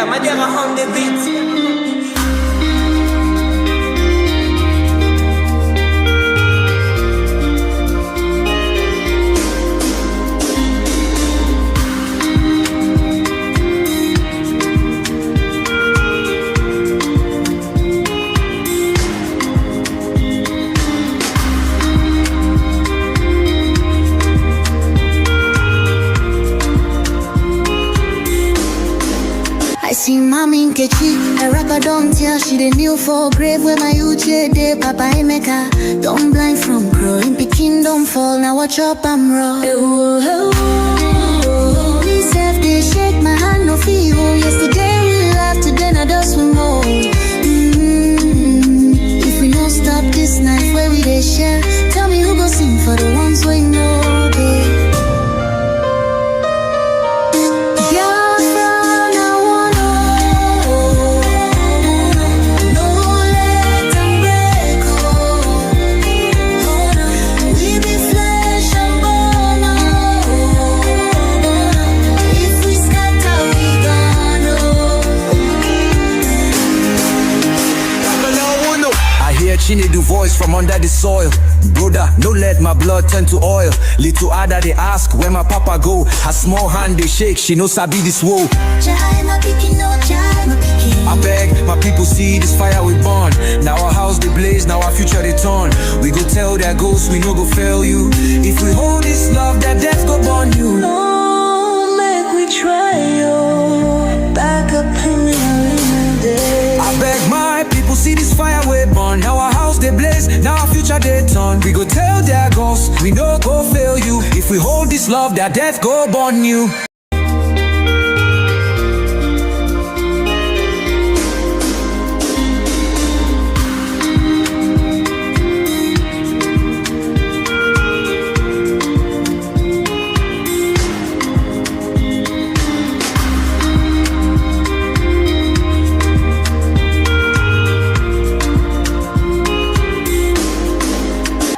yeah, my dear, on the beat. I see Mommy Nkechi, a rapper don't tell she the new for grave where my uche de Papa Emeka. Don't blind from growing, Pekin don't fall, now watch up I'm raw. Me self they shake my hand no feel. Yesterday we laughed, today I just swim more. If we don't stop this night where we they share, tell me who go sing for the ones we know, babe. She need the voice from under the soil. Brother, no let my blood turn to oil. Little other they ask where my papa go. Her small hand they shake, she no sabi this woe. I beg my people see this fire we burn. Now our house they blaze, now our future they turn. We go tell their ghosts we no go fail you. If we hold this love, that death go burn you. No, make we try yo. Back up in the day. I beg my people see this fire we burn. Now our house they blaze, now our future they turn. We go tell their ghosts we no go fail you. If we hold this love, that death go burn you.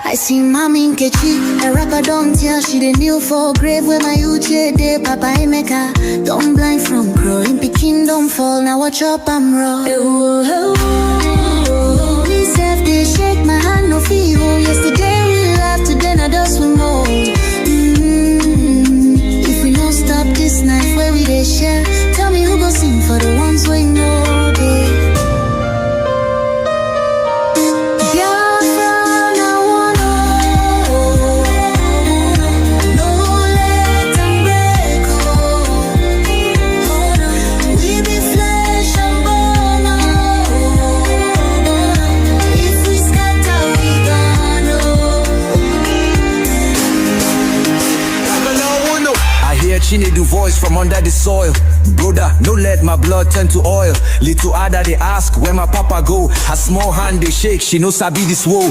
I see Mommy Nkechi, a rapper don't tell she the new for grave where my uche de Papa Emeka. Don't blind from growing, Pekin don't fall, now watch up I'm raw. Me self they shake my hand no feel. Yesterday we laughed, today I just swim more. If we don't stop this night where we they share, tell me who go sing for the ones we know, babe. She need the voice from under the soil. Brother, no let my blood turn to oil. Little other they ask where my papa go. Her small hand they shake, she no sabi this woe.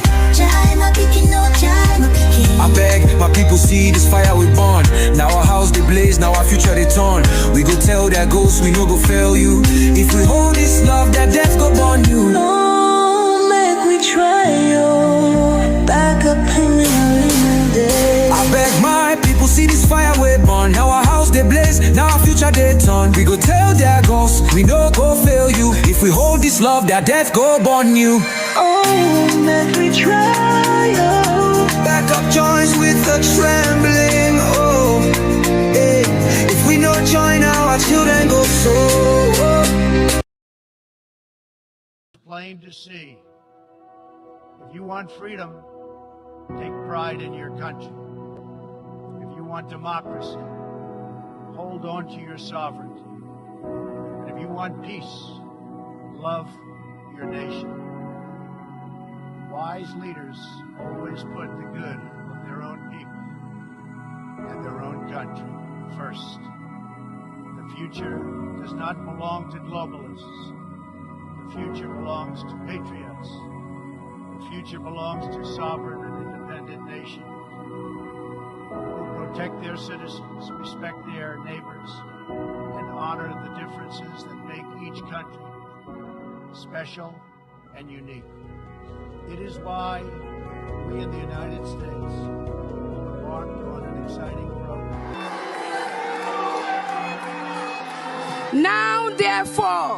I beg my people see this fire we burn. Now our house they blaze, now our future they turn. We go tell their ghosts we no go fail you. If we hold this love, that death go burn you. No, make we try yo. Back up in the day. I beg my people see this fire we burn. Now our house they blaze, now our future they turn. We go tell their ghosts we no go fail you. If we hold this love, that death go burn you. Oh, make we try yo. Back up joins with a trembling. Oh, hey. If we no join now, our children go so. Plain to see. If you want freedom, take pride in your country. If you want democracy, hold on to your sovereignty. And if you want peace, love your nation. Wise leaders always put the good of their own people and their own country first. The future does not belong to globalists. The future belongs to patriots. The future belongs to sovereign and independent nations who protect their citizens, respect their neighbors, and honor the differences that make each country special and unique. It is why we in the United States embarked on an exciting program. Now therefore,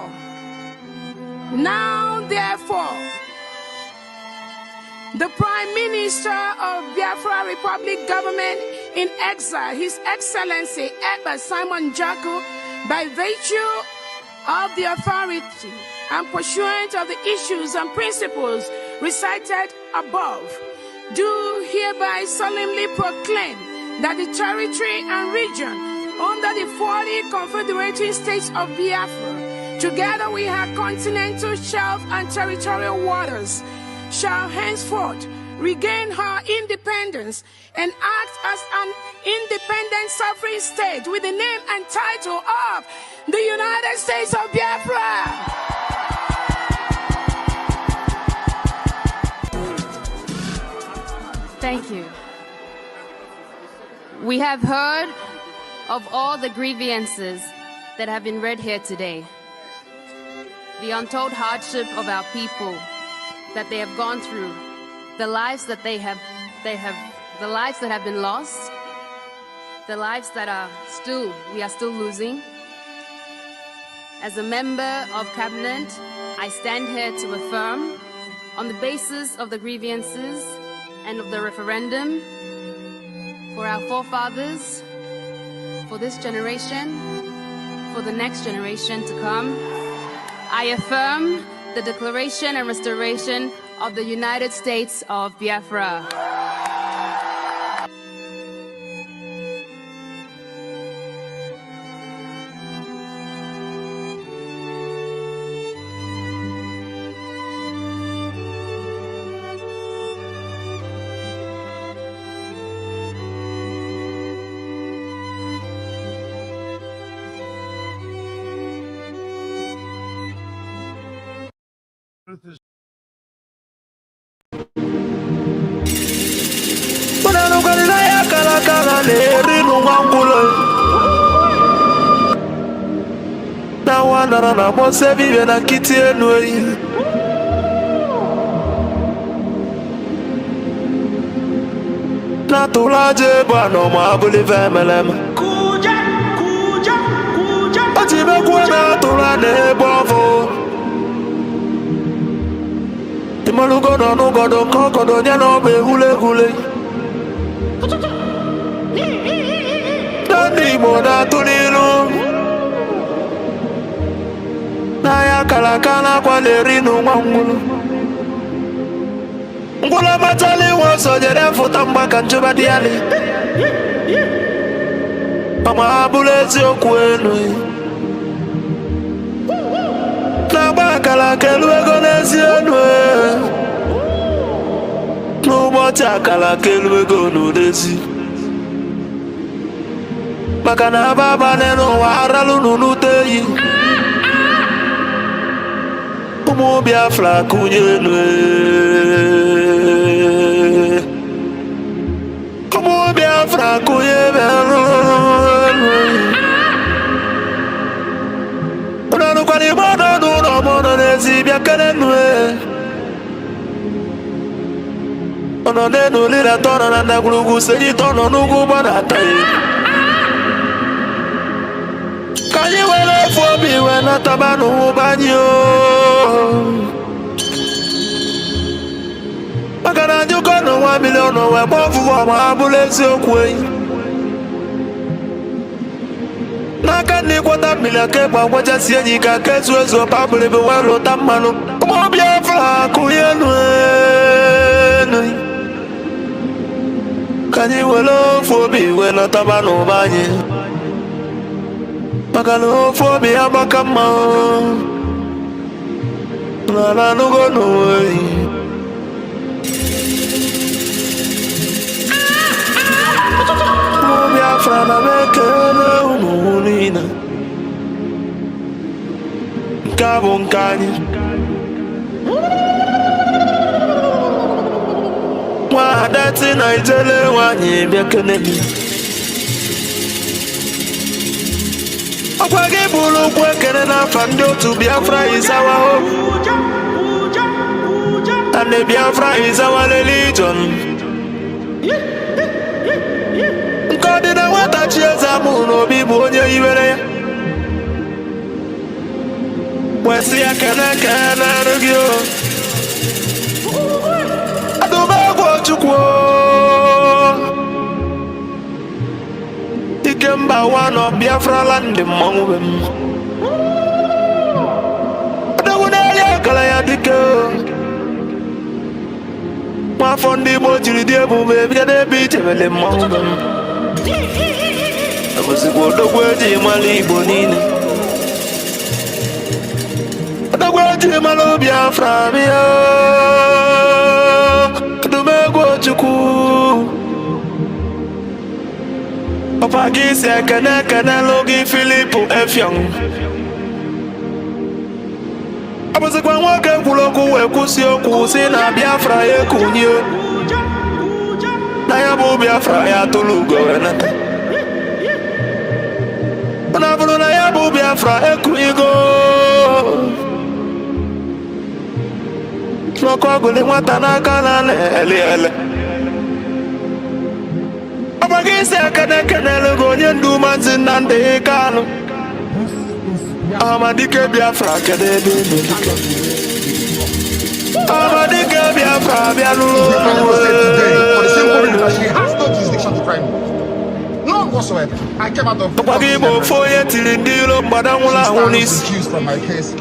the Prime Minister of Biafra Republic Government in exile, His Excellency Ebba Simon Jaku, by virtue of the authority and pursuant of the issues and principles recited above, do hereby solemnly proclaim that the territory and region under the 40 confederating states of Biafra, together with her continental shelf and territorial waters, shall henceforth regain her independence and act as an independent sovereign state with the name and title of the United States of Biafra. Thank you. We have heard of all the grievances that have been read here today. The untold hardship of our people that they have gone through, the lives that the lives that have been lost, the lives that we are still losing. As a member of cabinet, I stand here to affirm, on the basis of the grievances and of the referendum, for our forefathers, for this generation, for the next generation to come, I affirm the declaration and restoration of the United States of Biafra. Na mose vive na kiti enui na tulaje bwana mabuli vemelem kuja atibe kuena tulane bovo timalugo no nugodo kokodo nya no be hule dani moda tulilu na ya kalakala kwa lerinu mwangulu ngula matali woso jere futa mbaka njuba diali mama abulezi okwenu na bakala keluego nezi enwe n'ụbọchị akala keluego n'udezi maka na ababa n'ụwa aralu n'unuteyi Como Biafra kunyenwe Como Biafra kunyenwe Onanu kwa ni mono nuno mono nezi biakenenwe Ono nenu lira tono nanda gulugu seji tono nugu banataye Kanyi wele fobi wena tabanu banyo Makana nyuko no 1 million no we bofu wa mabulezi okwe Naka ni kwata milia kekwa kwa jasi enyika kesu ezo pabule bewelo tamano Omo Biafra kuyenwe Kanyi wele fobi wena tabanu banyo Makano fobi abakama Na nugo no way Biafra na mekele ununina Nkabo nkanyi Mwadati na itele wanyi biakenemi Okwage bulu kwekene na fandi otu Biafra is our hope And the Biafra is our religion Nkodi na wata chieza muno bibu onye iwere Wesi akene kene rugio Aduba kwa chukwo Ikemba wano Biafra land mongwem Adawunelia kala ya dike Mafondi mojiri diebu baby de beach vele mongwem Abusiku odogweji mali bonine Odogweji malo Biafra biya Adumego chukwu Papa gisi kene logi Philipu Efyong Abusikwa nwoke kwuloku wekusi okwu si na Biafra ekunye Na ya bụ Biafra ya tolugo enete Na bụrụ na ya bụ Biafra ekunyigo N'ọkụ ọgụli nwata n'aka na ele Abagisi kene logo onye ndu Maazị Nnamdi Kanu Amadike Biafra kedede Amadike Biafra bialulo For the same point that she has no jurisdiction to try me. None whatsoever. I came out of Bagimo foye tilindilo mbadangula hunis accused from my case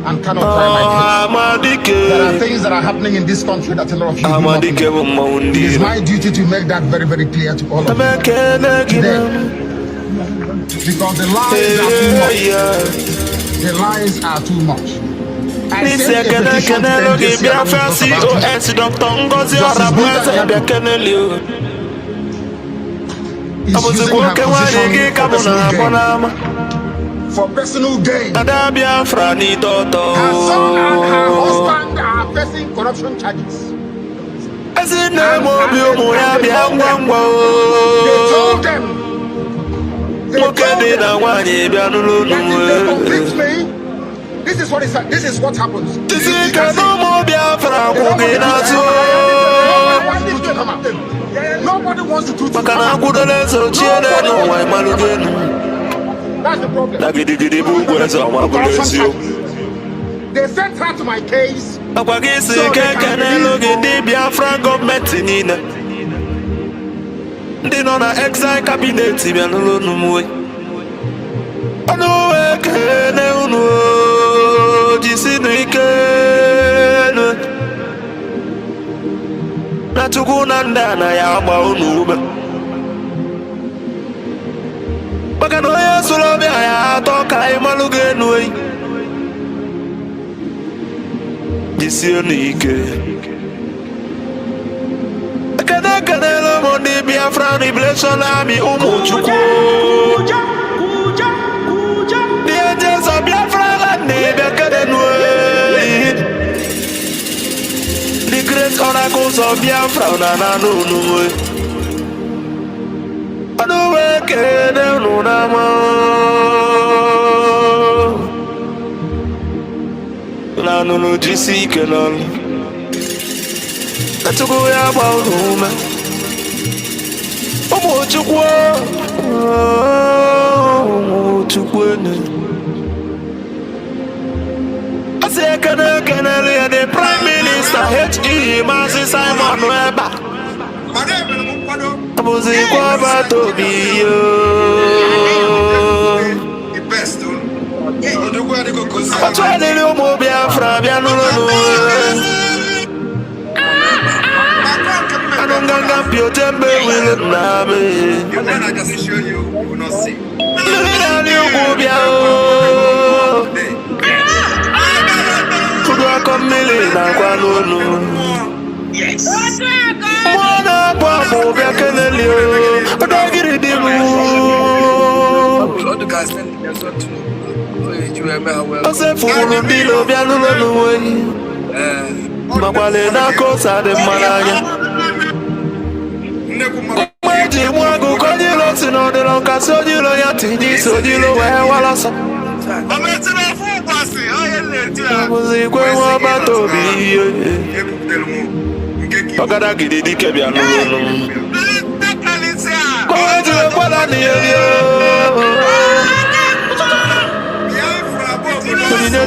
and cannot try my case. Amadike There are things that are happening in this country that a lot of you do not Amadike know. It is my duty to make that very, very clear to all of you. Today, because the lies are too much. The lies are too much. I sent a petition to the NJC for personal gain. Her son and her husband are facing corruption charges. They told them convict me. This is what happens. Nobody wants to do it. That's the problem. They sent her to my case. Biafra government They know na exile cabinet bianulo numwe Anu ekene unu jisinu ikene Na chukuna ndana ya agba unu ube Baka no ya sulobi ya toka imaluge nuwe Jisinu ikene Kanelo mondi Biafra Revelation Army Umuchukwu The angels of Biafra land The great oracles of Biafra Nananunu Anuwe kene nunama Nanunu jisi kenon Natugu ya baunume Umuchukwu Umuchukwene Ase kene liya the Prime Minister H.E. Maazị Simon Weba Abuzikwa batobiyo Atwalili umu Biafra bianulo Anonganga piotembe wile nabe I can show you, you will not see. Lili ukubia Kudwa komili na kwa nunu Yes. Mwana kwa mubia keneli Udagiri dimu All the guys send their son to Ose fulu bilo bia nunu Makwale na kosa de malanya Maji mwagu kojilo sinodilo kasojilo yatiji sojilo walasa Muzikwe wabatobi Ogada gididi kebya nunu Mwajiwe kwala niyo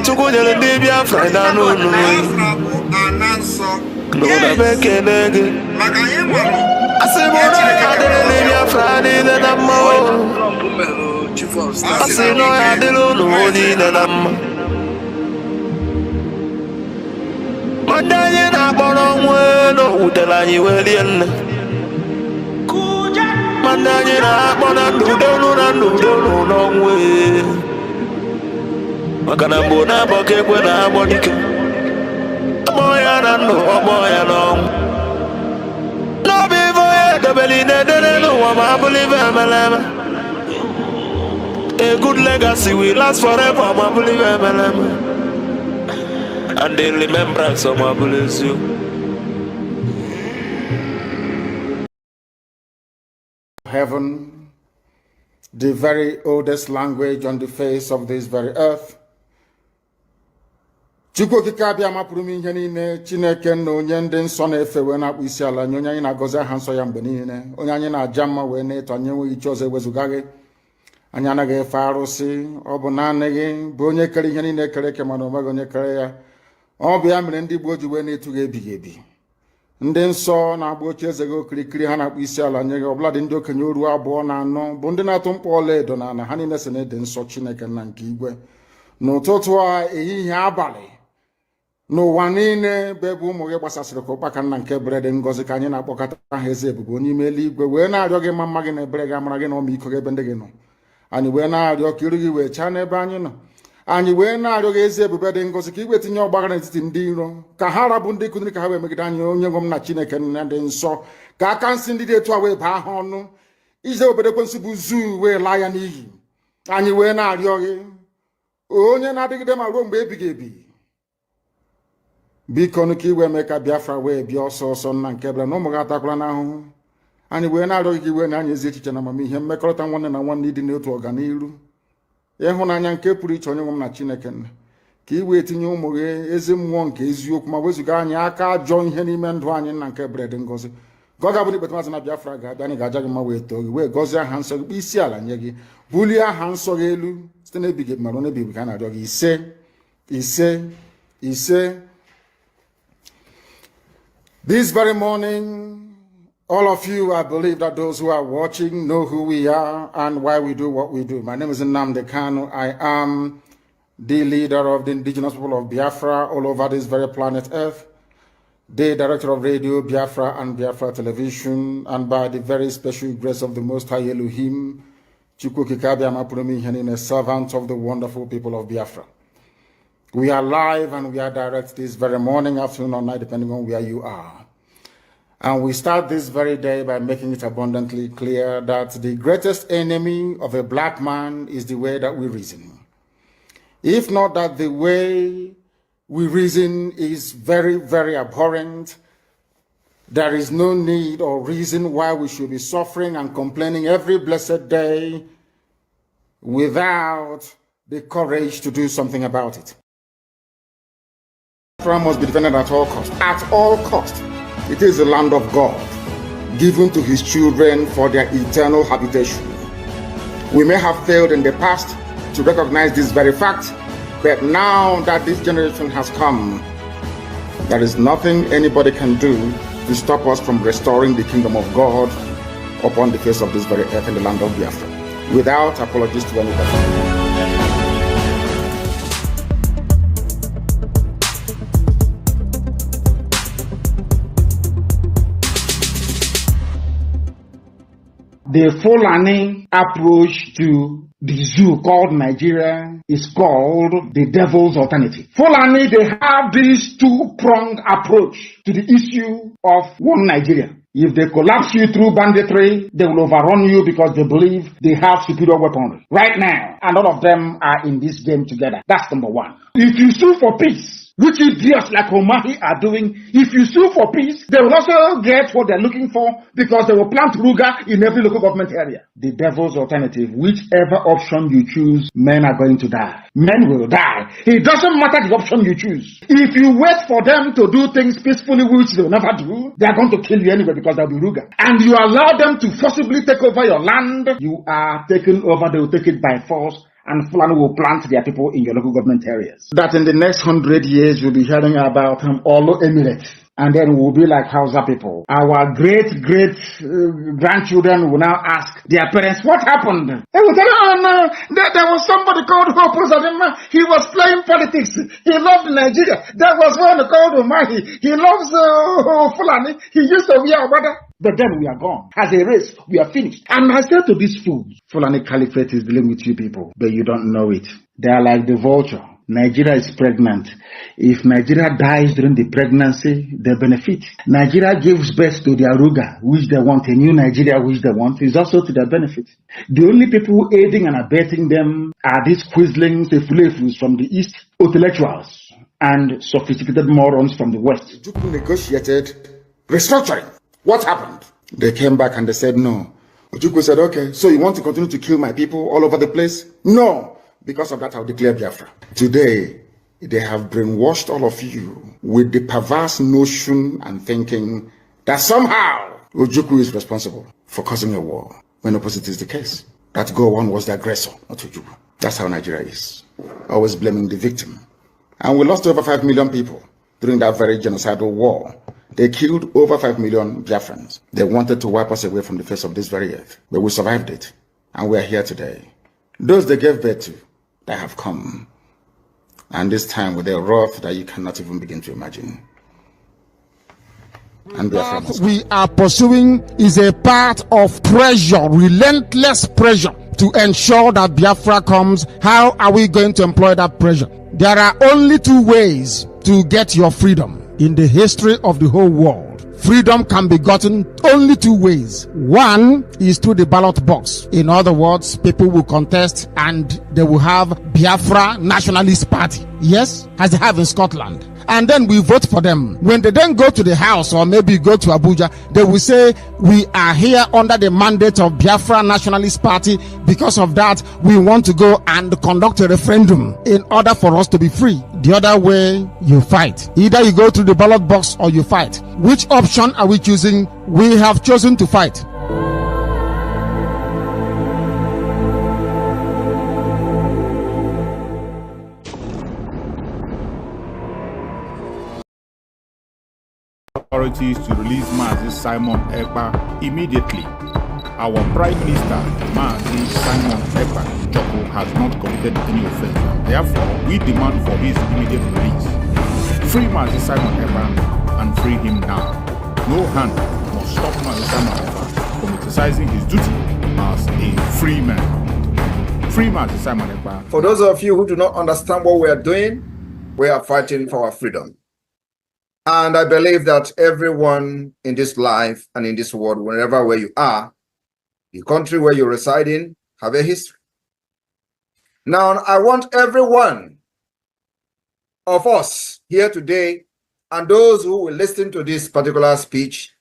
Chukwu nyere ndị Biafra na n'ụlọ n'ụlọ bekele gị asị m na ya adịrị ndị Biafra niile na mma asị na ya adịrị ụlọ niile na mma ma ndị anyị na-akpọrọ nwe na owutere anyị wee rie nne ma ndị anyị na-akpọ na ndụdonu na ndụdonu n'ọnwụ maka na mgbe na-abọ ka ekwe na-agbọ dike ọgbọ ya na ndụ ọgbọ ya n'ọnwụ n'obi ife onye edobeli na-edere n'ụwa ma abụrụ ife emeleme a good legacy will last forever ma abụrụ ife emeleme and the remembrance of my bless you. Heaven, the very oldest language on the face of this very earth. Chukwu okike abịa mapụrụ m ihe niile Chineke na onye ndị nsọ na-efe wee na-akpụ isi ala nye onye anyị na-agọzi aha nsọ ya mgbe niile onye anyị na-aja mma wee na-eto anyị enweghị iche ọzọ ewezuga gị anyị anaghị efe arụsị ọ bụ naanị gị bụ onye kere ihe niile kere eke mana onweghị onye kere ya ọ bụ ya mere ndị Igbo ji wee na-etu gị ebighị ebi ndị nsọ na-agba oche eze gị okirikiri ha na-akpụ isi ala nye gị ọbụladị ndị okenye oru abụọ na anọ bụ ndị na-atụ mkpọ ọla edo na ala ha niile si na-ede nsọ Chineke na nke igwe n'ụtụtụ a ehihie abalị n'ụwa niile bụ ebe ụmụ gị gbasasịrị ka ụkpaka nna nke berede ngọzi ka anyị na-akpọkọta ha eze ebubo n'ime eluigwe wee na-arịọ gị mma gị na ebere gị amara gị na ọmịiko gị ebe ndị gị nọ anyị wee na-arịọ ka iru gị wee chaa n'ebe anyị nọ anyị wee na-arịọ gị ezi ebube dị ngọzi ka igwe tinye ọgbaghara n'etiti ndị iro ka ha rabụ ndị kụziri ka ha wee megide anyị onye nwe m na Chineke na dị nsọ ka aka nsị ndị dị etu a wee baa ha ọnụ ije obodo ekwensu bụ zuu wee laa ya n'iyi anyị wee na-arịọ gị onye na-adịgide ma ruo mgbe ebighị ebi biko nụ ka iwe mee ka Biafra wee bịa ọsọ ọsọ nna nke bịara na ụmụ gị atakwala n'ahụhụ anyị wee na-arịọ gị ka iwe na anyị ezi echiche na amamihe mmekọrịta nwanne na nwanne ịdị n'otu ọganiru ịhụnanya nke pụrụ iche onye nwe m na Chineke nna ka i wee tinye ụmụ gị ezi mmụọ nke eziokwu ma wezuga anyị aka ajọ ihe n'ime ndụ anyị nna nke bred ngọzi ka ọ ga-abụ na ikpeta maazị na Biafra ga-abịa anyị ga-aja gị mma wee too gị wee gọzie aha nsọ gị kpụ isi ala nye gị bulie aha nsọ gị elu site n'ebighị ebi mara n'ebighị ka a na-arịọ gị ise ise ise. This very morning, all of you, I believe that those who are watching know who we are and why we do what we do. My name is Nnamdi Kanu. I am the leader of the indigenous people of Biafra all over this very planet Earth, the director of Radio Biafra and Biafra Television, and by the very special grace of the Most High Elohim, Chukwu Kikabia Mapurumi Henin, a servant of the wonderful people of Biafra. We are live and we are direct this very morning, afternoon, or night, depending on where you are. And we start this very day by making it abundantly clear that the greatest enemy of a black man is the way that we reason. If not that the way we reason is very, very abhorrent, there is no need or reason why we should be suffering and complaining every blessed day without the courage to do something about it. Biafra must be defended at all costs. At all costs. It is the land of God, given to his children for their eternal habitation. We may have failed in the past to recognize this very fact, but now that this generation has come, there is nothing anybody can do to stop us from restoring the kingdom of God upon the face of this very earth in the land of Biafra, without apologies to anybody. The Fulani approach to the zoo called Nigeria is called the devil's alternative. Fulani, they have this two-pronged approach to the issue of one Nigeria. If they collapse you through banditry, they will overrun you because they believe they have superior weaponry. Right now, and all of them are in this game together. That's number one. If you sue for peace, which idiots like Omahi are doing, if you sue for peace, they will also get what they're looking for because they will plant Ruga in every local government area. The devil's alternative, whichever option you choose, men are going to die. Men will die. It doesn't matter the option you choose. If you wait for them to do things peacefully, which they will never do, they are going to kill you anyway because they'll be Ruga. And you allow them to forcibly take over your land, you are taken over, they will take it by force. and Fulani will plant their people in your local government areas. That in the next 100 years, you'll be hearing about Olo Emirates. And then we'll be like Hausa people. Our great-grandchildren will now ask their parents, what happened? They will tell, oh no, there was somebody called Hope. He was playing politics. He loved Nigeria. There was one called Umahi. He loves Fulani. He used to be our brother. But then we are gone. As a race, we are finished. And I said to these fools, Fulani Caliphate is dealing with you people, but you don't know it. They are like the vulture. Nigeria is pregnant. If Nigeria dies during the pregnancy, they benefit. Nigeria gives birth to the Aruga, which they want, a new Nigeria, which they want, is also to their benefit. The only people aiding and abetting them are these quislings, the fulefus from the East, intellectuals, and sophisticated morons from the West. Ojukwu negotiated restructuring. What happened? They came back and they said no. Ojukwu said, okay, so you want to continue to kill my people all over the place? No. Because of that, I'll declare Biafra. Today, they have brainwashed all of you with the perverse notion and thinking that somehow Ojukwu is responsible for causing a war, when opposite is the case. That Gowon was the aggressor, not Ojukwu. That's how Nigeria is. Always blaming the victim. And we lost over 5 million people during that very genocidal war. They killed over 5 million Biafrans. They wanted to wipe us away from the face of this very earth. But we survived it. And we are here today. Those they gave birth to, they have come, and this time with a wrath that you cannot even begin to imagine. And what we are pursuing is a part of pressure, relentless pressure, to ensure that Biafra comes. How are we going to employ that pressure? There are only two ways to get your freedom in the history of the whole world. Freedom can be gotten only two ways. One is through the ballot box. In other words, people will contest and they will have Biafra Nationalist Party. Yes, as they have in Scotland. And then we vote for them. When they then go to the house or maybe go to Abuja, they will say, we are here under the mandate of Biafra Nationalist Party. Because of that, we want to go and conduct a referendum in order for us to be free. The other way, you fight. Either you go through the ballot box or you fight. Which option are we choosing? We have chosen to fight. Authorities to release Mazi Simon Ekpa immediately. Our Prime Minister, Mazi Simon Ekpa Joko, has not committed any offense. Therefore, we demand for his immediate release. Free Mazi Simon Ekpa and free him now. No hand must stop Mazi Simon Ekpa from exercising his duty as a free man. Free Mazi Simon Ekpa. For those of you who do not understand what we are doing, we are fighting for our freedom. And I believe that everyone in this life and in this world, wherever where you are, the country where you reside in, have a history. Now, I want every one of us here today and those who will listen to this particular speech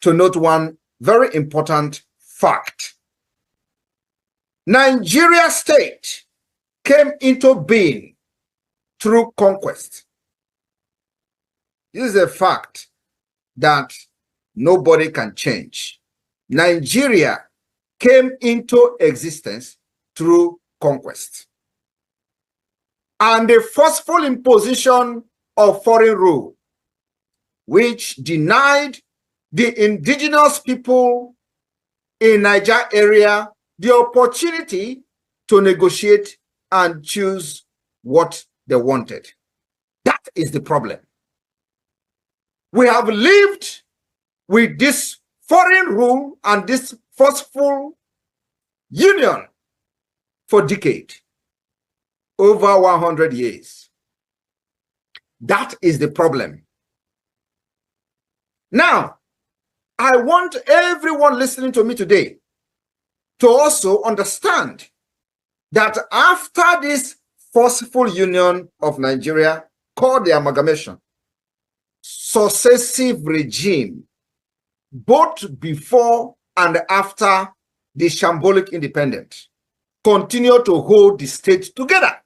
to note one very important fact. Nigeria state came into being through conquest. This is a fact that nobody can change. Nigeria came into existence through conquest. And the forceful imposition of foreign rule, which denied the indigenous people in Niger area the opportunity to negotiate and choose what they wanted. That is the problem. We have lived with this foreign rule and this forceful union for decades, over 100 years. That is the problem. Now, I want everyone listening to me today to also understand that after this forceful union of Nigeria, called the amalgamation, successive regime, both before and after the shambolic independence, continue to hold the state together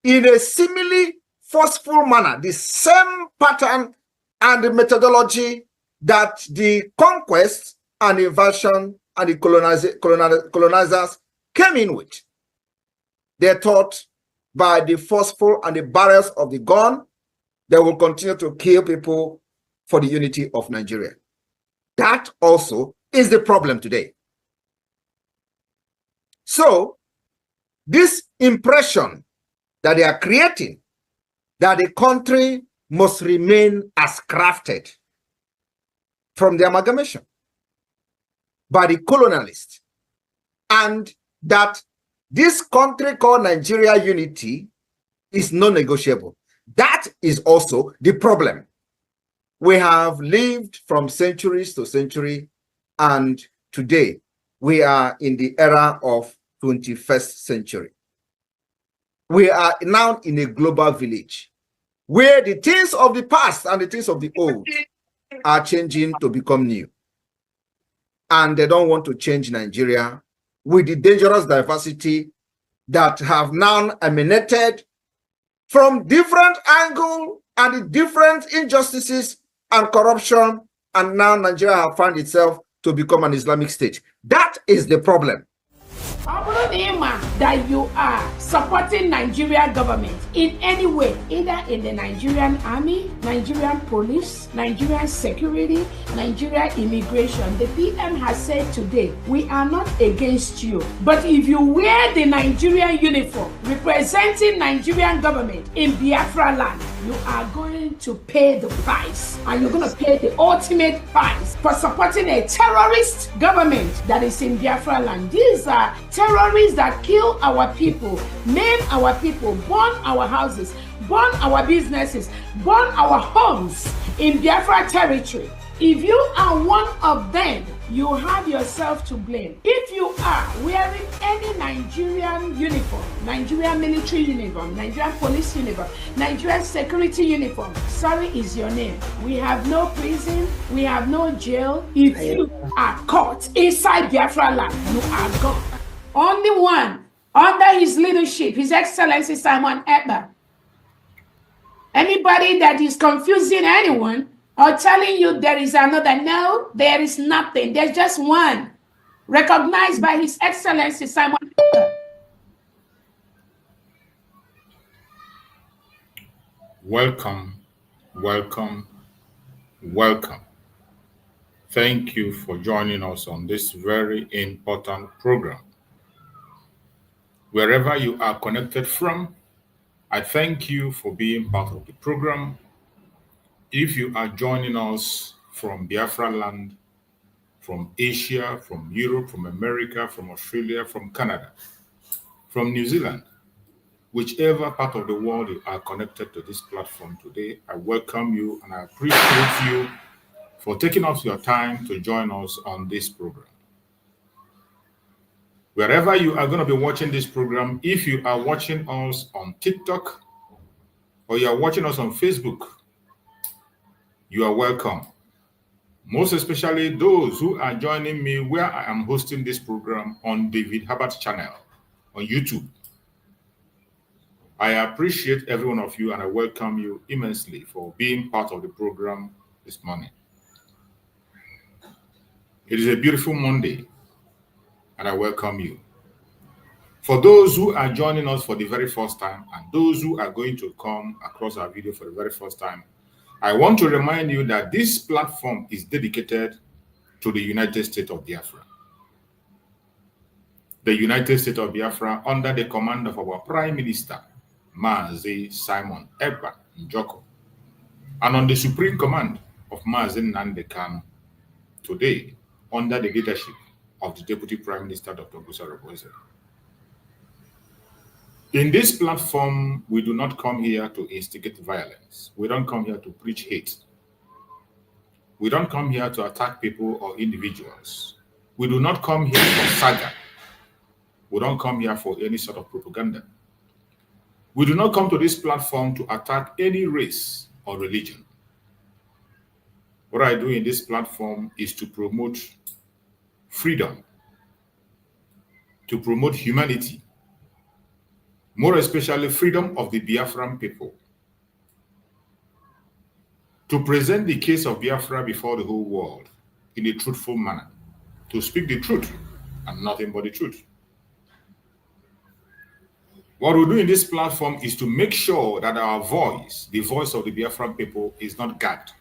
in a similarly forceful manner, the same pattern and the methodology that the conquest and invasion and the colonizers came in with. They thought by the forceful and the barrels of the gun, they will continue to kill people for the unity of Nigeria. That also is the problem today. So, this impression that they are creating, that the country must remain as crafted from the amalgamation by the colonialists, and that this country called Nigeria unity is non-negotiable. That is also the problem. We have lived from centuries to century, and today we are in the era of 21st century. We are now in a global village where the things of the past and the things of the old are changing to become new. And they don't want to change Nigeria with the dangerous diversity that have now emanated from different angles and the different injustices and corruption, and now Nigeria has found itself to become an Islamic state. That is the problem. That you are supporting Nigerian government in any way, either in the Nigerian army, Nigerian police, Nigerian security, Nigerian immigration. The PM has said today, we are not against you, but if you wear the Nigerian uniform representing Nigerian government in Biafra land, you are going to pay the price, and you're going to pay the ultimate price for supporting a terrorist government that is in Biafra land. These are terrorists that kill our people, maim our people, burn our houses, burn our businesses, burn our homes in Biafra territory. If you are one of them, you have yourself to blame. If you are wearing any Nigerian uniform, Nigerian military uniform, Nigerian police uniform, Nigerian security uniform, sorry is your name. We have no prison, we have no jail. If you are caught inside Biafra land, you are gone. Only one, under his leadership, His Excellency Simon Ekpa. Anybody that is confusing anyone or telling you there is another, no, there is nothing. There's just one, recognized by His Excellency Simon Ekpa. Welcome, welcome, welcome. Thank you for joining us on this very important program. Wherever you are connected from, I thank you for being part of the program. If you are joining us from Biafra land, from Asia, from Europe, from America, from Australia, from Canada, from New Zealand, whichever part of the world you are connected to this platform today, I welcome you and I appreciate you for taking out your time to join us on this program. Wherever you are going to be watching this program, if you are watching us on TikTok or you are watching us on Facebook, you are welcome. Most especially those who are joining me where I am hosting this program on David Herbert's channel on YouTube. I appreciate every one of you and I welcome you immensely for being part of the program this morning. It is a beautiful Monday and I welcome you. For those who are joining us for the very first time and those who are going to come across our video for the very first time, I want to remind you that this platform is dedicated to the United States of Biafra. The United States of Biafra under the command of our Prime Minister, Mazi Simon Ekpa Njoko, and on the supreme command of Mazi Nnamdi Kanu, today under the leadership of the Deputy Prime Minister, Dr. Busa Roboze. In this platform, we do not come here to instigate violence. We don't come here to preach hate. We don't come here to attack people or individuals. We do not come here for saga. We don't come here for any sort of propaganda. We do not come to this platform to attack any race or religion. What I do in this platform is to promote freedom, to promote humanity, more especially freedom of the Biafran people, to present the case of Biafra before the whole world in a truthful manner, to speak the truth and nothing but the truth. What we do in this platform is to make sure that our voice, the voice of the Biafran people, is not gagged.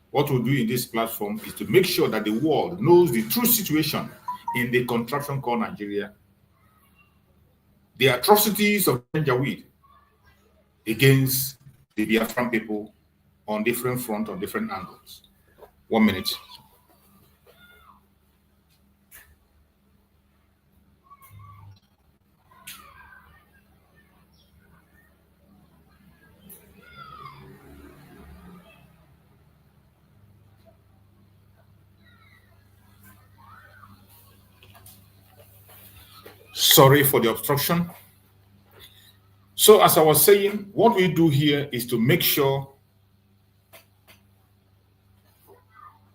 What we do in this platform is to make sure that the world knows the true situation in the contraption called Nigeria, the atrocities of Janjaweed against the Biafran people on different fronts, on different angles. 1 minute. Sorry for the obstruction. So as I was saying, what we do here is to make sure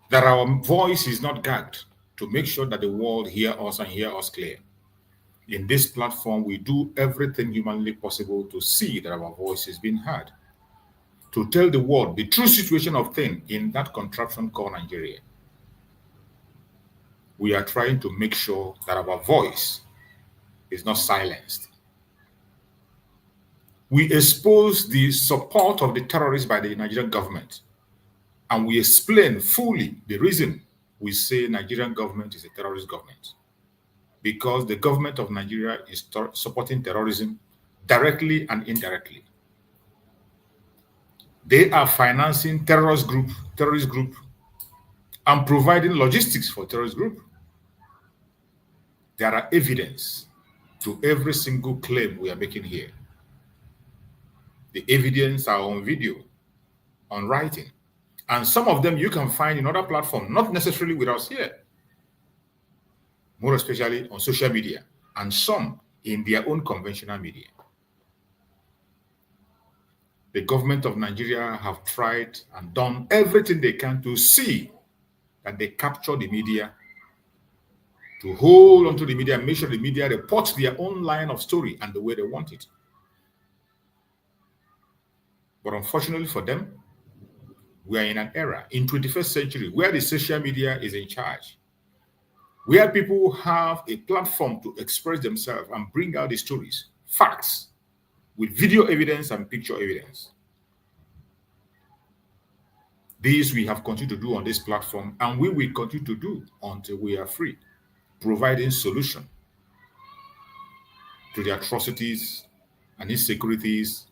that our voice is not gagged, to make sure that the world hear us and hear us clear. In this platform, we do everything humanly possible to see that our voice is being heard, to tell the world the true situation of things in that contraption called Nigeria. We are trying to make sure that our voice is not silenced. We expose the support of the terrorists by the Nigerian government, and we explain fully the reason we say Nigerian government is a terrorist government. Because the government of Nigeria is supporting terrorism directly and indirectly. They are financing terrorist group, and providing logistics for terrorist group. There are evidence to every single claim we are making here. The evidence are on video, on writing, and some of them you can find in other platforms, not necessarily with us here, more especially on social media, and some in their own conventional media. The government of Nigeria have tried and done everything they can to see that they capture the media, to hold onto the media, make sure the media reports their own line of story and the way they want it. But unfortunately for them, we are in an era, in 21st century, where the social media is in charge, where people have a platform to express themselves and bring out the stories, facts, with video evidence and picture evidence. This we have continued to do on this platform, and we will continue to do until we are free, providing solution to the atrocities and insecurities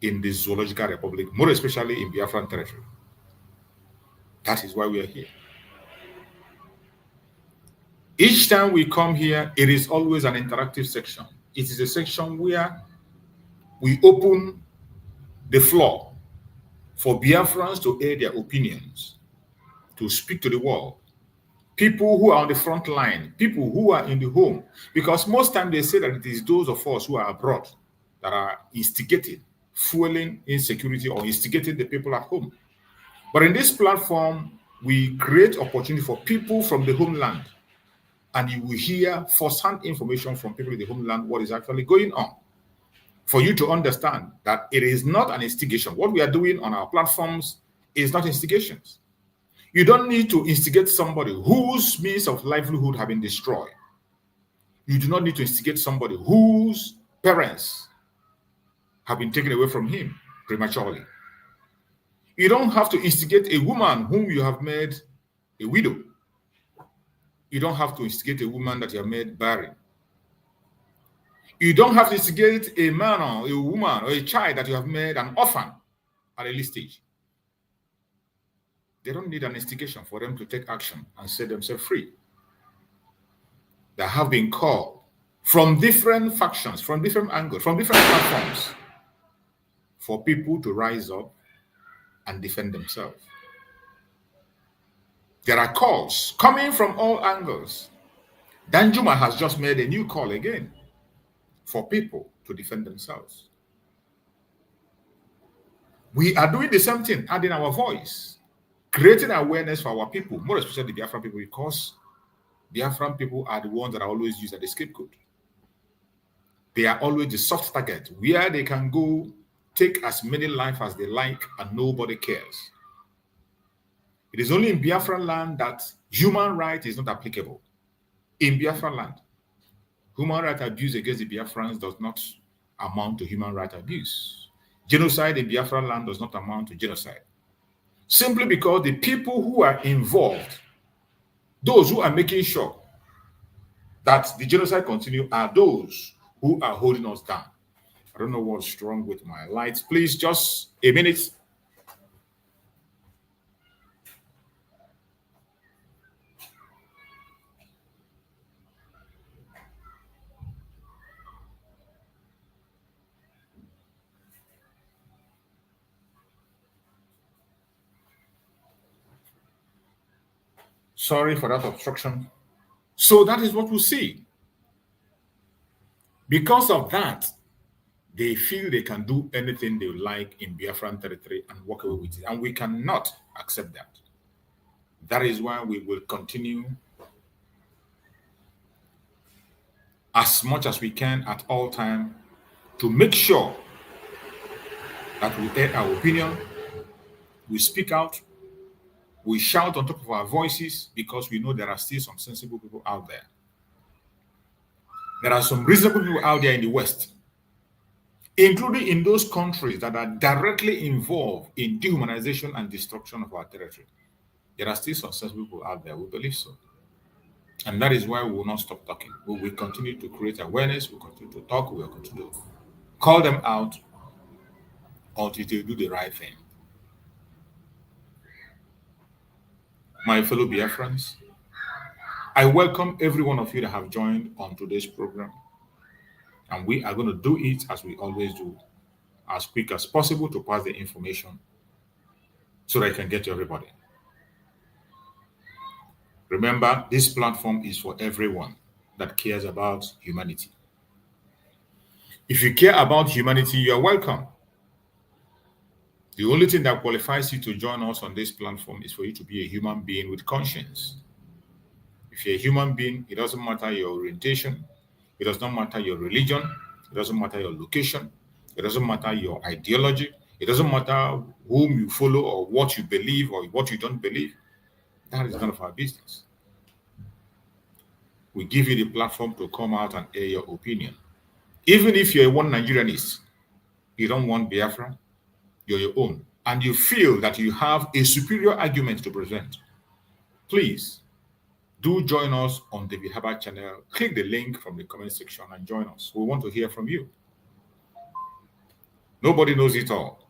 in the Zoological Republic, more especially in Biafran territory. That is why we are here. Each time we come here, it is always an interactive section. It is a section where we open the floor for Biafrans to air their opinions, to speak to the world. People who are on the front line, people who are in the home, because most times they say that it is those of us who are abroad that are instigating, fueling insecurity or instigating the people at home. But in this platform, we create opportunity for people from the homeland, and you will hear first-hand information from people in the homeland what is actually going on, for you to understand that it is not an instigation. What we are doing on our platforms is not instigations. You don't need to instigate somebody whose means of livelihood have been destroyed. You do not need to instigate somebody whose parents have been taken away from him prematurely. You don't have to instigate a woman whom you have made a widow. You don't have to instigate a woman that you have made barren. You don't have to instigate a man or a woman or a child that you have made an orphan at a early stage. They don't need an instigation for them to take action and set themselves free. They have been called from different factions, from different angles, from different platforms, for people to rise up and defend themselves. There are calls coming from all angles. Danjuma has just made a new call again for people to defend themselves. We are doing the same thing, adding our voice, creating awareness for our people, more especially the Biafran people, because Biafran people are the ones that are always used as the scapegoat. They are always the soft target where they can go take as many lives as they like and nobody cares. It is only in Biafran land that human right is not applicable. In Biafran land, Human rights abuse against the Biafrans does not amount to human rights abuse. Genocide in Biafra land does not amount to genocide. Simply because the people who are involved, those who are making sure that the genocide continue, are those who are holding us down. I don't know what's wrong with my lights. Please, just a minute. Sorry for that obstruction. So that is what we see. Because of that, they feel they can do anything they like in Biafran territory and walk away with it. And we cannot accept that. That is why we will continue as much as we can at all times to make sure that we air our opinion, we speak out, we shout on top of our voices, because we know there are still some sensible people out there. There are some reasonable people out there in the West, including in those countries that are directly involved in dehumanization and destruction of our territory. There are still some sensible people out there, we believe so. And that is why we will not stop talking. We will continue to create awareness, we will continue to talk, we will continue to call them out until they do the right thing. My fellow Biafrans, I welcome every one of you that have joined on today's program. And we are going to do it as we always do, as quick as possible to pass the information so that I can get to everybody. Remember, this platform is for everyone that cares about humanity. If you care about humanity, you are welcome. The only thing that qualifies you to join us on this platform is for you to be a human being with conscience. If you're a human being, it doesn't matter your orientation, it does not matter your religion, it doesn't matter your location, it doesn't matter your ideology, it doesn't matter whom you follow or what you believe or what you don't believe. That is none of our business. We give you the platform to come out and air your opinion. Even if you're a one Nigerianist, you don't want Biafra, you're your own, and you feel that you have a superior argument to present, please do join us on the Bihaba channel. Click the link from the comment section and join us. We want to hear from you. Nobody knows it all.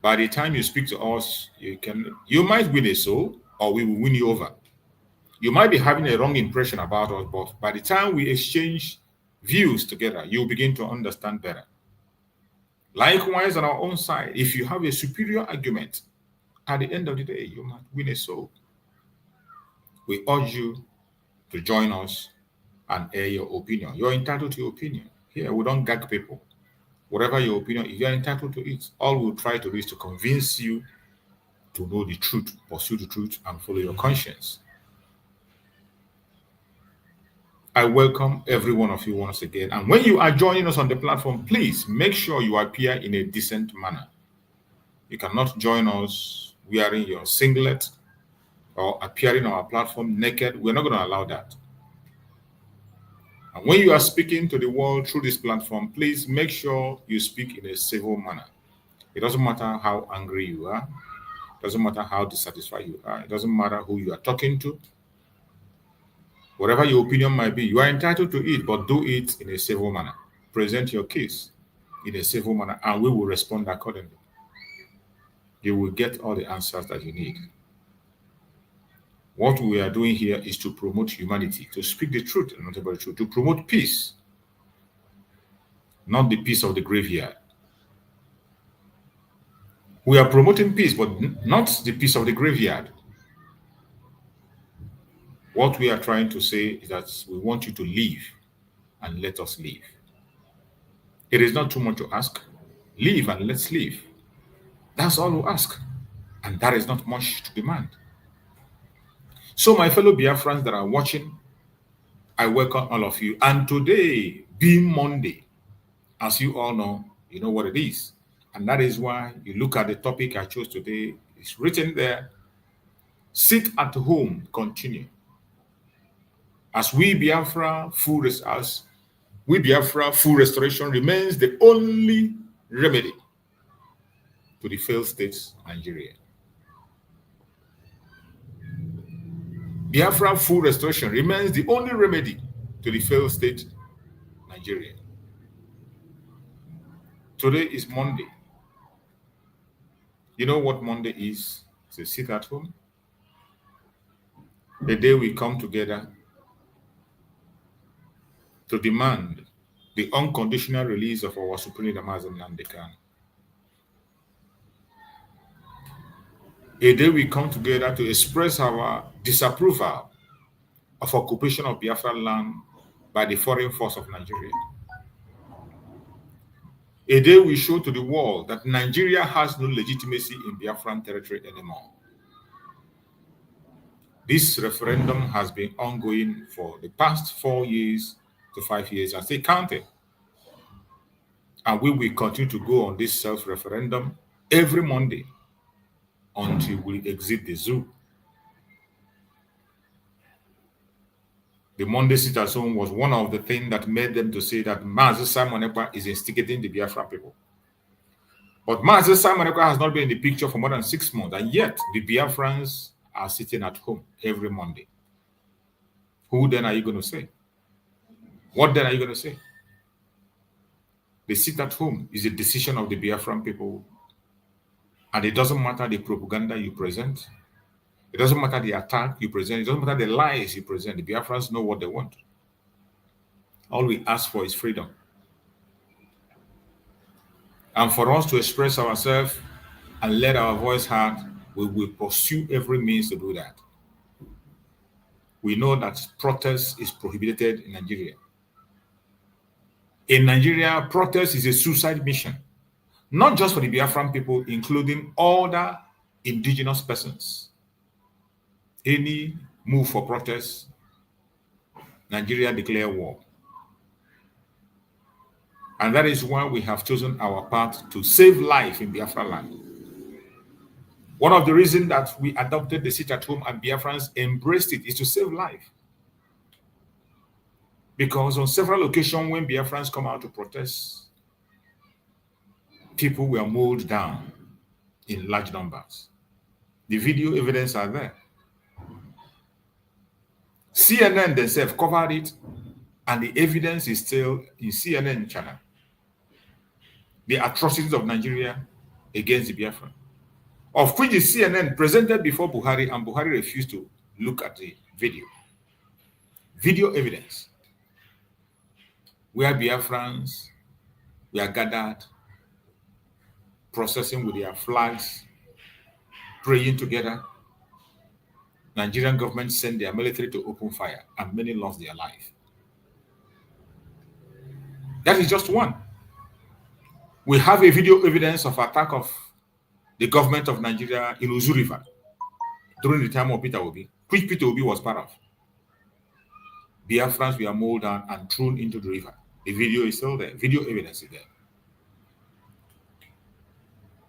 By the time you speak to us, you might win a soul, or we will win you over. You might be having a wrong impression about us, but by the time we exchange views together, you'll begin to understand better. Likewise, on our own side, if you have a superior argument, at the end of the day, you might win a soul. We urge you to join us and air your opinion. You're entitled to your opinion. Here, we don't gag people. Whatever your opinion, if you're entitled to it, all we'll try to do is to convince you to know the truth, pursue the truth, and follow your conscience. I welcome every one of you once again. And when you are joining us on the platform, please make sure you appear in a decent manner. You cannot join us wearing your singlet or appearing on our platform naked. We're not going to allow that. And when you are speaking to the world through this platform, please make sure you speak in a civil manner. It doesn't matter how angry you are. It doesn't matter how dissatisfied you are. It doesn't matter who you are talking to. Whatever your opinion might be, you are entitled to it, but do it in a civil manner. Present your case in a civil manner, and we will respond accordingly. You will get all the answers that you need. What we are doing here is to promote humanity, to speak the truth and not about the truth, to promote peace, not the peace of the graveyard. We are promoting peace, but not the peace of the graveyard. What we are trying to say is that we want you to live and let us live. It is not too much to ask. Live and let's live. That's all we ask. And that is not much to demand. So my fellow Biafrans that are watching, I welcome all of you. And today, being Monday, as you all know, you know what it is. And that is why you look at the topic I chose today. It's written there. Sit at home, continue. As we Biafra, full restoration remains the only remedy to the failed state Nigeria. Biafra full restoration remains the only remedy to the failed state Nigeria. Today is Monday. You know what Monday is? It's a sit at home. The day we come together to demand the unconditional release of our Supreme Leader Mazi Nnamdi Kanu. A day we come together to express our disapproval of occupation of Biafra land by the foreign force of Nigeria. A day we show to the world that Nigeria has no legitimacy in Biafran territory anymore. This referendum has been ongoing for the past 4 years to 5 years and still counting. And we will continue to go on this self-referendum every Monday until we exit the zoo. The Monday sit at home was one of the things that made them to say that Mazi Simon Ekpa is instigating the Biafra people. But Mazi Simon Ekpa has not been in the picture for more than 6 months, and yet the Biafrans are sitting at home every Monday. Who then are you going to say? What then are you going to say? The sit at home is a decision of the Biafran people, and it doesn't matter the propaganda you present. It doesn't matter the attack you present. It doesn't matter the lies you present. The Biafrans know what they want. All we ask for is freedom. And for us to express ourselves and let our voice heard, we will pursue every means to do that. We know that protest is prohibited in Nigeria. In Nigeria, protest is a suicide mission, not just for the Biafran people, including other indigenous persons. Any move for protest, Nigeria declare war. And that is why we have chosen our path to save life in Biafra land. One of the reasons that we adopted the sit at home and Biafrans embraced it is to save life. Because on several occasions when Biafrans come out to protest, people were mowed down in large numbers. The video evidence are there. CNN themselves covered it, and the evidence is still in CNN channel. The atrocities of Nigeria against the Biafra, of which the CNN presented before Buhari, and Buhari refused to look at the video. Video evidence, where Biafrans were gathered, processing with their flags, praying together. Nigerian government sent their military to open fire, and many lost their life. That is just one. We have a video evidence of attack of the government of Nigeria in Ozu River during the time of Peter Obi, which Peter Obi was part of. Biafrans were mowed down and thrown into the river. The video is still there. Video evidence is there.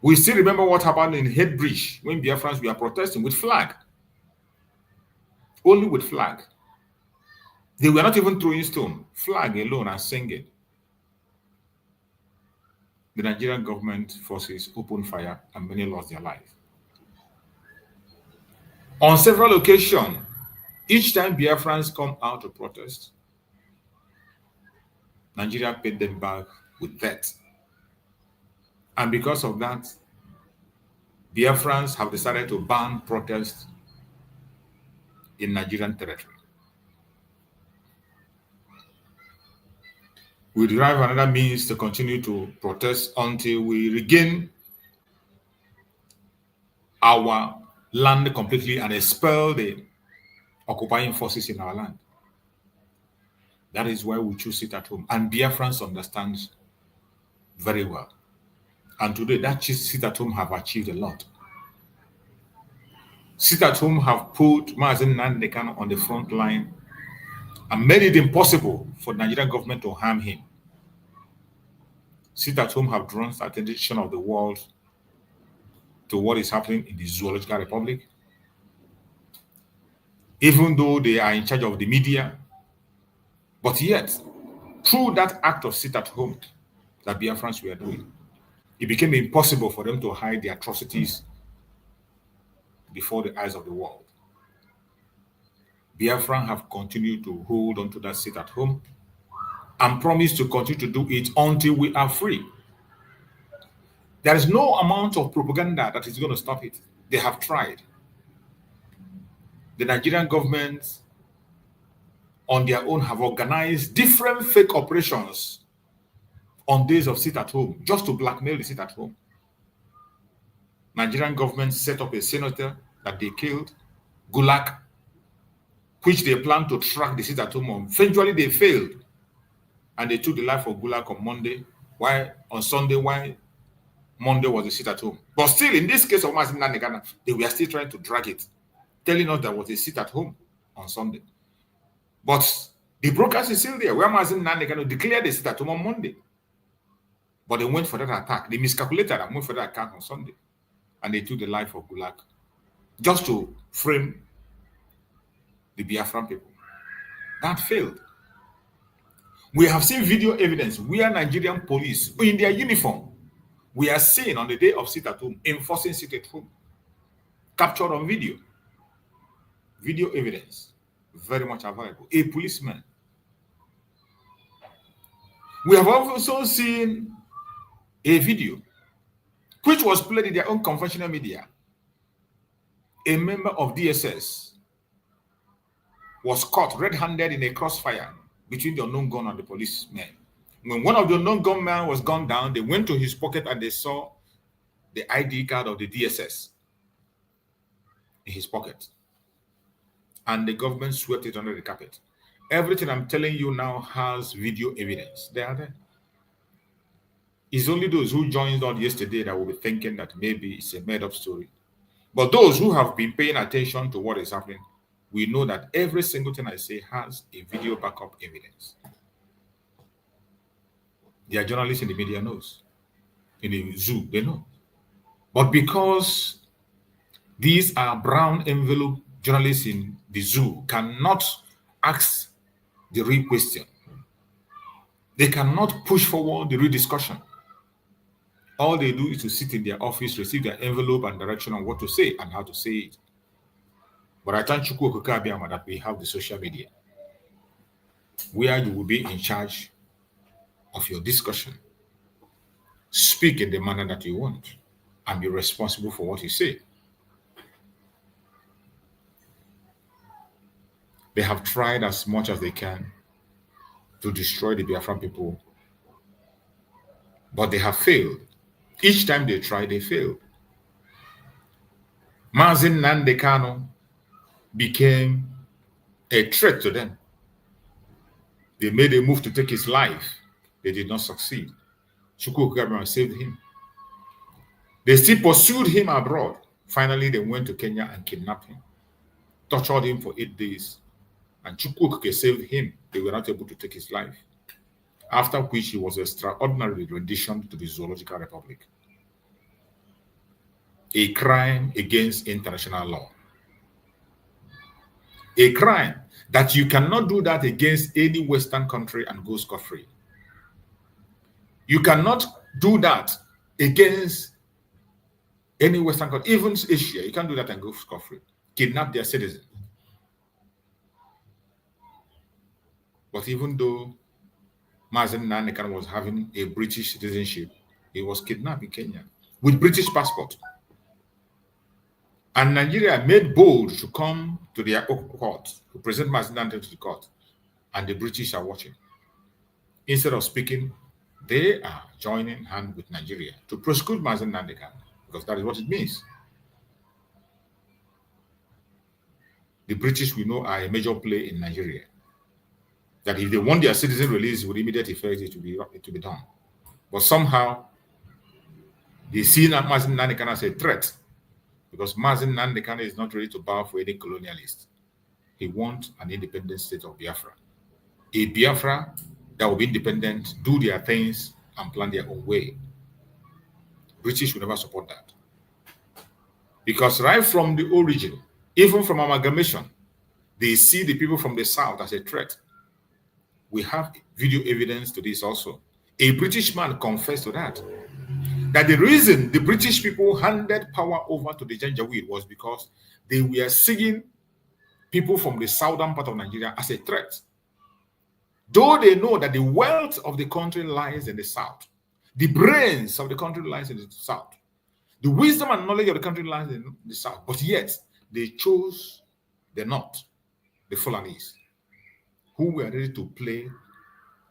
We still remember what happened in Head Bridge when Biafrans were protesting with flag. Only with flag. They were not even throwing stone, flag alone and singing. The Nigerian government forces opened fire and many lost their life. On several occasions, each time Biafrans come out to protest, Nigeria paid them back with death. And because of that, Biafrans have decided to ban protest in Nigerian territory. We derive another means to continue to protest until we regain our land completely and expel the occupying forces in our land. That is why we choose sit at home. And Biafrans understand very well. And today, that sit at home have achieved a lot. Sit at home have put Mazi Nnamdi Kanu on the front line and made it impossible for the Nigerian government to harm him. Sit at home have drawn the attention of the world to what is happening in the Zoological Republic. Even though they are in charge of the media, But yet, through that act of sit at home that Biafrans were doing, it became impossible for them to hide the atrocities before the eyes of the world. Biafran have continued to hold on to that sit at home and promise to continue to do it until we are free. There is no amount of propaganda that is going to stop it. They have tried. The Nigerian government on their own have organized different fake operations on days of sit at home just to blackmail the sit at home. Nigerian government set up a senator that they killed, Gulag, which they planned to track the sit at home on. Eventually they failed and they took the life of Gulag on Monday, while on Sunday, while Monday was the sit at home. But still, in this case of Mazin Nandekano, they were still trying to drag it, telling us there was a sit at home on Sunday. But the broadcast is still there, where Mazin Nandekano declared a sit at home on Monday. But they went for that attack. They miscalculated and went for that attack on Sunday. And they took the life of Gulag just to frame the Biafran people. That failed. We have seen video evidence where Nigerian police, in their uniform, we are seen on the day of sit at home, enforcing sit at home, captured on video. Video evidence, very much available. A policeman. We have also seen a video which was played in their own conventional media. A member of DSS was caught red-handed in a crossfire between the unknown gun and the policeman. When one of the unknown gunmen was gunned down, they went to his pocket and they saw the ID card of the DSS in his pocket. And the government swept it under the carpet. Everything I'm telling you now has video evidence. They are there. It's only those who joined on yesterday that will be thinking that maybe it's a made-up story. But those who have been paying attention to what is happening, we know that every single thing I say has a video backup evidence. They are journalists in the media knows. In the zoo, they know. But because these are brown envelope journalists in the zoo cannot ask the real question. They cannot push forward the real discussion. All they do is to sit in their office, receive their envelope and direction on what to say and how to say it. But I thank Chukwu Okike Abiyama that we have the social media, where you will be in charge of your discussion. Speak in the manner that you want and be responsible for what you say. They have tried as much as they can to destroy the Biafran people, but they have failed. Each time they try, they fail. Mazin Nandekano became a threat to them. They made a move to take his life. They did not succeed. Chukwu Okike Abiyama saved him. They still pursued him abroad. Finally, they went to Kenya and kidnapped him, tortured him for 8 days. And Chukwu Okike saved him. They were not able to take his life. After which he was extraordinarily renditioned to the Zoological Republic. A crime against international law. A crime that you cannot do that against any Western country and go scot-free. You cannot do that against any Western country, even Asia. You can't do that and go scot-free. Kidnap their citizens. But even though Mazin Nandekano was having a British citizenship, he was kidnapped in Kenya with British passport. And Nigeria made bold to come to their court, to present Mazin Nandekano to the court, and the British are watching. Instead of speaking, they are joining hand with Nigeria to prosecute Mazin Nandekano, because that is what it means. The British, we know, are a major player in Nigeria. That if they want their citizen released with immediate effect, it will be done. But somehow, they see Mazin Nandekano as a threat, because Mazin Nandekano is not ready to bow for any colonialist. He wants an independent state of Biafra. A Biafra that will be independent, do their things, and plan their own way. British will never support that. Because right from the origin, even from amalgamation, they see the people from the south as a threat. We have video evidence to this also. A British man confessed to that. That the reason the British people handed power over to the Janjaweed was because they were seeing people from the southern part of Nigeria as a threat. Though they know that the wealth of the country lies in the south, the brains of the country lies in the south, the wisdom and knowledge of the country lies in the south, but yet they chose the north, the Fulanis, who were ready to play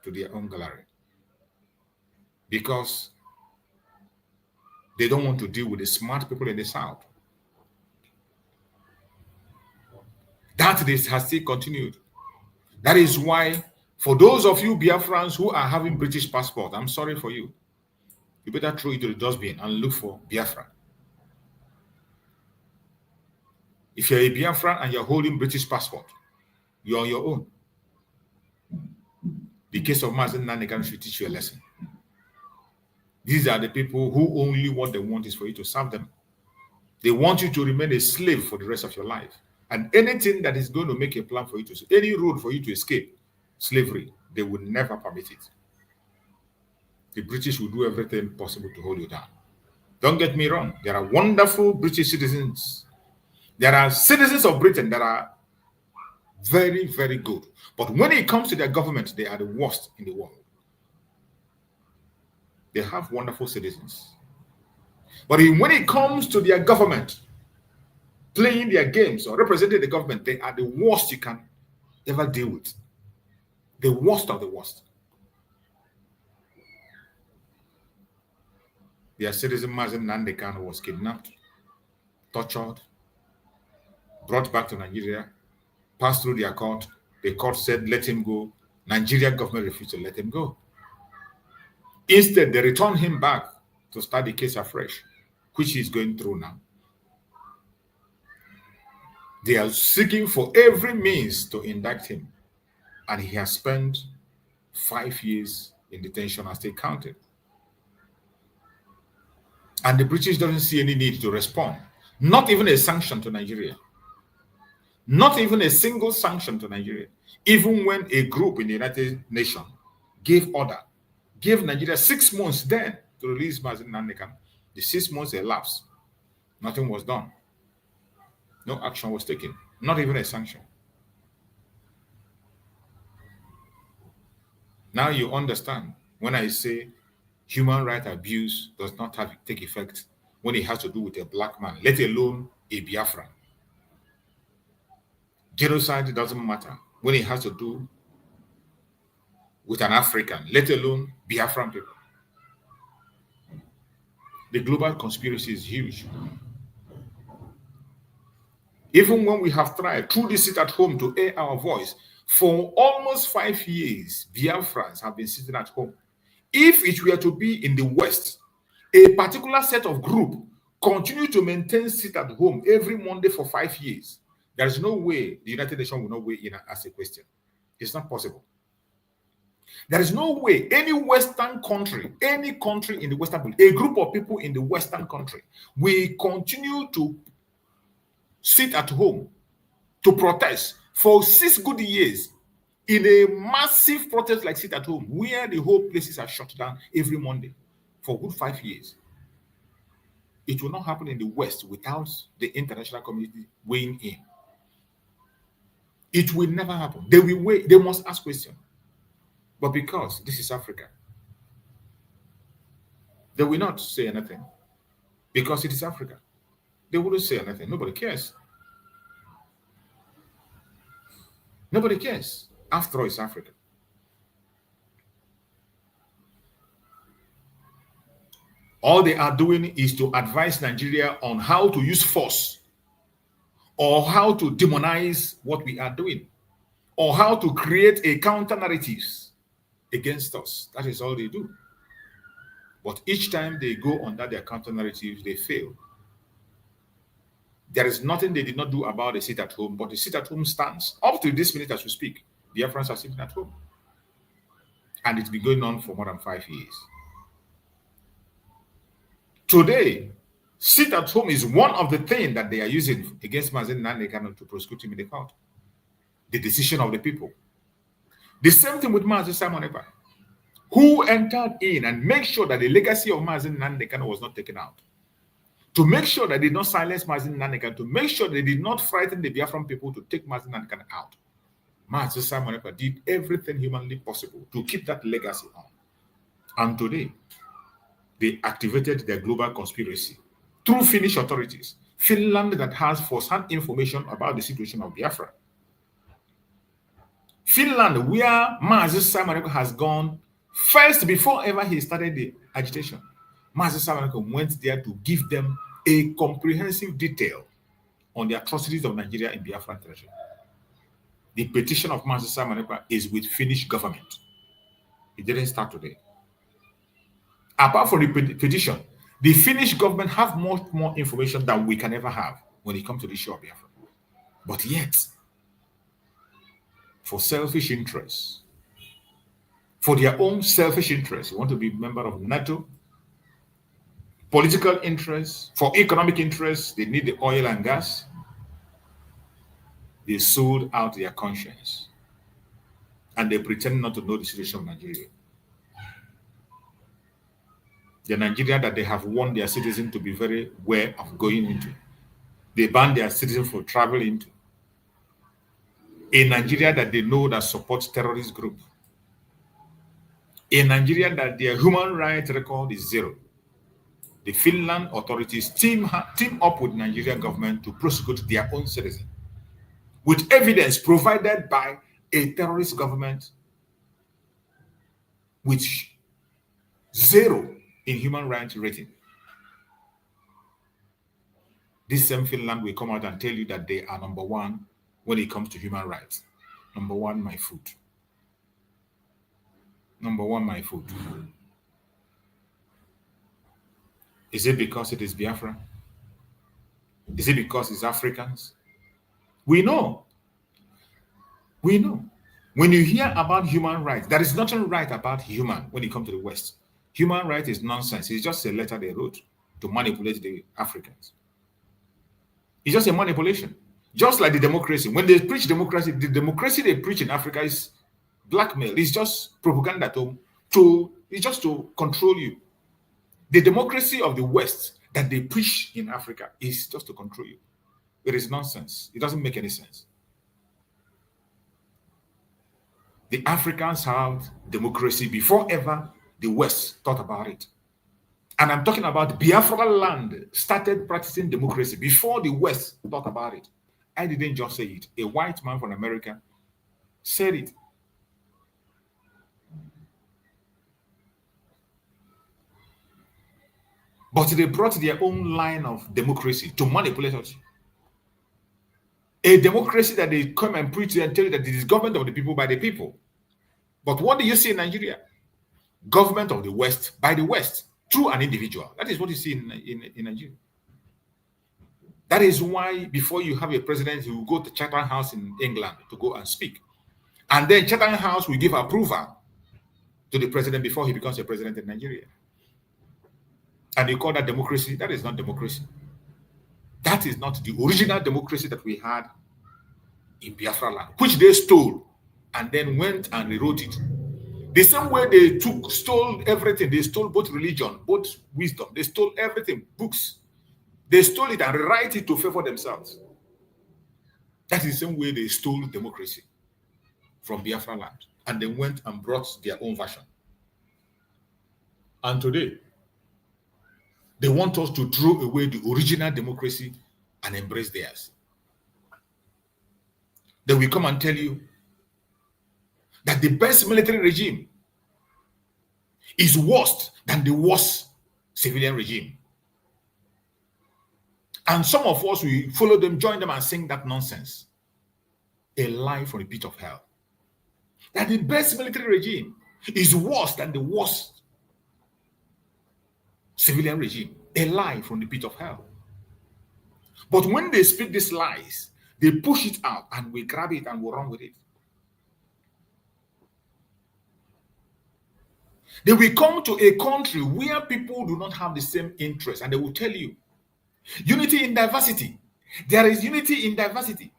to their own gallery because they don't want to deal with the smart people in the south. That this has still continued. That is why, for those of you Biafrans who are having British passport, I'm sorry for you. You better throw it to the dustbin and look for Biafra. If you're a Biafran and you're holding British passport, you're on your own. The case of Mazen Nanekan should teach you a lesson. These are the people who only what they want is for you to serve them. They want you to remain a slave for the rest of your life. And anything that is going to make a plan for you to, any road for you to escape slavery, they will never permit it. The British will do everything possible to hold you down. Don't get me wrong. There are wonderful British citizens. There are citizens of Britain that are very, very good. But when it comes to their government, they are the worst in the world. They have wonderful citizens. But when it comes to their government, playing their games or representing the government, they are the worst you can ever deal with. The worst of the worst. Their citizen Mazen Nandekan was kidnapped, tortured, brought back to Nigeria, passed through their court. The court said, let him go. Nigerian government refused to let him go. Instead, they returned him back to start the case afresh, which he's going through now. They are seeking for every means to indict him. And he has spent 5 years in detention as they counted. And the British doesn't see any need to respond. Not even a sanction to Nigeria. Not even a single sanction to Nigeria. Even when a group in the United Nations gave order, gave Nigeria 6 months then to release Mazen Nandekan. The 6 months elapsed. Nothing was done. No action was taken. Not even a sanction. Now you understand when I say human rights abuse does not take effect when it has to do with a black man, let alone a Biafran. Genocide doesn't matter when it has to do with an African, let alone Biafran people. The global conspiracy is huge. Even when we have tried through this sit at home to air our voice, for almost 5 years, Biafrans have been sitting at home. If it were to be in the West, a particular set of group continue to maintain sit at home every Monday for 5 years, there is no way the United Nations will not weigh in and ask a question. It's not possible. There is no way any Western country, any country in the Western world, a group of people in the Western country will continue to sit at home to protest for 6 good years in a massive protest like sit at home, where the whole places are shut down every Monday for good 5 years. It will not happen in the West without the international community weighing in. It will never happen. They will wait. They must ask questions. But because this is Africa, they will not say anything. Because it is Africa. They wouldn't say anything. Nobody cares. Nobody cares. After all, it's Africa. All they are doing is to advise Nigeria on how to use force, or how to demonize what we are doing, or how to create a counter-narrative against us. That is all they do. But each time they go under their counter-narratives, they fail. There is nothing they did not do about the sit-at-home, but the sit-at-home stands. Up to this minute as we speak, the Biafrans are sitting at home. And it's been going on for more than 5 years. Today, sit-at-home is one of the things that they are using against Mazen Nandekan to prosecute him in the court. The decision of the people. The same thing with Mazi Simon Ekpa, who entered in and made sure that the legacy of Mazi Nnamdi Kanu was not taken out. To make sure that they did not silence Mazi Nnamdi Kanu, to make sure they did not frighten the Biafran people to take Mazi Nnamdi Kanu out. Mazi Simon Ekpa did everything humanly possible to keep that legacy on. And today, they activated their global conspiracy through Finnish authorities. Finland that has first-hand information about the situation of Biafra. Finland, where Mazi Simon Ekpa has gone first before ever he started the agitation. Mazi Simon Ekpa went there to give them a comprehensive detail on the atrocities of Nigeria in Biafran territory. The petition of Mazi Simon Ekpa is with Finnish government. It didn't start today. Apart from the petition, the Finnish government have much more information than we can ever have when it comes to the issue of Biafra. But yet, for selfish interests, for their own selfish interests, you want to be a member of NATO, political interests, for economic interests, they need the oil and gas. They sold out their conscience. And they pretend not to know the situation of Nigeria. The Nigeria that they have warned their citizens to be very aware of going into. They ban their citizens from traveling into. A Nigeria that they know that supports terrorist group. A Nigeria that their human rights record is zero. The Finland authorities team up with Nigerian government to prosecute their own citizens with evidence provided by a terrorist government with zero in human rights rating. This same Finland will come out and tell you that they are number one when it comes to human rights. Number one, my food. Number one, my food. Is it because it is Biafra? Is it because it's Africans? We know. We know. When you hear about human rights, there is nothing right about human when it comes to the West. Human rights is nonsense. It's just a letter they wrote to manipulate the Africans. It's just a manipulation. Just like the democracy. When they preach democracy, the democracy they preach in Africa is blackmail. It's just propaganda it's just to control you. The democracy of the West that they preach in Africa is just to control you. It is nonsense. It doesn't make any sense. The Africans have democracy before ever the West thought about it. And I'm talking about Biafra land started practicing democracy before the West thought about it. I didn't just say it. A white man from America said it. But they brought their own line of democracy to manipulate us. A democracy that they come and preach and tell you that it is government of the people by the people. But what do you see in Nigeria? Government of the West by the West through an individual. That is what you see in Nigeria. That is why before you have a president, you go to Chatham House in England to go and speak. And then Chatham House will give approval to the president before he becomes a president in Nigeria. And you call that democracy? That is not democracy. That is not the original democracy that we had in Biafra land, which they stole and then went and rewrote it. The same way they stole everything. They stole both religion, both wisdom. They stole everything, books. They stole it and rewrite it to favor themselves. That is the same way they stole democracy from Biafra land. And they went and brought their own version. And today, they want us to throw away the original democracy and embrace theirs. They will come and tell you that the best military regime is worse than the worst civilian regime. And some of us will follow them, join them, and sing that nonsense. A lie from the pit of hell. That the best military regime is worse than the worst civilian regime. A lie from the pit of hell. But when they speak these lies, they push it out and we grab it and we run with it. They will come to a country where people do not have the same interests and they will tell you, unity in diversity. There is unity in diversity.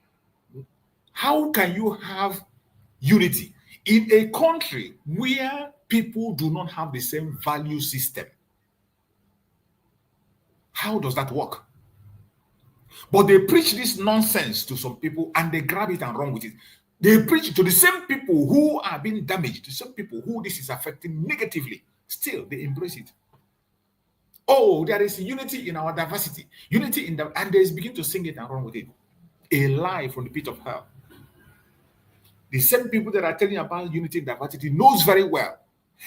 How can you have unity In a country where people do not have the same value system, how does that work? But they preach this nonsense to some people and they grab it and run with it. They preach to the same people who are being damaged, the same people who this is affecting negatively. Still, they embrace it. Oh, there is unity in our diversity. Unity in the, and they begin to sing it and run with it. A lie from the pit of hell. The same people that are telling about unity and diversity knows very well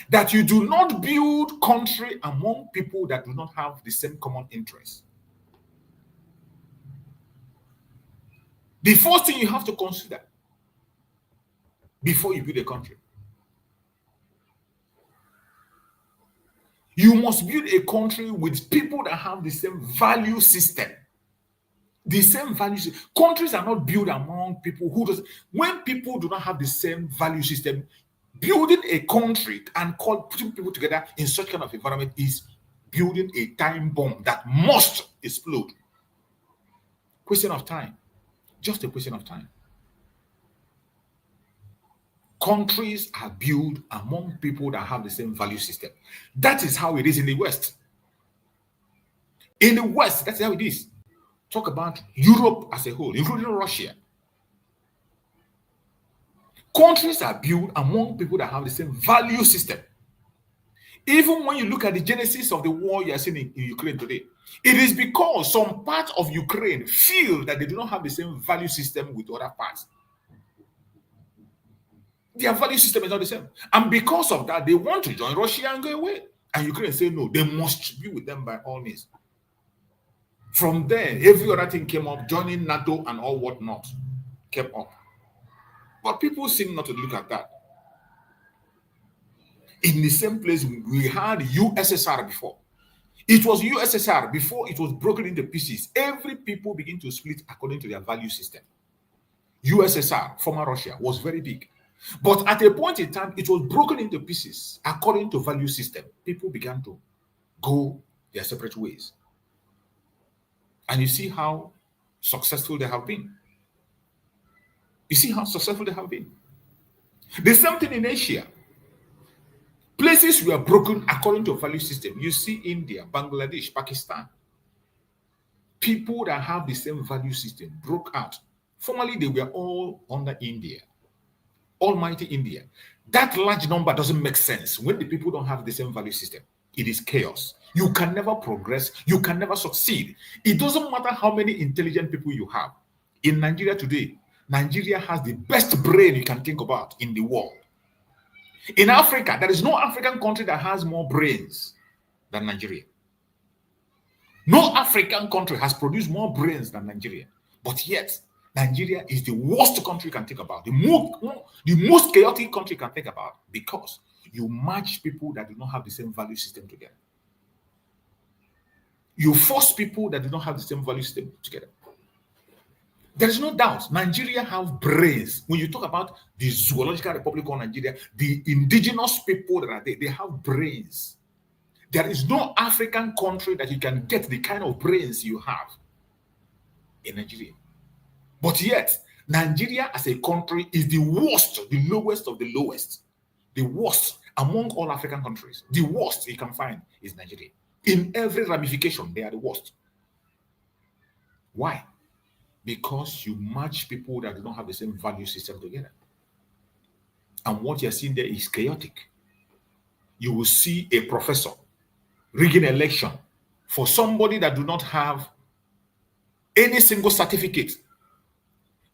that you do not build country among people that do not have the same common interests. The first thing you have to consider before you build a country, you must build a country with people that have the same value system. The same values. Countries are not built among people who does. When people do not have the same value system, building a country and putting people together in such kind of environment is building a time bomb that must explode. Question of time. Just a question of time. Countries are built among people that have the same value system. That is how it is in the West. In the West, that's how it is. Talk about Europe as a whole, including Russia. Countries are built among people that have the same value system. Even when you look at the genesis of the war you are seeing in Ukraine today, it is because some part of Ukraine feel that they do not have the same value system with other parts. Their value system is not the same. And because of that, they want to join Russia and go away. And Ukraine say no, they must be with them by all means. From there, every other thing came up, joining NATO and all whatnot came up. But people seem not to look at that. In the same place, we had USSR before. It was USSR before it was broken into pieces. Every people begin to split according to their value system. USSR, former Russia, was very big. But at a point in time, it was broken into pieces according to value system. People began to go their separate ways. And you see how successful they have been. You see how successful they have been. The same thing in Asia. Places were broken according to value system. You see India, Bangladesh, Pakistan. People that have the same value system broke out. Formerly, they were all under India. Almighty India. That large number doesn't make sense when the people don't have the same value system. It is chaos. You can never progress. You can never succeed. It doesn't matter how many intelligent people you have. In Nigeria today, Nigeria has the best brain you can think about in the world. In Africa, there is no African country that has more brains than Nigeria. No African country has produced more brains than Nigeria. But yet, Nigeria is the worst country you can think about, the most chaotic country you can think about, because you match people that do not have the same value system together. You force people that do not have the same value system together. There is no doubt Nigeria have brains. When you talk about the zoological republic of Nigeria, the indigenous people that are there, they have brains. There is no African country that you can get the kind of brains you have in Nigeria. But yet, Nigeria as a country is the worst, the lowest of the lowest. The worst among all African countries. The worst you can find is Nigeria. In every ramification, they are the worst. Why? Because you match people that do not have the same value system together. And what you're seeing there is chaotic. You will see a professor rigging an election for somebody that do not have any single certificate.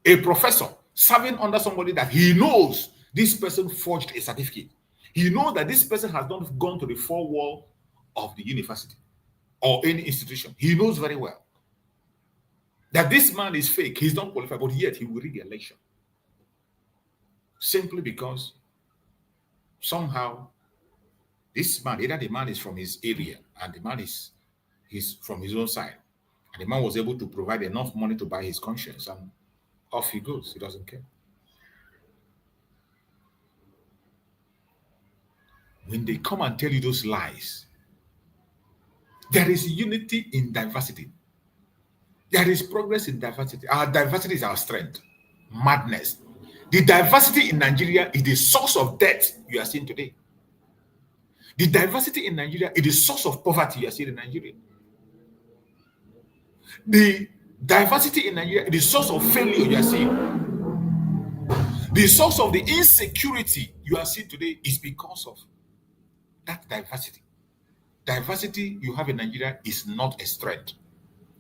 A professor serving under somebody that he knows this person forged a certificate. He knows that this person has not gone to the four wall of the university or any institution. He knows very well that this man is fake. He's not qualified, but yet he will rig the election. Simply because somehow this man, either the man is from his area and the man is from his own side, and the man was able to provide enough money to buy his conscience, and off he goes. He doesn't care. When they come and tell you those lies, there is unity in diversity. There is progress in diversity. Our diversity is our strength. Madness. The diversity in Nigeria is the source of death you are seeing today. The diversity in Nigeria is the source of poverty you are seeing in Nigeria. The diversity in Nigeria is the source of failure you are seeing. The source of the insecurity you are seeing today is because of that diversity. Diversity you have in Nigeria is not a strength.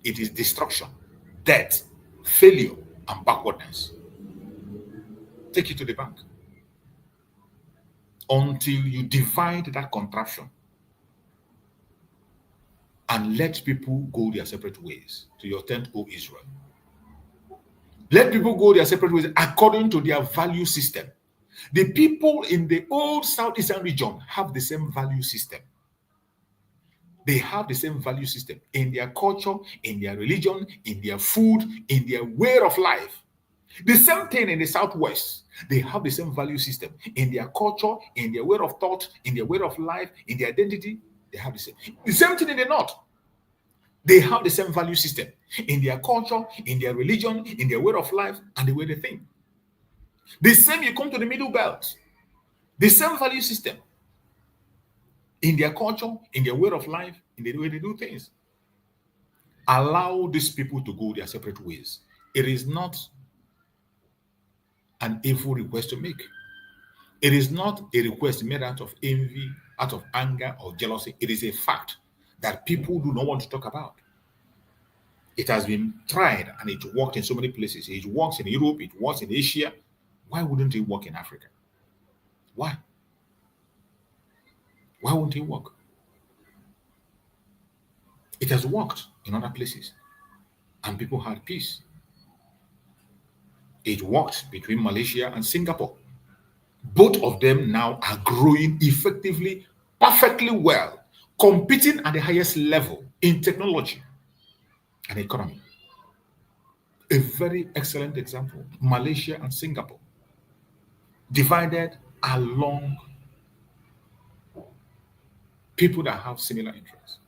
It is destruction, death, failure, and backwardness. Take it to the bank. Until you divide that contraption and let people go their separate ways, to your tent, O Israel. Let people go their separate ways according to their value system. The people in the old Southeastern region have the same value system. They have the same value system in their culture, in their religion, in their food, in their way of life. The same thing in the Southwest. They have the same value system in their culture, in their way of thought, in their way of life, in their identity. They have the same. The same thing in the North. They have the same value system in their culture, in their religion, in their way of life, and the way they think. The same you come to the Middle Belt. The same value system in their culture, in their way of life, in the way they do things. Allow these people to go their separate ways. It is not an evil request to make. It is not a request made out of envy, out of anger or jealousy. It is a fact that people do not want to talk about. It has been tried and it worked in so many places. It works in Europe, it works in Asia. Why wouldn't it work in Africa? Why? Why won't it work? It has worked in other places and people had peace. It worked between Malaysia and Singapore. Both of them now are growing effectively, perfectly well, competing at the highest level in technology and economy. A very excellent example, Malaysia and Singapore, divided along people that have similar interests,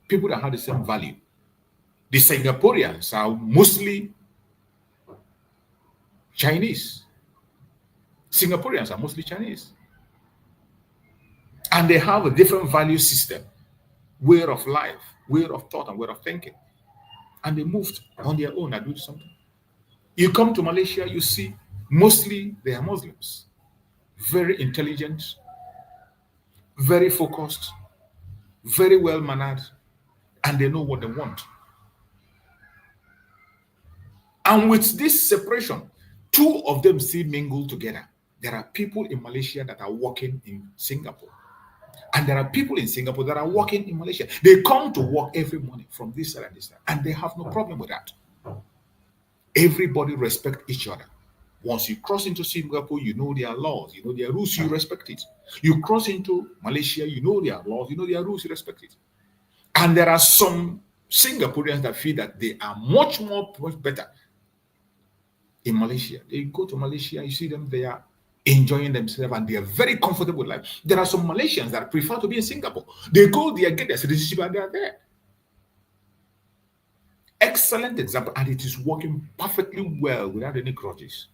people that have the same value. The Singaporeans are mostly Chinese. Singaporeans are mostly Chinese. And they have a different value system, way of life, way of thought, and way of thinking. And they moved on their own and do something. You come to Malaysia, you see mostly they are Muslims. Very intelligent, very focused, very well-mannered, and they know what they want. And with this separation, two of them still mingle together. There are people in Malaysia that are working in Singapore. And there are people in Singapore that are working in Malaysia. They come to work every morning from this side and this side, and they have no problem with that. Everybody respects each other. Once you cross into Singapore, you know their laws, you know their rules, you respect it. You cross into Malaysia, you know their laws, you know their rules, you respect it. And there are some Singaporeans that feel that they are much better in Malaysia. They go to Malaysia, you see them, they are enjoying themselves and they are very comfortable with life. There are some Malaysians that prefer to be in Singapore. They go there, get their citizenship, and they are there. Excellent example, and it is working perfectly well without any grudges.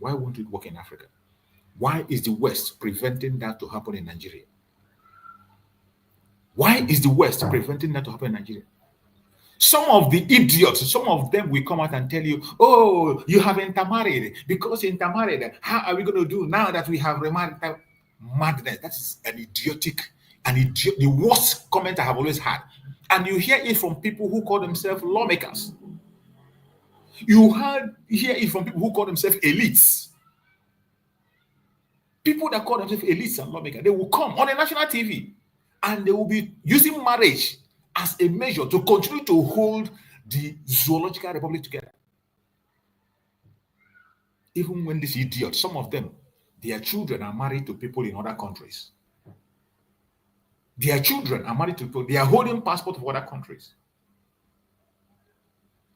Why won't it work in Africa? Why is the West preventing that to happen in Nigeria? Why is the West preventing that to happen in Nigeria? Some of the idiots, some of them will come out and tell you, oh, you have intermarried. Because intermarried, how are we going to do now that we have remarried? Madness. That is the worst comment I have always had. And you hear it from people who call themselves lawmakers. You hear it from people who call themselves elites. People that call themselves elites and lawmakers, they will come on a national TV and they will be using marriage as a measure to continue to hold the zoological republic together. Even when these idiots, some of them, their children are married to people in other countries. Their children are married to people, they are holding passports of other countries.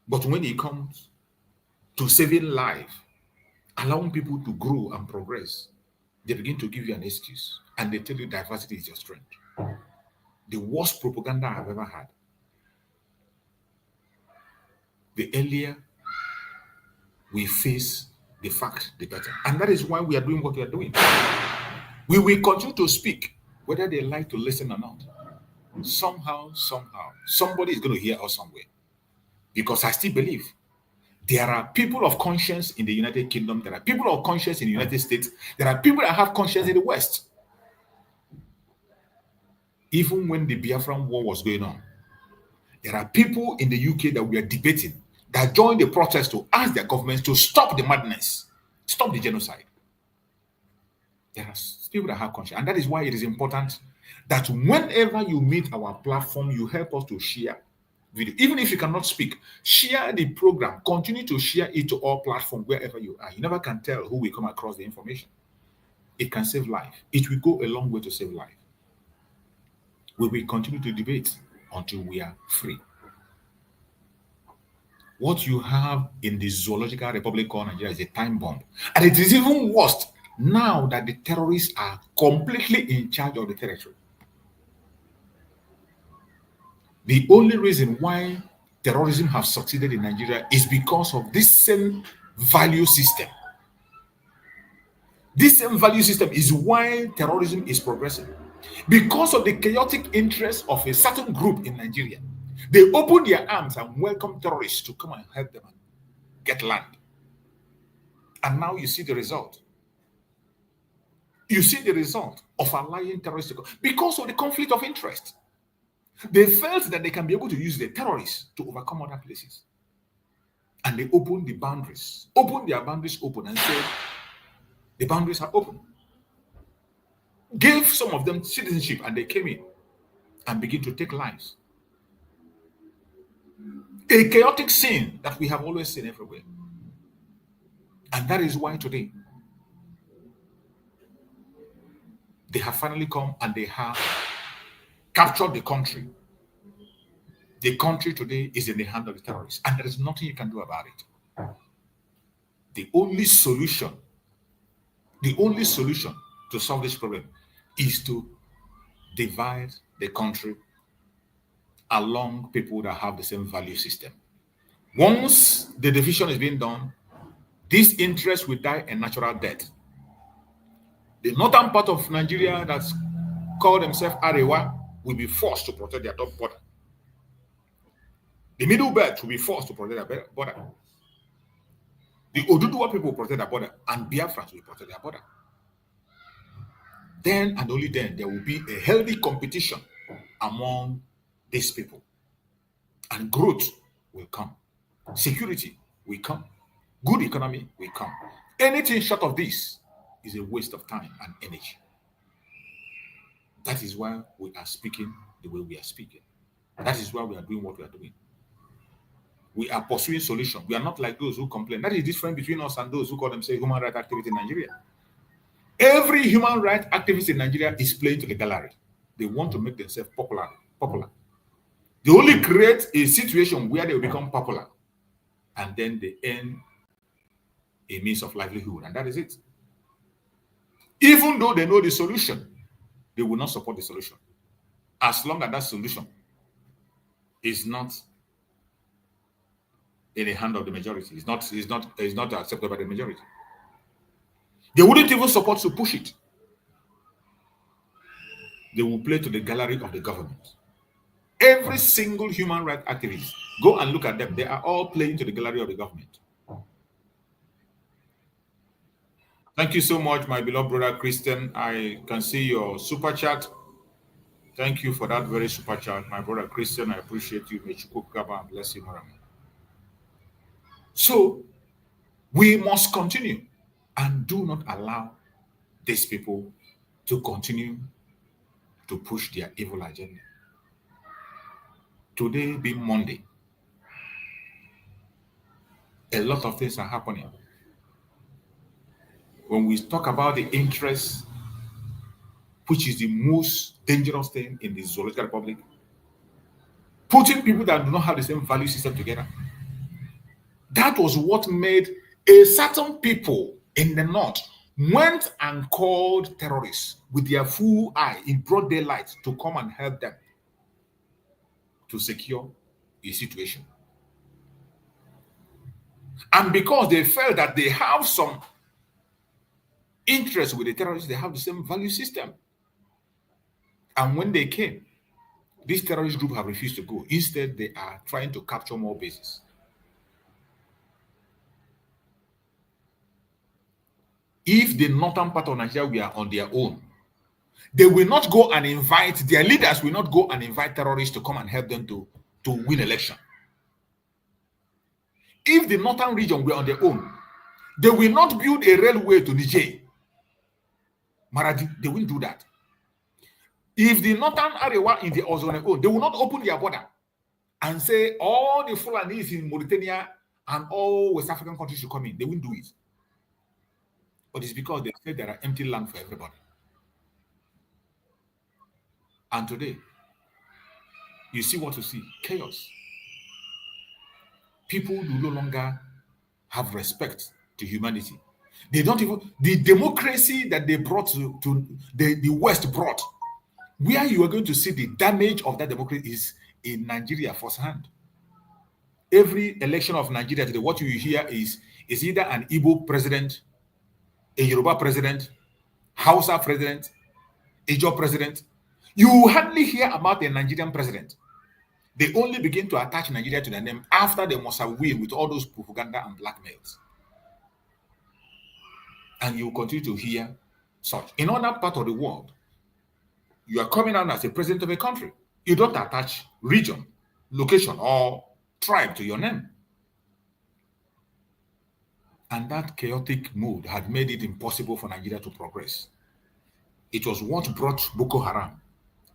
But when it comes to saving life, allowing people to grow and progress, they begin to give you an excuse and they tell you diversity is your strength. The worst propaganda I've ever had. The earlier we face the fact, the better. And that is why we are doing what we are doing. We will continue to speak, whether they like to listen or not. Somehow, somebody is going to hear us somewhere. Because I still believe there are people of conscience in the United Kingdom, there are people of conscience in the United States, there are people that have conscience in the West. Even when the Biafran war was going on, there are people in the UK that we are debating that joined the protest to ask their governments to stop the madness, stop the genocide. There are people that have conscience. And that is why it is important that whenever you meet our platform, you help us to share video. Even if you cannot speak, share the program. Continue to share it to all platforms wherever you are. You never can tell who will come across the information. It can save life. It will go a long way to save life. We will continue to debate until we are free. What you have in the Zoological Republic called Nigeria is a time bomb. And it is even worse now that the terrorists are completely in charge of the territory. The only reason why terrorism has succeeded in Nigeria is because of this same value system. This same value system is why terrorism is progressing. Because of the chaotic interests of a certain group in Nigeria, they open their arms and welcome terrorists to come and help them get land. And now you see the result. You see the result of allowing terrorists to go because of the conflict of interest. They felt that they can be able to use the terrorists to overcome other places. And they opened the boundaries, opened their boundaries open and said, the boundaries are open. Gave some of them citizenship and they came in and began to take lives. A chaotic scene that we have always seen everywhere. And that is why today they have finally come and they have captured the country. The country today is in the hand of the terrorists, and there is nothing you can do about it. The only solution to solve this problem is to divide the country along people that have the same value system. Once the division is being done, this interest will die a natural death. The northern part of Nigeria that's called themselves Arewa will be forced to protect their border. The middle belt will be forced to protect their border. The Oduduwa people will protect their border, and Biafrans will protect their border. Then and only then there will be a healthy competition among these people. And growth will come. Security will come. Good economy will come. Anything short of this is a waste of time and energy. That is why we are speaking the way we are speaking. That is why we are doing what we are doing. We are pursuing solutions. We are not like those who complain. That is different between us and those who call themselves human rights activists in Nigeria. Every human rights activist in Nigeria is playing to the gallery. They want to make themselves popular. They only create a situation where they will become popular, and then they earn a means of livelihood, and that is it. Even though they know the solution, they will not support the solution. As long as that solution is not in the hand of the majority, is not accepted by the majority. They wouldn't even support to push it. They will play to the gallery of the government. Every single human rights activist, go and look at them. They are all playing to the gallery of the government. Thank you so much, my beloved brother Christian. I can see your super chat. Thank you for that very super chat, my brother Christian. I appreciate you. May Chukwu bless you, Marama. So we must continue and do not allow these people to continue to push their evil agenda. Today being Monday, a lot of things are happening. When we talk about the interest, which is the most dangerous thing in the Zoological Republic, putting people that do not have the same value system together, that was what made a certain people in the north went and called terrorists with their full eye in broad daylight to come and help them to secure a situation. And because they felt that they have some interest with the terrorists, they have the same value system. And when they came, this terrorist group have refused to go. Instead, they are trying to capture more bases. If the northern part of Nigeria were on their own, they will not go and invite, their leaders will not go and invite terrorists to come and help them to win election. If the northern region were on their own, they will not build a railway to Niger. Maradi, they will do that. If the northern area were in the Ozone, they will not open their border and say all the Fulanis in Mauritania and all West African countries should come in. They won't do it. But it's because they say there are empty land for everybody. And today, you see what you see, chaos. People do no longer have respect to humanity. They don't even, the democracy that they brought to the West brought, where you are going to see the damage of that democracy is in Nigeria firsthand. Every election of Nigeria today, what you hear is either an Igbo president, a Yoruba president, Hausa president, Ijaw president. You hardly hear about a Nigerian president. They only begin to attach Nigeria to their name after they must have win with all those propaganda and blackmails. And you continue to hear such. In other part of the world, you are coming out as a president of a country. You don't attach region, location, or tribe to your name. And that chaotic mood had made it impossible for Nigeria to progress. It was what brought Boko Haram.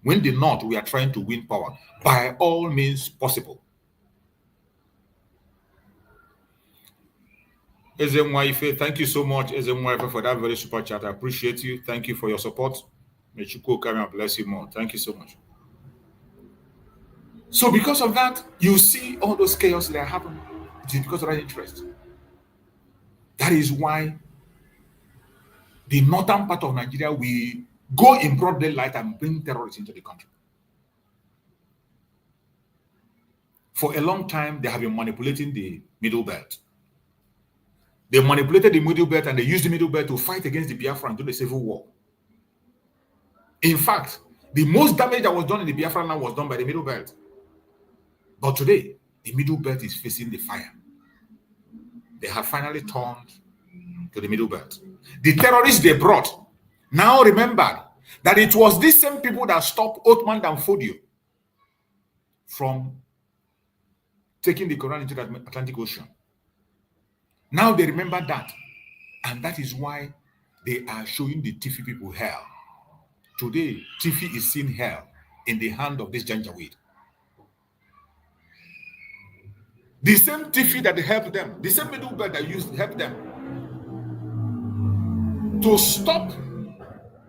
When the North we are trying to win power, by all means possible. Ezemwaife, thank you so much, Ezemwaife, for that very super chat. I appreciate you. Thank you for your support. May Chukwu come and bless you more. Thank you so much. So because of that, you see all those chaos that are happening. It is because of that interest. That is why the northern part of Nigeria will go in broad daylight and bring terrorists into the country. For a long time, they have been manipulating the Middle Belt. They manipulated the Middle Belt and they used the Middle Belt to fight against the Biafra during the Civil War. In fact, the most damage that was done in the Biafra land was done by the Middle Belt. But today, the Middle Belt is facing the fire. They have finally turned to the Middle Belt. The terrorists they brought now remembered that it was these same people that stopped Ottoman Danfodio from taking the Quran into the Atlantic Ocean. Now they remember that, and that is why they are showing the Tifi people hell. Today, Tifi is seeing hell in the hand of this Janjaweed. The same Tifi that helped them, the same Middle Belt that used to help them to stop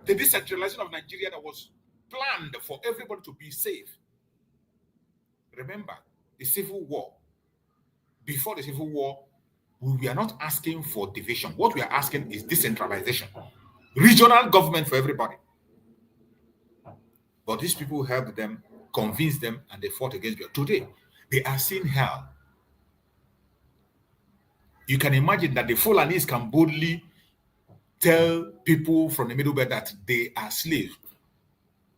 the decentralization of Nigeria that was planned for everybody to be safe. Remember, the Civil War. Before the Civil War, we are not asking for division. What we are asking is decentralization. Regional government for everybody. But these people helped them, convinced them, and they fought against them. Today, they are seeing hell. You can imagine that the Fulanis can boldly tell people from the Middle Belt that they are slaves,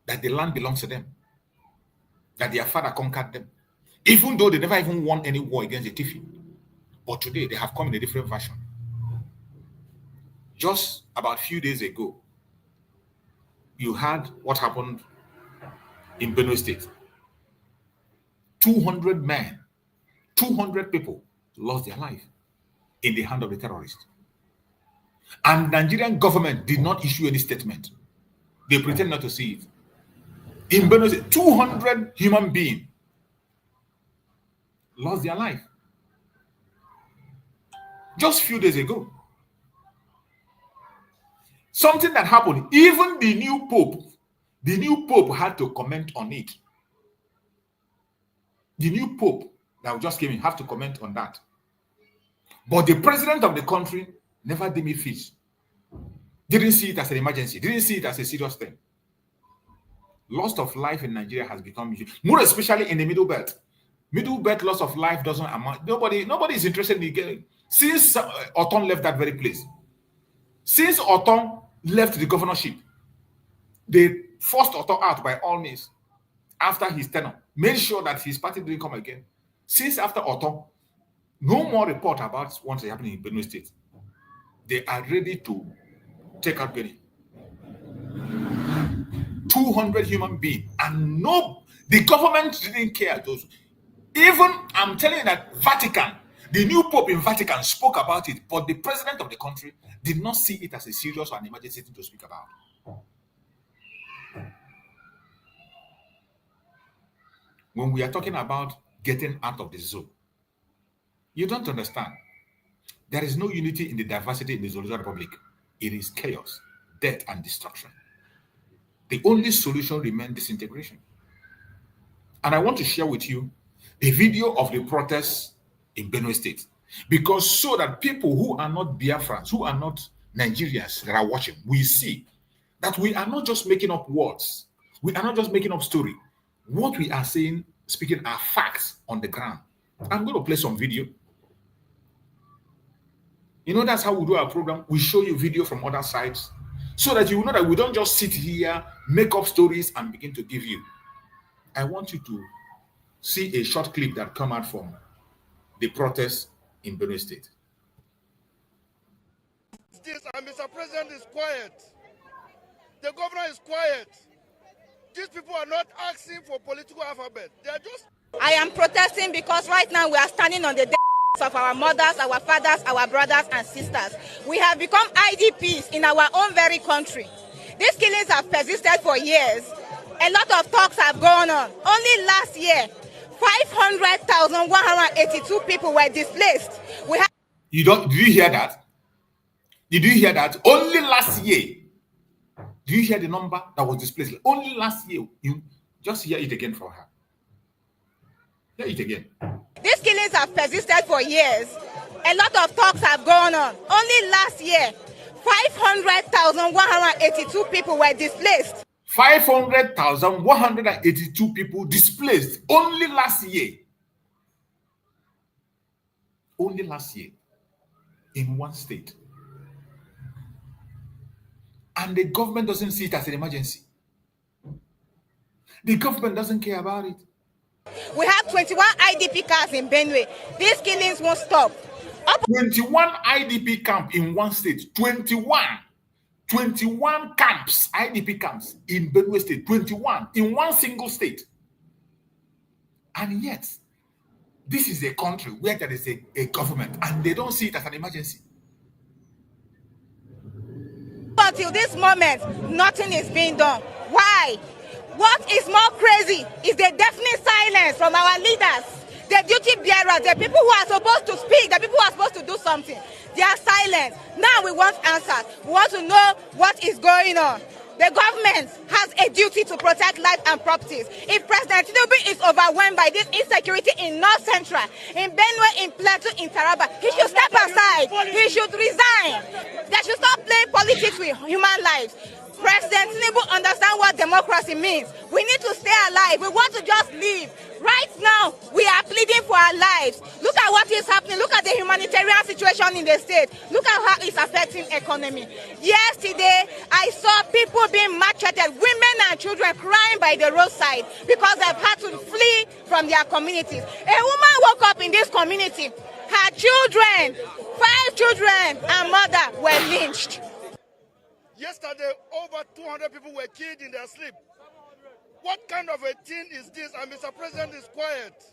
that the land belongs to them, that their father conquered them, even though they never even won any war against the Tifi. But today, they have come in a different version. Just about a few days ago, you had what happened in Benue State. 200 men, 200 people lost their life in the hand of the terrorists. And the Nigerian government did not issue any statement. They pretend not to see it. In Benue State, 200 human beings lost their life. Just a few days ago. Something that happened, even the new Pope had to comment on it. The new Pope that just came in have to comment on that. But the president of the country never deemed it fit. Didn't see it as an emergency. Didn't see it as a serious thing. Loss of life in Nigeria has become huge, more especially in the Middle Belt. Middle Belt loss of life doesn't amount. Nobody is interested in Since Oton left that very place, since Oton left the governorship, they forced Oton out by all means after his tenure, made sure that his party didn't come again. Since after Oton, no more report about what's happening in Benue State. They are ready to take out Benue. 200 human beings, and no, the government didn't care. Those, even I'm telling you that Vatican, the new Pope in Vatican spoke about it, but the president of the country did not see it as a serious or an emergency thing to speak about. When we are talking about getting out of the zone, you don't understand. There is no unity in the diversity in the Zulu Republic. It is chaos, death, and destruction. The only solution remains disintegration. And I want to share with you a video of the protests in Benue State, because so that people who are not Biafrans, who are not Nigerians that are watching, we see that we are not just making up words. We are not just making up story. What we are saying, speaking, are facts on the ground. I'm going to play some video. You know, that's how we do our program. We show you video from other sides so that you know that we don't just sit here, make up stories, and begin to give you. I want you to see a short clip that come out from the protests in Benue State. Mr. President is quiet. The governor is quiet. These people are not asking for political alphabet. They are just... I am protesting because right now we are standing on the death of our mothers, our fathers, our brothers and sisters. We have become IDPs in our own very country. These killings have persisted for years. A lot of talks have gone on. Only last year, 500,182 people were displaced. Did you hear that? Did you hear that? Only last year. Do you hear the number that was displaced? Only last year. You just hear it again for her. Hear it again. These killings have persisted for years. A lot of talks have gone on. Only last year, 500,182 people were displaced. 500,182 people displaced only last year. Only last year in one state. And the government doesn't see it as an emergency. The government doesn't care about it. We have 21 IDP camps in Benue. These killings won't stop. 21 IDP camps in one state. 21 camps, IDP camps in Benue State. 21 in one single state. And yet, this is a country where there is a government and they don't see it as an emergency. Until this moment, nothing is being done. Why? What is more crazy is the deafening silence from our leaders, the duty bearers, the people who are supposed to speak, the people who are supposed to do something. They are silent. Now we want answers. We want to know what is going on. The government has a duty to protect life and properties. If President Tinubu is overwhelmed by this insecurity in North Central, in Benue, in Plateau, in Taraba, he should step aside. He should resign. They should stop playing politics with human lives. President Tinubu understands what democracy means. We need to stay alive. We want to just live. Right now, we are pleading for our lives. Look at what is happening. Look at the humanitarian situation in the state. Look at how it's affecting economy. Yesterday, I saw people being macheted, women and children crying by the roadside because they've had to flee from their communities. A woman woke up in this community. Her children, 5 children and mother were lynched. Yesterday, over 200 people were killed in their sleep. What kind of a thing is this? And Mr. President is quiet.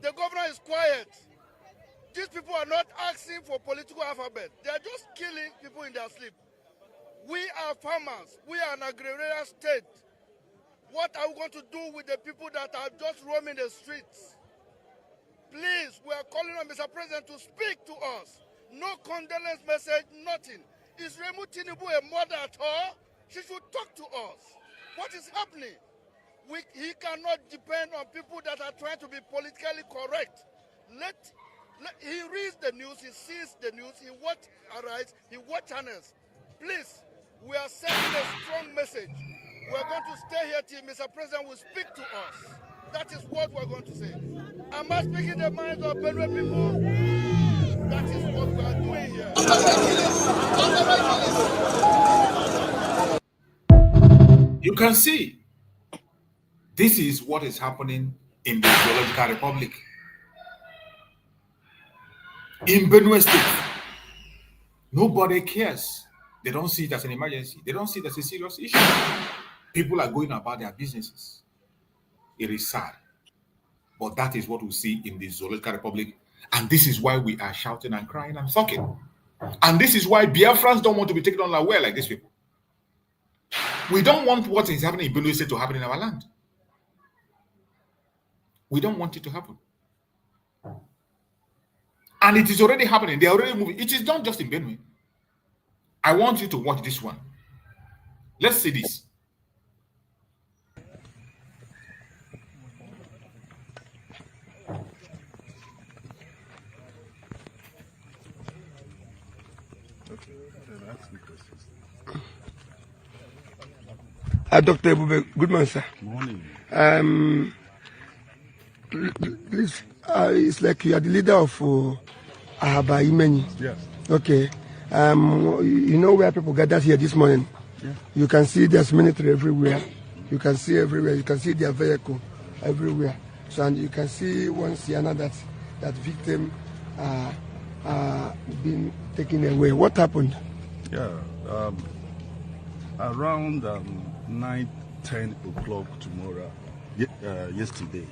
The governor is quiet. These people are not asking for political alphabet. They are just killing people in their sleep. We are farmers. We are an agrarian state. What are we going to do with the people that are just roaming the streets? Please, we are calling on Mr. President to speak to us. No condolence message, nothing. Is Remu Tinubu a mother at all? She should talk to us. What is happening? He cannot depend on people that are trying to be politically correct. He reads the news, he sees the news, he watch Arise, he watch channels. Please, we are sending a strong message. We are going to stay here till Mr. President will speak to us. That is what we are going to say. Am I speaking the minds of Benue people? That is what we are doing here. You can see this is what is happening in the Zoological Republic. In Benue State, nobody cares. They don't see it as an emergency. They don't see it as a serious issue. People are going about their businesses. It is sad. But that is what we see in the Zoological Republic. And this is why we are shouting and crying and talking. And this is why Biafrans don't want to be taken on aware like these people. We don't want what is happening in Benue State to happen in our land. We don't want it to happen. And it is already happening. They are already moving. It is not just in Benue. I want you to watch this one. Let's see this. Dr. Ebube, good morning, sir. Morning. Please, it's like you are the leader of Ahaba Imeni. Yes. Okay. You know where people gathered here this morning? Yeah. You can see there's military everywhere. You can see everywhere. You can see their vehicle everywhere. So, and you can see one Sienna that victim been taken away. What happened? Yeah. Around 9-10 o'clock tomorrow, yesterday.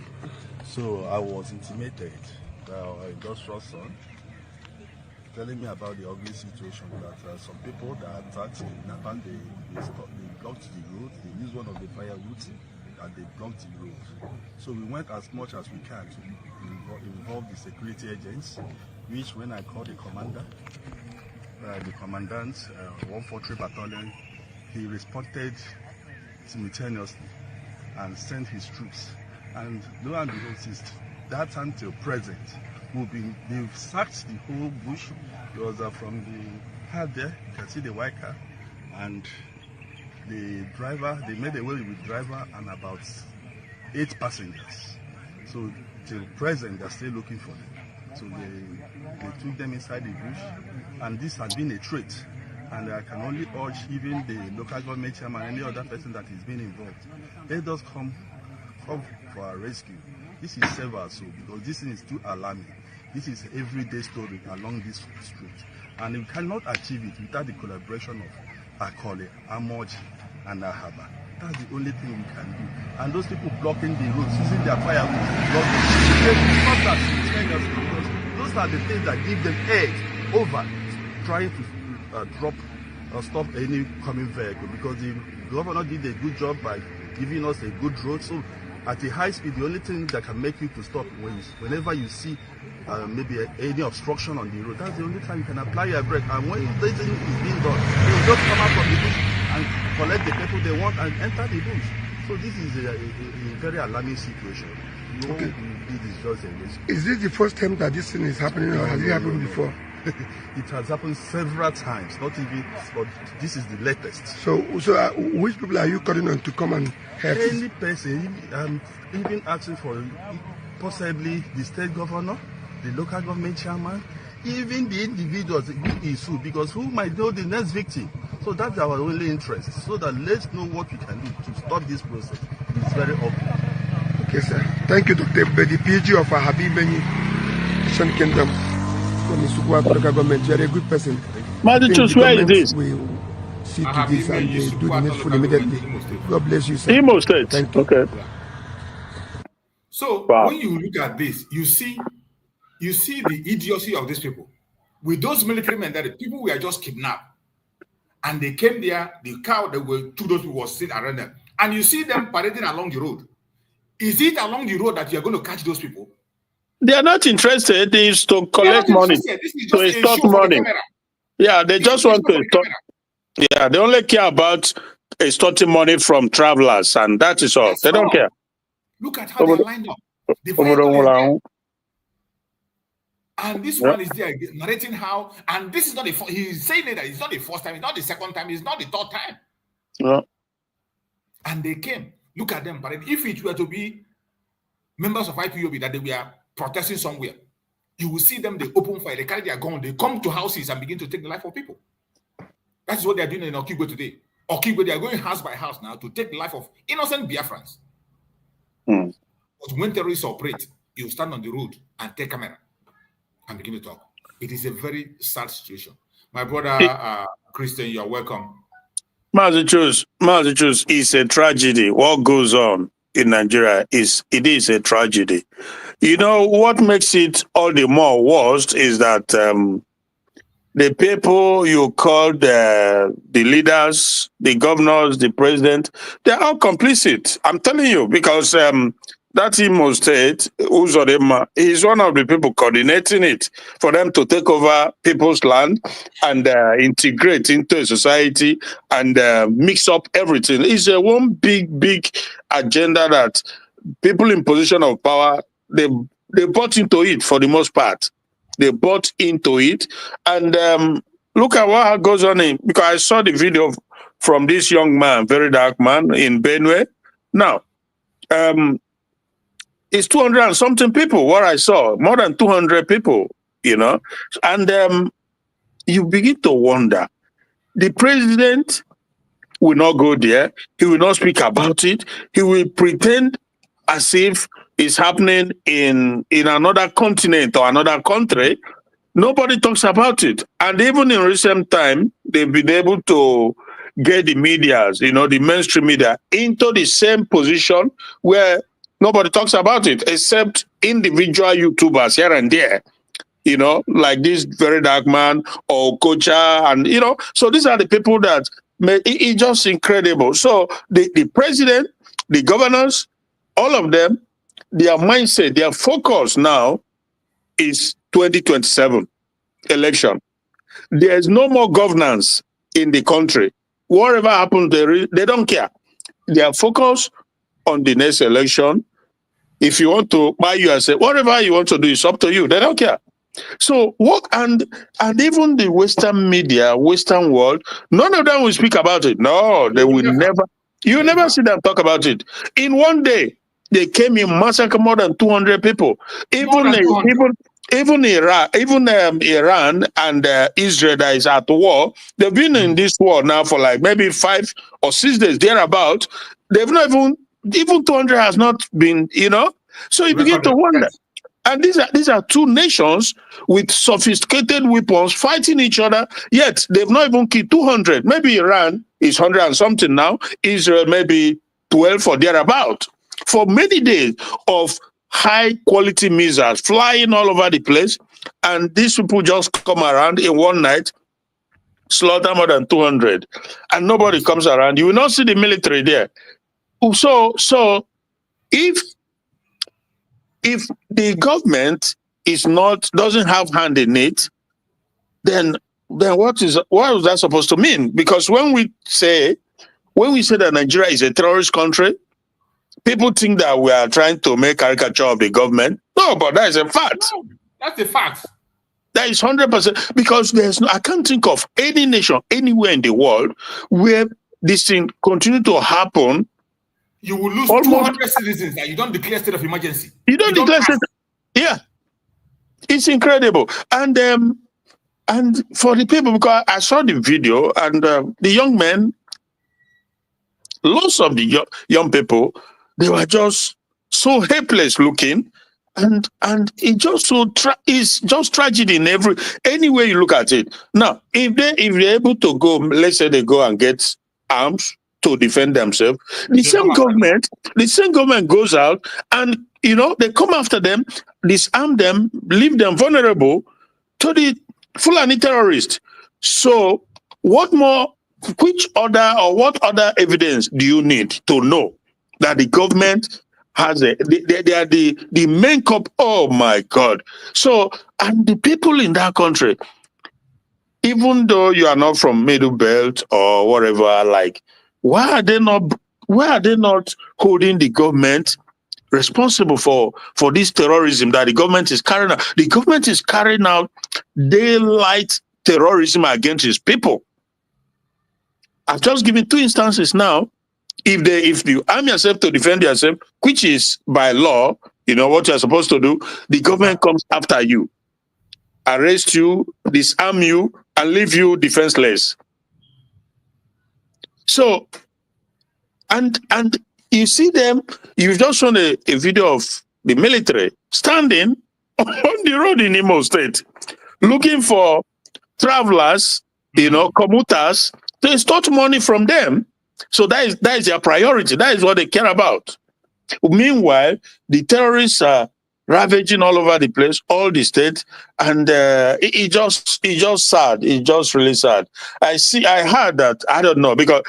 So I was intimated by our industrial son, telling me about the ugly situation that some people that attacked in Napan, they blocked the road. They used one of the firewoods and they blocked the road. So we went as much as we can to involve the security agents, which when I called the commander, the commandant, 143 Battalion, he responded simultaneously and sent his troops. And lo and behold, since that time till present, they've sacked the whole bush. Because from the car there, you can see the white car, and the driver, they made away with the driver and about 8 passengers. So till present, they're still looking for them. So they took them inside the bush, and this has been a threat. And I can only urge even the local government chairman, any other person that is being involved, let us come for our rescue. This is several, so because this thing is too alarming. This is everyday story along this street, and we cannot achieve it without the collaboration of Akole, Amoji, and Ahaba. That's the only thing we can do. And those people blocking the roads, using their firewood, those are the things that give them edge over trying to stop any coming vehicle, because the governor did a good job by giving us a good road. So at a high speed, the only thing that can make you to stop whenever you see maybe any obstruction on the road, that's the only time you can apply your brake. And when this thing is being done, they will just come out from the bush and collect the people they want and enter the bush. So this is a very alarming situation. Okay. This is just a risk. Is this the first time that this thing is happening, or has it happened before? It has happened several times, not even, but this is the latest. So which people are you calling on to come and help? Any person, even asking for possibly the state governor, the local government chairman, even the individuals who is sued, because who might know the next victim. So that's our only interest, so that let's know what we can do to stop this process. It's very obvious. Okay, sir. Thank you, Dr. The PG of Ahabi Meni Kingdom. From the local government, you are a good person. Matthew, where is this? We see to this and they do the needful immediately. God bless you, sir. Imo State. Thank you. Okay. So when you look at this, you see the idiocy of these people. With those military men, that the people were just kidnapped, and they came there. The cow that were two those people was sitting around them, and you see them parading along the road. Is it along the road that you are going to catch those people? They are not interested. It is to collect money, to extort money. Yeah, they just want to extort. Yeah, they only care about extorting money from travelers, and that is all. They don't care. Look at how they lined up. And this one is there narrating how, and this is not he's saying that it's not the first time, it's not the second time, it's not the third time. Yeah. And they came. Look at them. But if it were to be members of IPOB that they were protesting somewhere, You will see them, they open fire, they carry their gun, they come to houses and begin to take the life of people. That's what they're doing in Okigwe today. Okigwe, they are going house by house now to take the life of innocent Biafrans. But when terrorists operate, you stand on the road and take camera and begin to talk. It is a very sad situation. My brother, Christian, you are welcome. Massachusetts is a tragedy. What goes on in Nigeria is a tragedy. You know, what makes it all the more worse is that the people you call the leaders, the governors, the president, they're all complicit. I'm telling you, because that Imo State, Uzodema, is one of the people coordinating it for them to take over people's land and integrate into a society and mix up everything. It's a one big agenda that people in position of power, they bought into it for the most part. They bought into it. And look at what goes on in, because I saw the video from this young man, very dark man in Benue. Now, it's 200 and something people, what I saw, more than 200 people, you know. And you begin to wonder, the president will not go there. He will not speak about it. He will pretend as if it's happening in another continent or another country. Nobody talks about it. And even in recent time, they've been able to get the medias, you know, the mainstream media, into the same position where nobody talks about it, except individual YouTubers here and there, you know, like this very dark man or Kocha, and, you know, so these are the people that it's just incredible. So the president, the governors, all of them, their mindset, their focus now is 2027 election. There's no more governance in the country. Whatever happens, they don't care. They are focused on the next election. If you want to buy yourself, whatever you want to do is up to you. They don't care. So what, and even the Western media, Western world, none of them will speak about it. No, they will never. You will never see them talk about it. In one day, they came in, massacre more than 200 people. Even Iran and Israel that is at war, they've been in this war now for like maybe 5 or 6 days, thereabout. They've not even 200 has not been, you know. So you begin to wonder. And these are two nations with sophisticated weapons fighting each other, yet they've not even killed 200. Maybe Iran is 100 and something now, Israel maybe 12 or thereabout. For many days of high quality missiles flying all over the place, and these people just come around in one night, slaughter more than 200, and nobody comes around. You will not see the military there. So if the government doesn't have hand in it, then what is that supposed to mean? Because when we say that Nigeria is a terrorist country, people think that we are trying to make caricature of the government. No, but that is a fact. No, that's a fact. That is 100%, because I can't think of any nation anywhere in the world where this thing continue to happen. You will lose 200 citizens and you don't declare state of emergency. You don't declare state. Yeah, it's incredible. And for the people, because I saw the video, and the young men, lots of the young people, they were just so helpless looking, and it just it's just tragedy in any way you look at it. Now, if they're able to go, let's say they go and get arms to defend themselves, the same government goes out and, you know, they come after them, disarm them, leave them vulnerable to the Fulani terrorists. So what other evidence do you need to know that the government has they are the main cop? Oh my God. So, and the people in that country, even though you are not from Middle Belt or whatever, like, why are they not holding the government responsible for this terrorism that the government is carrying out? The government is carrying out daylight terrorism against its people. I've just given 2 instances now. If you arm yourself to defend yourself, which is by law, you know what you're supposed to do, the government comes after you. arrest you, disarm you, and leave you defenseless. So, and you see them, you've just shown a video of the military standing on the road in Imo State, looking for travelers, commuters, to extort money from them. So that is their priority. That is what they care about. Meanwhile, the terrorists are ravaging all over the place, all the states, and it's just sad. It's just really sad. I heard that, I don't know, because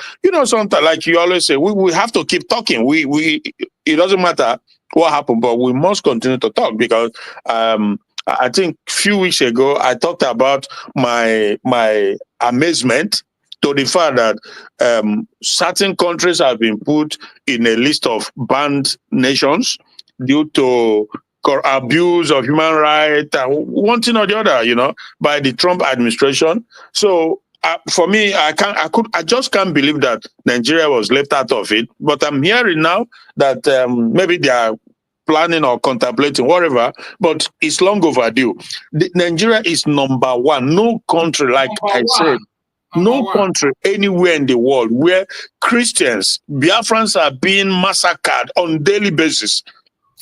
sometimes, like you always say, we have to keep talking. It doesn't matter what happened, but we must continue to talk, because I think a few weeks ago I talked about my amazement to the fact that certain countries have been put in a list of banned nations due to abuse of human rights, one thing or the other, by the Trump administration. So for me, I just can't believe that Nigeria was left out of it. But I'm hearing now that maybe they are planning or contemplating, whatever, but it's long overdue. Nigeria is number one. No country, like I said, no country anywhere in the world where Christians, Biafrans, are being massacred on daily basis.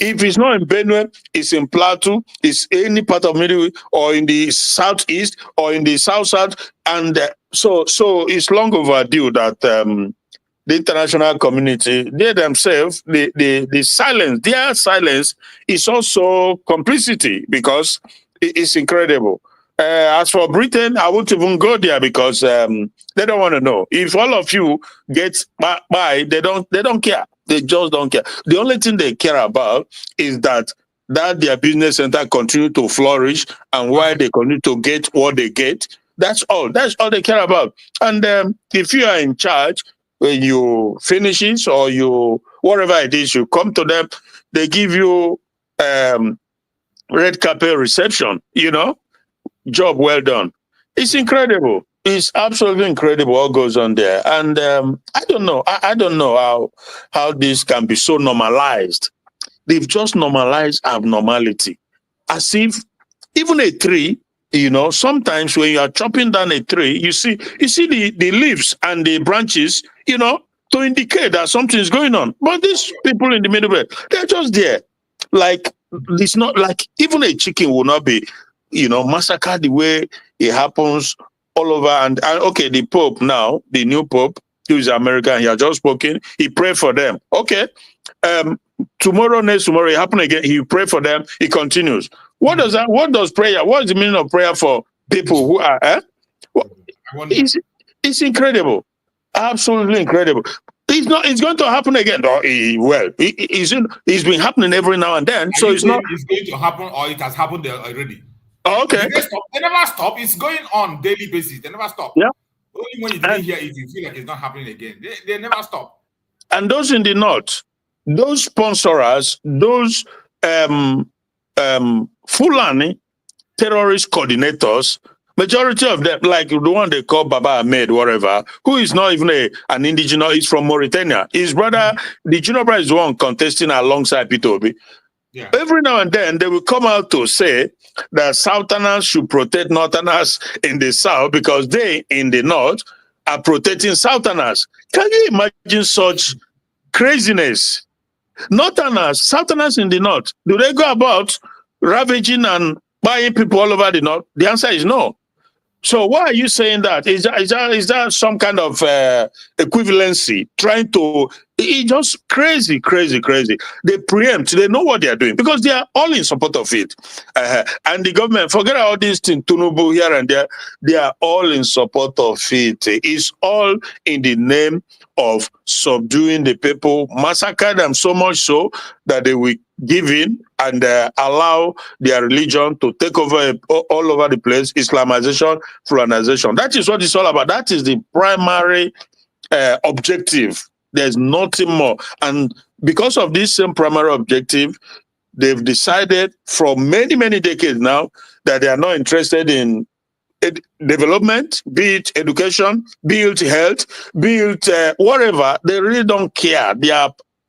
If it's not in Benue, it's in Plateau, it's any part of Middle East, or in the southeast, or in the south, and so it's long overdue that the international community, they themselves, the silence, their silence is also complicity, because it's incredible. As for Britain, I won't even go there, because they don't want to know. If all of you get by, they don't care. They just don't care. The only thing they care about is that their business center continue to flourish, and why they continue to get what they get. That's all. That's all they care about. And if you are in charge, when you finish it, or you whatever it is, you come to them, they give you red carpet reception. Job well done. It's incredible. It's absolutely incredible what goes on there. And I don't know. I don't know how this can be so normalized. They've just normalized abnormality. As if even a tree, sometimes when you are chopping down a tree, you see the leaves and the branches, to indicate that something is going on. But these people in the middle, they're just there. Like, it's not like even a chicken will not be, massacred the way it happens all over. And okay, the Pope now, the new Pope, who is American, he has just spoken, he prayed for them. Okay. Tomorrow, next tomorrow, it happen again, he pray for them, he continues. What does prayer, what's the meaning of prayer for people who are, it's incredible. Absolutely incredible. It's going to happen again. It's been happening every now and then. So it's not. It's going to happen, or it has happened already. Okay. They never stop. It's going on daily basis. They never stop. Yeah. Only when you didn't hear it, you feel like it's not happening again. They never stop. And those in the north, those sponsors, those Fulani terrorist coordinators, majority of them, like the one they call Baba Ahmed, whatever, who is not even an indigenous, he's from Mauritania. His brother, the junior brother, is the one contesting alongside P2B. Yeah. Every now and then, they will come out to say that Southerners should protect Northerners in the South, because they, in the North, are protecting Southerners. Can you imagine such craziness? Northerners, Southerners in the North, do they go about ravaging and buying people all over the North? The answer is no. So why are you saying that? Is that some kind of equivalency? Trying to, it's just crazy. They preempt, they know what they are doing, because they are all in support of it. And the government, forget all these things, Tunubu here and there, they are all in support of it. It's all in the name of subduing the people, massacre them so much so that they will give in and allow their religion to take over all over the place, Islamization, Fulanization. That is what it's all about. That is the primary objective. There's nothing more. And because of this same primary objective, they've decided for many, many decades now that they are not interested in development, be it education, be it health, be it whatever. They really don't care.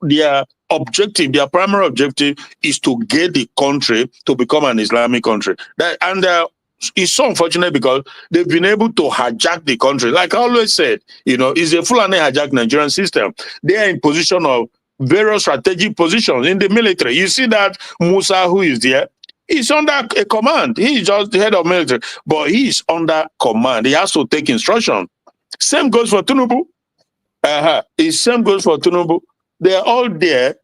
Their objective, their primary objective, is to get the country to become an Islamic country. it's so unfortunate because they've been able to hijack the country. Like I always said, it's a Fulani hijack Nigerian system. They are in position of various strategic positions in the military. You see that Musa, who is there, he's under a command. He's just the head of military, but he is under command. He has to take instruction. Same goes for Tinubu. Same goes for Tinubu. They are all there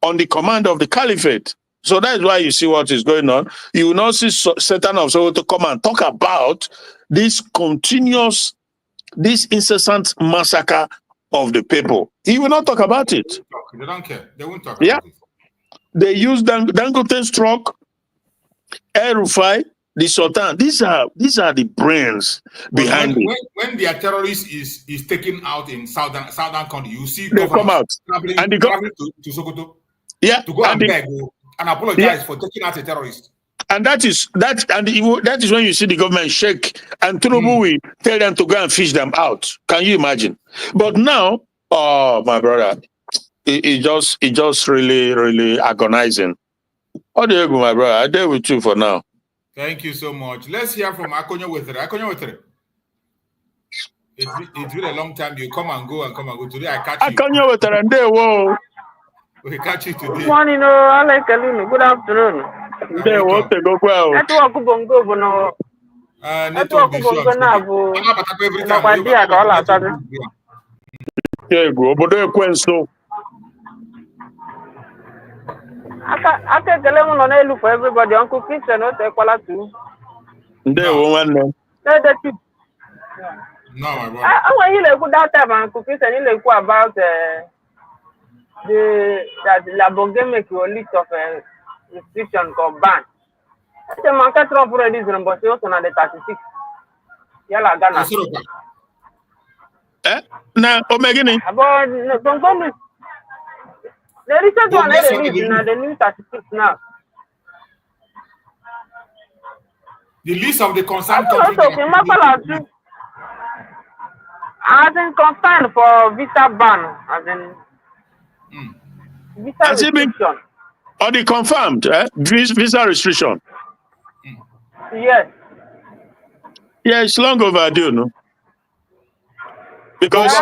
on the command of the caliphate. So that's why you see what is going on. You will not see Satan of Sokoto come and talk about this continuous, this incessant massacre of the people. He will not talk about it. They don't care. They won't talk about it. They use Dangote's truck, El Rufai, the Sultan. These are the brains behind it. When their terrorist is taken out in southern country, you see they come out traveling to Sokoto. Yeah, to go and beg and apologize for taking out a terrorist. And that is when you see the government shake and Tinubu will tell them to go and fish them out. Can you imagine? But now, oh my brother, it just really, really agonizing. How do you go, my brother? I deal with you for now. Thank you so much. Let's hear from Akonyo Wetere. Akonyo Wetere. It's been a long time. You come and go. Today I catch you. Akonyo Wetere, and there, whoa. We catch you today. Good morning, Alex. Good afternoon. There, what to go well. Network bongo bono. Network bongo na bo. Na kwadi akola atade. Yeah, go. Obodo ekwenso. Aka kele mo na elu for everybody. Uncle Christian o te kwala tu. There, one no. The tip. No, my brother. I want you to go that time, Uncle Christian. You like about that la bonge make you a list of restriction called ban. The market Trump already is but also on the 36. Yala Ghana. Now, Omegini. About the recent one is the new 36 now. The list of the concerned countries. As in concern for visa ban, as in visa restriction. Or the confirmed visa restriction. Yes. Yeah, it's long overdue, no? Because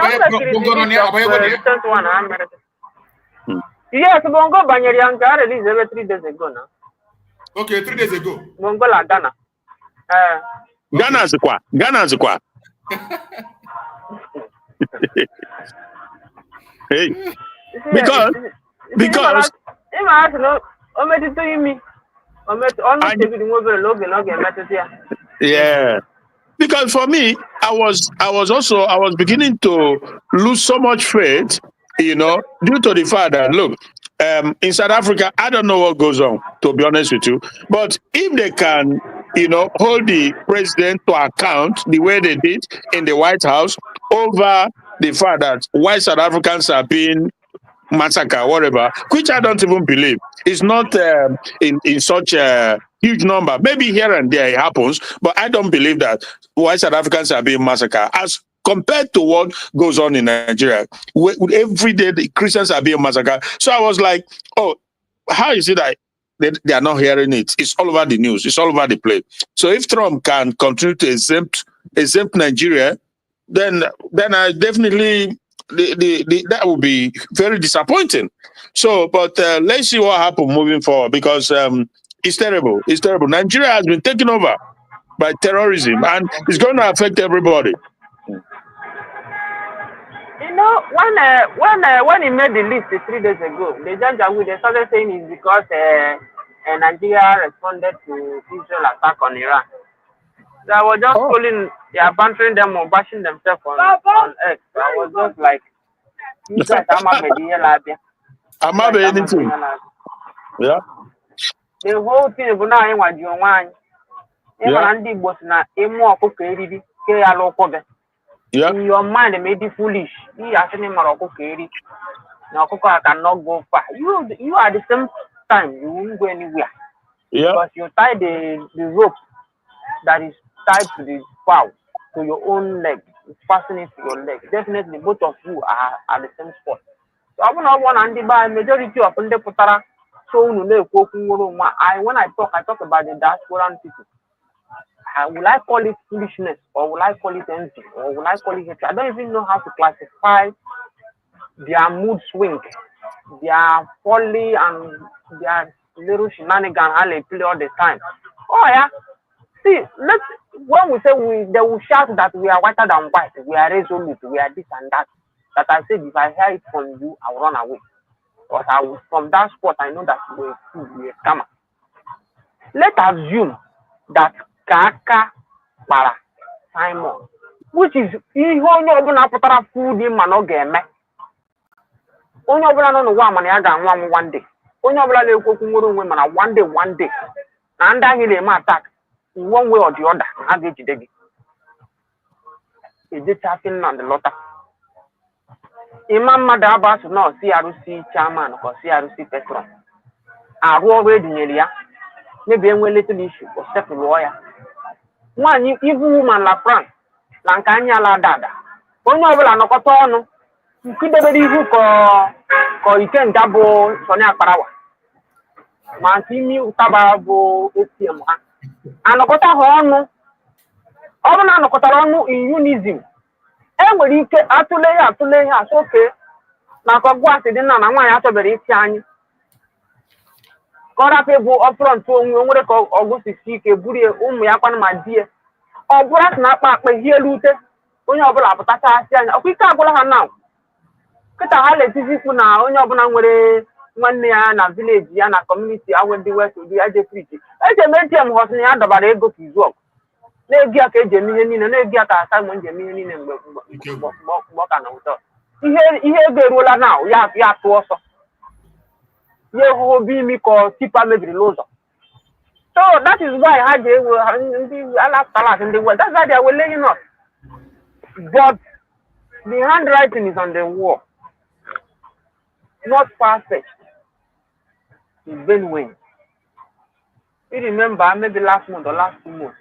yes, Bongo Banyarianka released every 3 days ago now. Okay, 3 days ago. Bongo la Ghana. Ghana's qua. Hey, because yeah, because for me, I was beginning to lose so much faith, due to the fact that look, in South Africa, I don't know what goes on, to be honest with you, but if they can, hold the president to account the way they did in the White House over the fact that white South Africans are being massacred, whatever, which I don't even believe. It's not in such a huge number. Maybe here and there it happens, but I don't believe that white South Africans are being massacred as compared to what goes on in Nigeria. Every day the Christians are being massacred. So I was like, oh, how is it that they are not hearing it? It's all over the news. It's all over the place. So if Trump can continue to exempt Nigeria, then I definitely that would be very disappointing. So, but let's see what happens moving forward because it's terrible. It's terrible. Nigeria has been taken over by terrorism, and it's going to affect everybody. When he made the list 3 days ago, the judge they started saying it's because Nigeria responded to Israel attack on Iran. So I was just calling, they are bantering them or bashing themselves on X. So I was just like, you guys, I'm not anything. Yeah. The whole thing is now in what you want. Yeah. In your mind, it may be foolish. You actually Morocco carry. Now, Coca cannot go far. You are the same time. You won't go anywhere. Yeah. Because you tie the rope that is tied to the foul to your own leg. It's fastening to your leg. Definitely, both of you are at the same spot. So I want to buy majority of the Putara. So when I talk about the diasporan people. will I call it foolishness, or will I call it envy, or will I call it hatred? I don't even know how to classify their mood swing, their folly, and their little shenanigans how they play all the time. Oh yeah, see, when we say they will shout that we are whiter than white, we are resolute, we are this and that. That I said, if I hear it from you, I will run away. But from that spot, I know that we are a scammer. Let's assume that Kaka para Simon, which is ihe onye ọbụla pụtara food ma na ọ ga-eme. Onye ọbụla nọ n'ụwa mana ya ga-anwụ anwụ one day. Onye ọbụla na-ekwu okwu nwere onwe mana one day na ndị ahụ na-eme attack in one way or the other ha ga-ejide gị. Ejecha Finland lọta. Ịma mmadụ abasụ nọ CRC chairman ka CRC patron. Arụ ọrụ edinyere ya. Maybe enwe little issue or settle lawyer. One evil woman la France na nke anya ala dada. Onye ọbụla nọkọta ọnụ nkidebere ihu ka Ikenga bụ Sọnị Akparawa ma nke imi ụtaba bụ ATM ha anọkọta ha ọnụ. Ọ bụrụ na anọkọtara ọnụ in unison, enwere ike atụle ihe asọke na ka ọgwụ asị dị na nwaanyị achọbere isi anyị ka ọ rapụ egwu ọfrọntụ onwe nwere ka ọgụ sisi ike buru ụmụ ya kwanụ ma di ya ọ bụrụ asị na akpa ihe elu ute onye ọbụla apụtachasị anya ọkwa ike agwụla ha na kịta ha na-etizi ikwu na onye ọbụla nwere nwanne ya na vileji ya na kọmuniti awe ndị west ụdị ya jefriji eji eme ATM họsị na ya dọbara ego ka izu ọgụ na-egi ya ka eji eme ihe niile na-egi ya ka Simon ji eme ihe niile mgbe ọ ka na ụtọ ihe ego eruola na ya atụ ọsọ ya ehuhobi imi ka tipa mebirila ụzọ. So that is why ha ji ewe ndị alapụtala ndị west. That's why they are laying up. But the handwriting is on the wall. Not perfect. It's been win. You remember maybe last month or last 2 months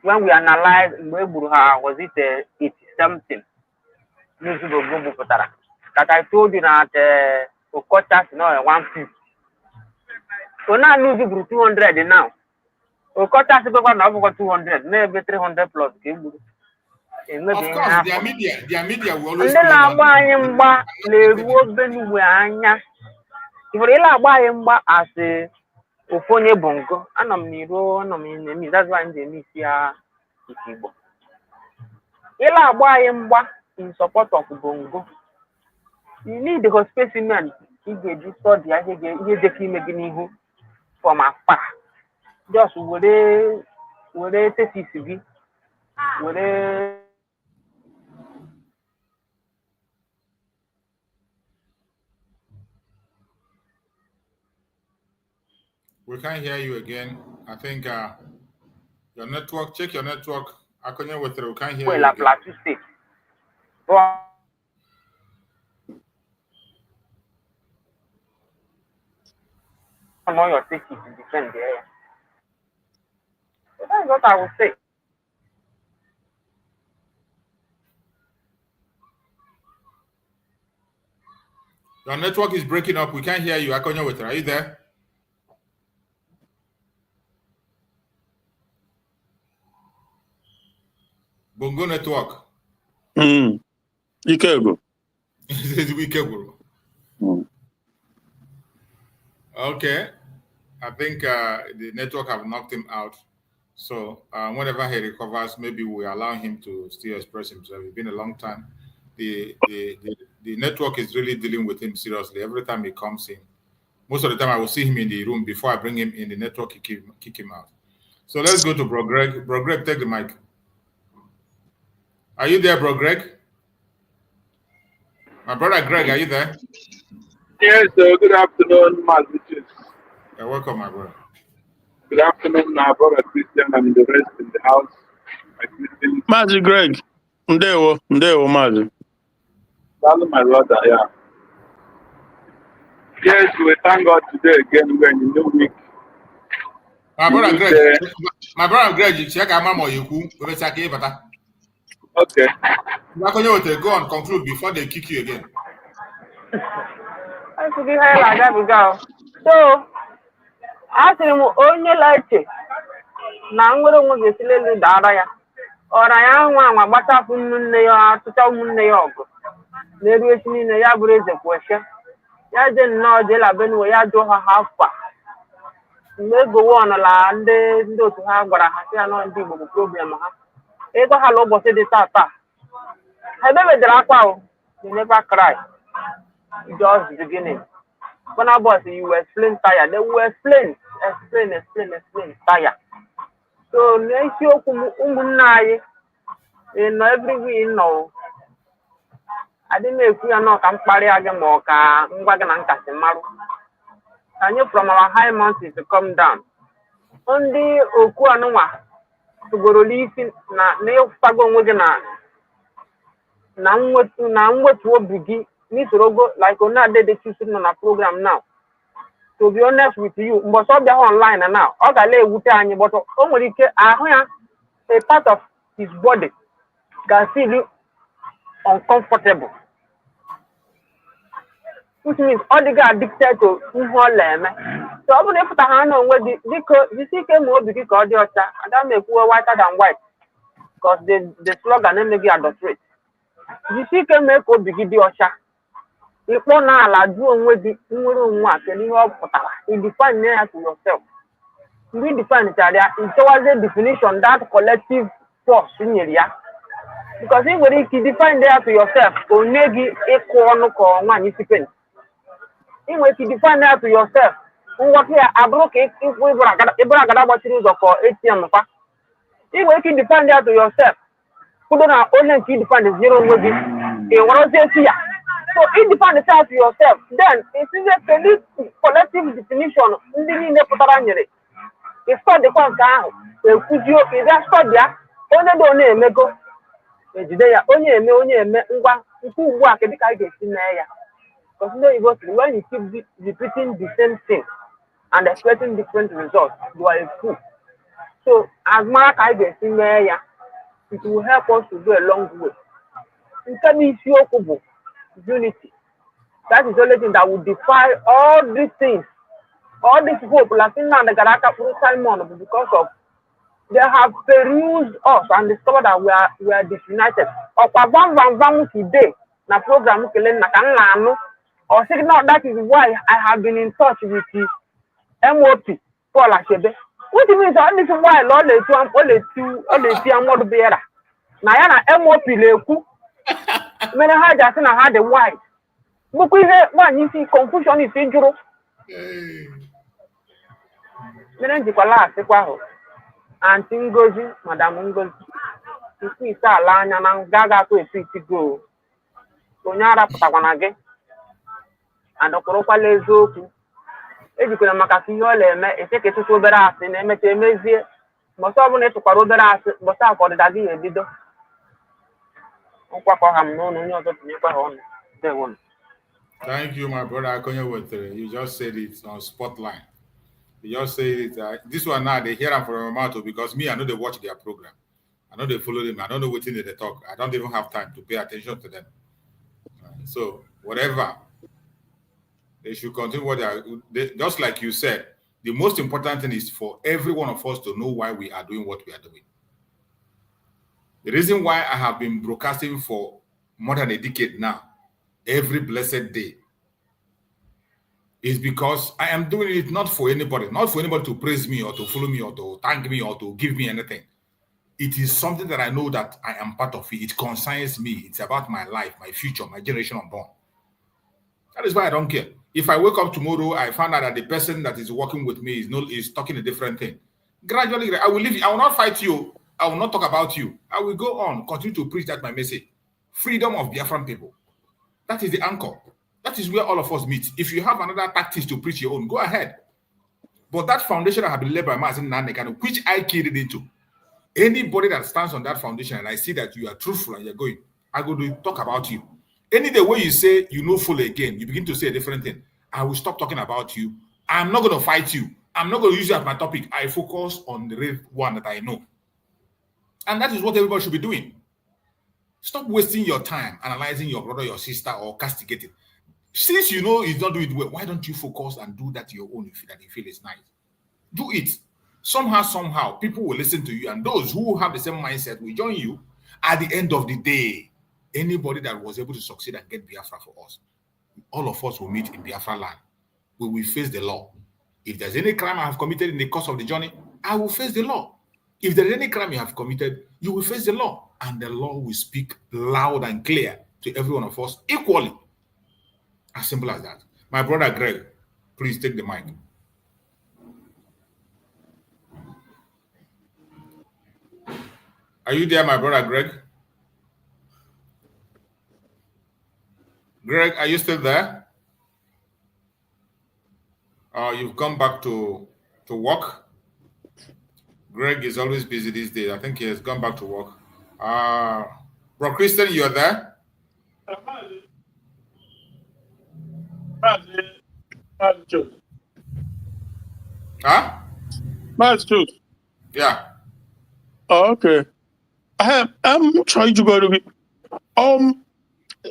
when we analyzed was it 80 something that I told you that Okocha is now 150. So now news 200 now. Okocha is over 200, maybe 300 plus. Of course, their media will always. Ndị na-agba anyị mgba na-eruo Benue anya. Ifere ile agba anyị mgba asị ofu onye bongo. Anọ m n'iro, anọ m n'emi. That's why ndị emi si ya Igbo. Ile agba anyị mgba in support of bongo. You need the specimen ị ga-eji study ihe dịka ime gị n'ihu from afar. Just were thesis gị, were We can't hear you again. I think your network, check your network. I can't with you. We can't hear you again. Plateau State. Know your safety to defend the area. So that's what I would say. Your network is breaking up. We can't hear you. I can't hear with you. Are you there? Bongo network. Ikego. Okay. I think the network have knocked him out. So whenever he recovers, maybe we allow him to still express himself. It's been a long time. The network is really dealing with him seriously. Every time he comes in, most of the time I will see him in the room before I bring him in. The network kick him out. So let's go to Bro Greg. Bro Greg, take the mic. Are you there, Bro Greg? My brother Greg, are you there? Yes, sir. Good afternoon, Master. You're welcome, my brother. Good afternoon, my brother Christian and the rest in the house. Master Greg. Ndewo, Master. That's my brother, yeah. Yes, we thank God today again. We're in a new week. My brother Greg, check out Mama Yuku. Okay. Go and conclude before they kick you again. I could be here like that we go. So, ask him only like na nwere onwe ga-esi n'elu dara ya ọra ya nwa anwa gbachapụ ụmụnne ya atụcha ụmụnne ya ọgụ na-eru echi niile ya bụrụ eze kweshe ya je nnọọ jela benue ya jụọ ha afọ mgbe egowe ọnala ndị otu ha gwara ha sị ya nọ ndị Igbo bụ problem ha ịgwa ha la ụbọchị dị taa ha ebebedere akwa o they never cry just beginning Burna Boy you were explain tire they will explain tire so n'isiokwu ụmụnne anyị ịnọ everywhere nọ adị m ekwu ya nọ ka m kparịa gị ma ọ ka ngwa gị na nkasị marụ anyị from our high mountains to come down ndị okwu anụnwa tụgoro n'isi na ịfụtago onwe gị na mwetu obi gị n'isorogo like Onadede Chusi nọ na program now to be honest with you mgbe ọsọ bịa online now ọ ga-ala ewute anyị but o nwere ike ahụ ya a part of his body can feel uncomfortable which means ọ dịga addicted to ihe ọ na-eme so ọ bụrụ na ịfụta ha na onwe gị biko jisi ike ma obi gị ka ọ dị ọcha aga m ekwuwe whiter than white because the slogan emeghị adulterate jisi ike mee ka obi gị dị ọcha ịkpọ n'ala jụọ onwe gị nwere onwe a kedu ihe ọ pụtara idefine ya to yourself mgbe idefine chara ya ịchọwazie definition that collective force nyere ya because ị nwere ike define ya to yourself onye gị ịkụ ọnụ ka nwaanyị si pen ị nwere ike define ya to yourself nghọta ya abụrụ ka ịbụrụ agada gbachiri ụzọ ka ATM kwa ị nwere ike define ya to yourself kwudo na onye nke idefine nyere onwe gị ị nwerozie esi ya so it define to yourself then it is a collective definition ndị niile pụtara nyere ịstọdịkwa nke ahụ ekwuzi oke ịbịa stọdịa onye dị onye emego ejide ya onye eme ngwa nke ugbu a kedu ka anyị ga-esi mee ya because ndị oyibo sịrị when you keep repeating the same thing and expecting different results you are a fool so azụmara ka anyị ga-esi mee ya it will help us to go a long way nke bụ isiokwu bụ unity. That is the only thing that will defy all these things, all this hope. Like Finland, the Garaka Simon, because of they have perused us and discovered that we are disunited. Or today, na program or signal. That is why I have been in touch with the MOP Paul Ashebe. Which means all this why Lord let you na MOP leku. Many had just had the white. But we have one you see confusion is injured. Then the last and Tingozi, Madame Ngozi. You see, Salana and Gaga to a city go. Sonyara Patawanage and the Koropa Lezoku. If you could make a few a ticket to Soberas in MTMZ, most of it to Paroberas, but I got the Dagi video. Thank you, my brother. You just said it on spotlight. You just said it. This one now they hear them from my mouth because me, I know they watch their program. I know they follow them. I don't know what they talk. I don't even have time to pay attention to them. So whatever, they should continue what they just like you said. The most important thing is for every one of us to know why we are doing what we are doing. The reason why I have been broadcasting for more than a decade now, every blessed day, is because I am doing it not for anybody to praise me or to follow me or to thank me or to give me anything. It is something that I know that I am part of it. It concerns me. It's about my life, my future, my generation unborn. That is why I don't care. If I wake up tomorrow, I find out that the person that is working with me is talking a different thing. Gradually, I will leave you. I will not fight you. I will not talk about you. I will go on, continue to preach that my message. Freedom of Biafran people. That is the anchor. That is where all of us meet. If you have another tactics to preach your own, go ahead. But that foundation has been laid by Mazen Nanekan, which I keyed it into. Anybody that stands on that foundation and I see that you are truthful and you're going, I go to talk about you. Any day where you say you know full again, you begin to say a different thing. I will stop talking about you. I'm not going to fight you. I'm not going to use you as my topic. I focus on the real one that I know. And that is what everybody should be doing. Stop wasting your time analyzing your brother, your sister, or castigating. Since you know he's not doing it well, why don't you focus and do that your own that you feel is nice? Do it. somehow, people will listen to you, and those who have the same mindset will join you. At the end of the day, anybody that was able to succeed and get Biafra for us, all of us will meet in Biafra land. We will face the law. If there's any crime I have committed in the course of the journey, I will face the law. If there's any crime you have committed, you will face the law, and the law will speak loud and clear to every one of us equally. As simple as that. My brother Greg, please take the mic. Are you there, my brother Greg? Greg, are you still there? You've gone back to work? Greg is always busy these days. I think he has gone back to work. Bro Christian, you're there? Huh? That's true. Yeah. Oh, okay. I'm trying to go to be.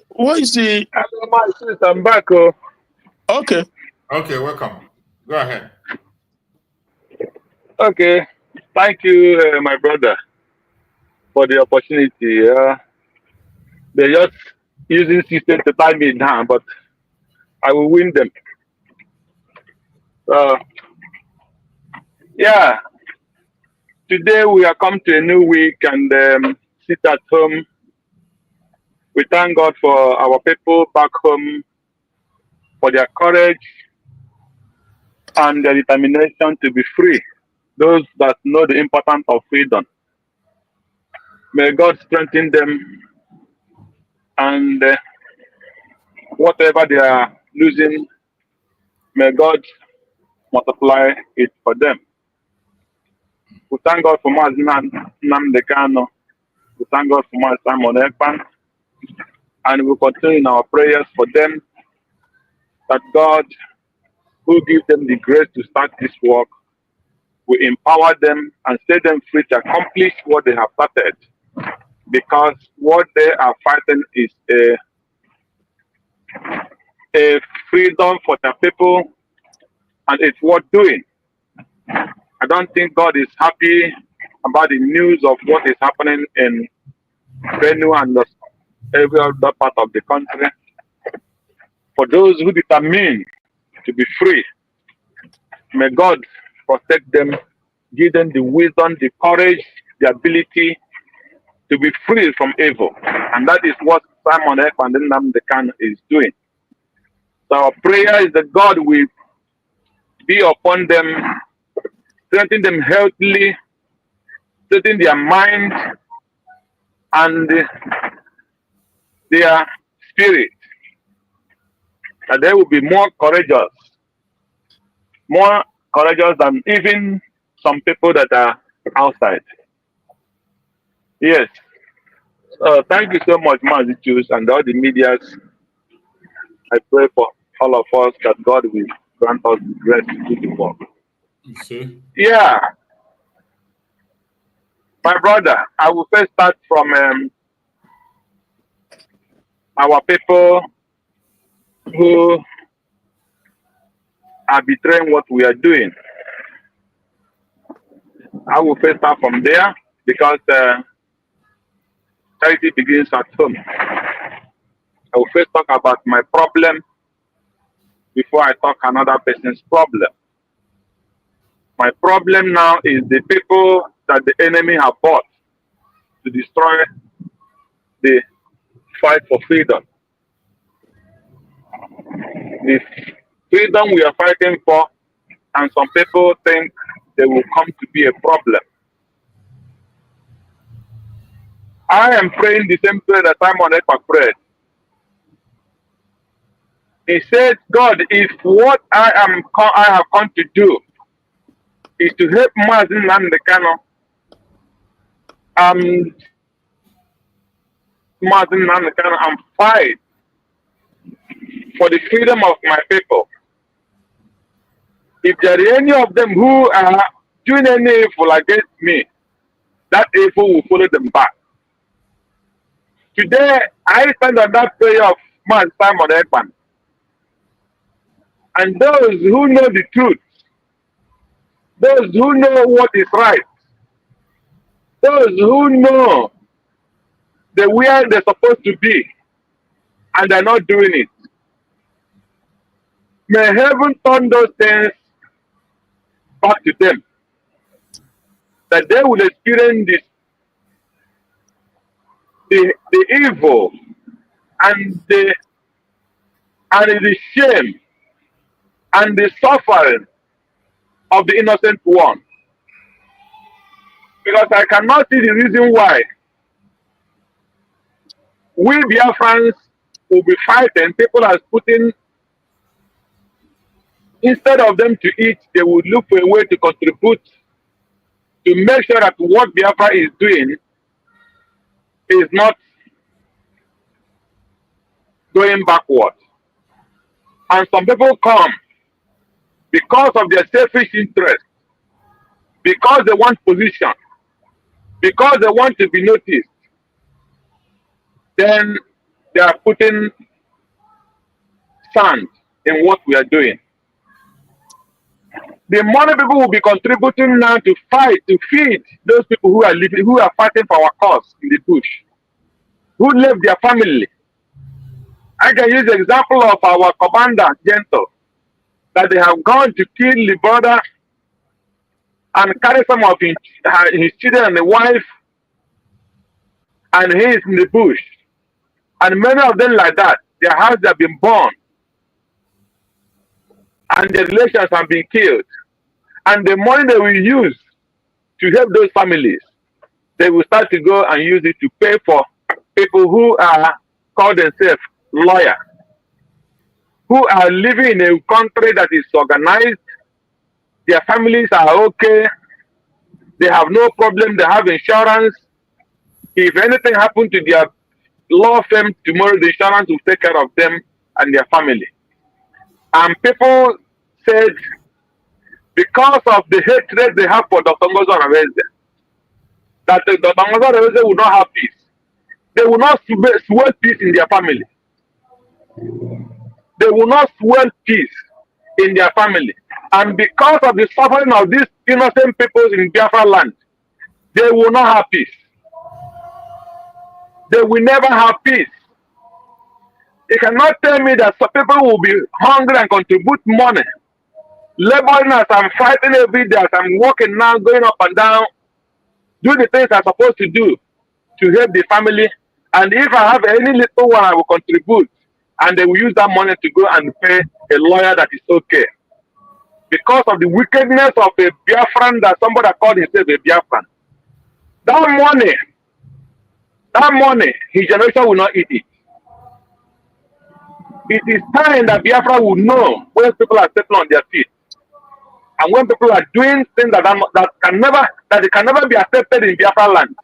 What is the? I'm back. Oh. Okay. Okay, welcome. Go ahead. Okay. Thank you, my brother, for the opportunity. They're just using system to tie me down, but I will win them. Yeah. Today we are come to a new week and sit at home. We thank God for our people back home, for their courage and their determination to be free. Those that know the importance of freedom. May God strengthen them, and whatever they are losing, may God multiply it for them. We thank God for Maz Namdekano. We thank God for Maz Simon Ekpan. And we continue in our prayers for them, that God, who gives them the grace to start this work, will empower them and set them free to accomplish what they have started. Because what they are fighting is a freedom for the people, and it's worth doing. I don't think God is happy about the news of what is happening in Benue and every other part of the country. For those who determine to be free, may God protect them, give them the wisdom, the courage, the ability to be free from evil. And that is what Simon F. and Nnamdi is doing. So our prayer is that God will be upon them, strengthen them healthily, strengthen their mind and their spirit, that they will be more courageous than even some people that are outside. Yes. Thank you so much, Mazichus, and all the medias. I pray for all of us that God will grant us the grace to do the work. Yeah. My brother, I will first start from our people who are betraying what we are doing. I will first start from there because charity begins at home. I will first talk about my problem before I talk another person's problem. My problem now is the people that the enemy have bought to destroy the fight for freedom. The freedom we are fighting for, and some people think they will come to be a problem. I am praying the same prayer that Simon Ekpa prayed. He said, God, if what I have come to do is to help Mazin Nandekano, Mazin Nandekano, and fight for the freedom of my people. If there are any of them who are doing any evil against me, that evil will follow them back. Today, I stand on that prayer of Man Simon Ekpan. And those who know the truth, those who know what is right, those who know the where they're supposed to be, and they're not doing it. May heaven turn those things back to them, that they will experience the evil and the shame and the suffering of the innocent one. Because I cannot see the reason why we Biafrans will be fighting. People are putting, instead of them to eat, they will look for a way to contribute to make sure that what Biafra is doing is not going backward. And some people come because of their selfish interest, because they want position, because they want to be noticed. Then they are putting sand in what we are doing. The money people will be contributing now to fight, to feed those people who are living, who are fighting for our cause in the bush, who left their family. I can use the example of our commander, Gentle, that they have gone to kill the brother and carry some of his children and the wife, and he is in the bush. And many of them like that, their houses have been burned, and their relations have been killed. And the money they will use to help those families, they will start to go and use it to pay for people who are called themselves lawyers, who are living in a country that is organized. Their families are okay. They have no problem. They have insurance. If anything happened to their law firm tomorrow, the insurance will take care of them and their family. And people said, because of the hatred they have for Dr. Ngozo Areze, that Dr. Ngozo Areze will not have peace. They will not swell peace in their family. They will not swell peace in their family. And because of the suffering of these innocent people in Biafra land, they will not have peace. They will never have peace. You cannot tell me that some people will be hungry and contribute money, laboring as I'm fighting every day, as I'm walking now, going up and down, do the things I'm supposed to do to help the family. And if I have any little one, I will contribute. And they will use that money to go and pay a lawyer that is okay. Because of the wickedness of a Biafran, that somebody called himself a Biafran. That money, his generation will not eat it. It is time that Biafra will know when people are stepping on their feet, and when people are doing things that can never be accepted in Biafra land.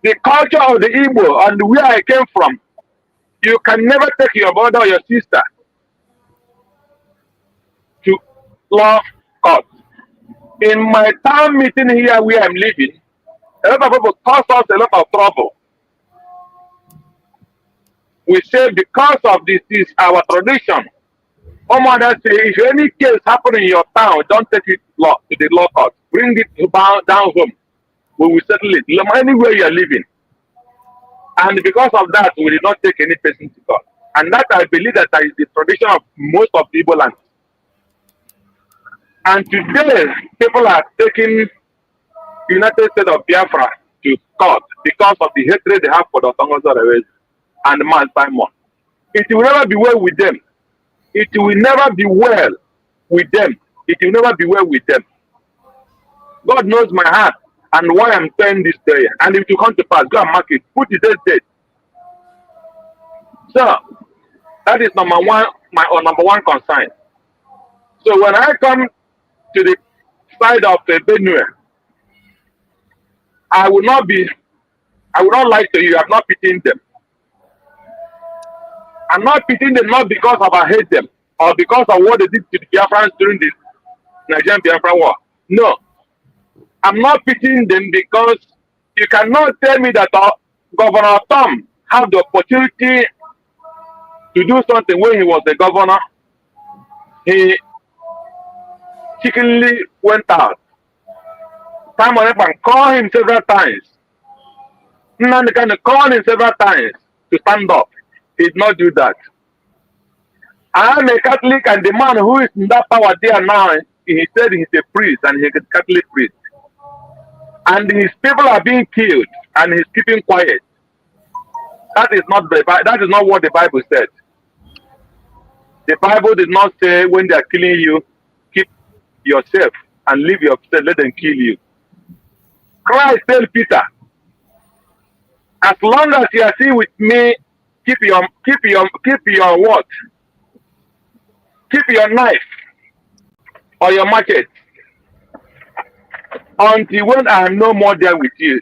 The culture of the Igbo and where I came from, you can never take your brother or your sister to law court. In my town meeting here where I'm living, a lot of people cause us a lot of trouble. We say because of this is our tradition. Our mother say, if any case happen in your town, don't take it to the law court. Bring it down home. We will settle it anywhere you are living. And because of that, we did not take any person to court. And that I believe that is the tradition of most of the Igbo lands. And today, people are taking United States of Biafra to court because of the hatred they have for the Ngozo Areze and Man Simon. It will never be well with them. It will never be well with them. It will never be well with them. God knows my heart and why I'm saying this prayer. And if you come to pass, go and mark it. Put it dead. So that is number one, my number one concern. So when I come to the side of Benue, I will not lie to you. I'm not pitying them. I'm not pitying them not because of I hate them or because of what they did to the Biafrans during the Nigerian Biafra war. No. I'm not pitying them because you cannot tell me that Governor Tom had the opportunity to do something when he was the governor. He cheekily went out. Simon Ekpa called him several times. Nnamdi Kanu called him several times to stand up. He did not do that. I am a Catholic, and the man who is in that power there now, he said he's a priest and he's a Catholic priest. And his people are being killed and he's keeping quiet. That is not what the Bible said. The Bible did not say when they are killing you, keep yourself and leave yourself, let them kill you. Christ told Peter, as long as you are still with me, keep your what? Keep your knife or your machete until when I am no more there with you.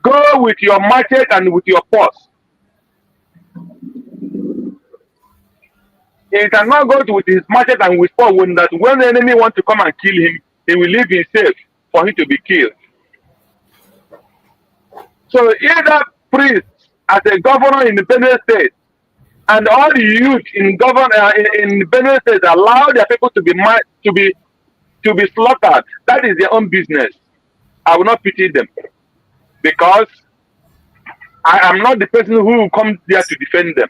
Go with your machete and with your purse. He cannot go with his machete and with purse when the enemy wants to come and kill him, he will leave himself for him to be killed. So either priest as a governor in the Benue State and all the youth in Benue State allow their people to be slaughtered. That is their own business. I will not pity them because I am not the person who comes there to defend them.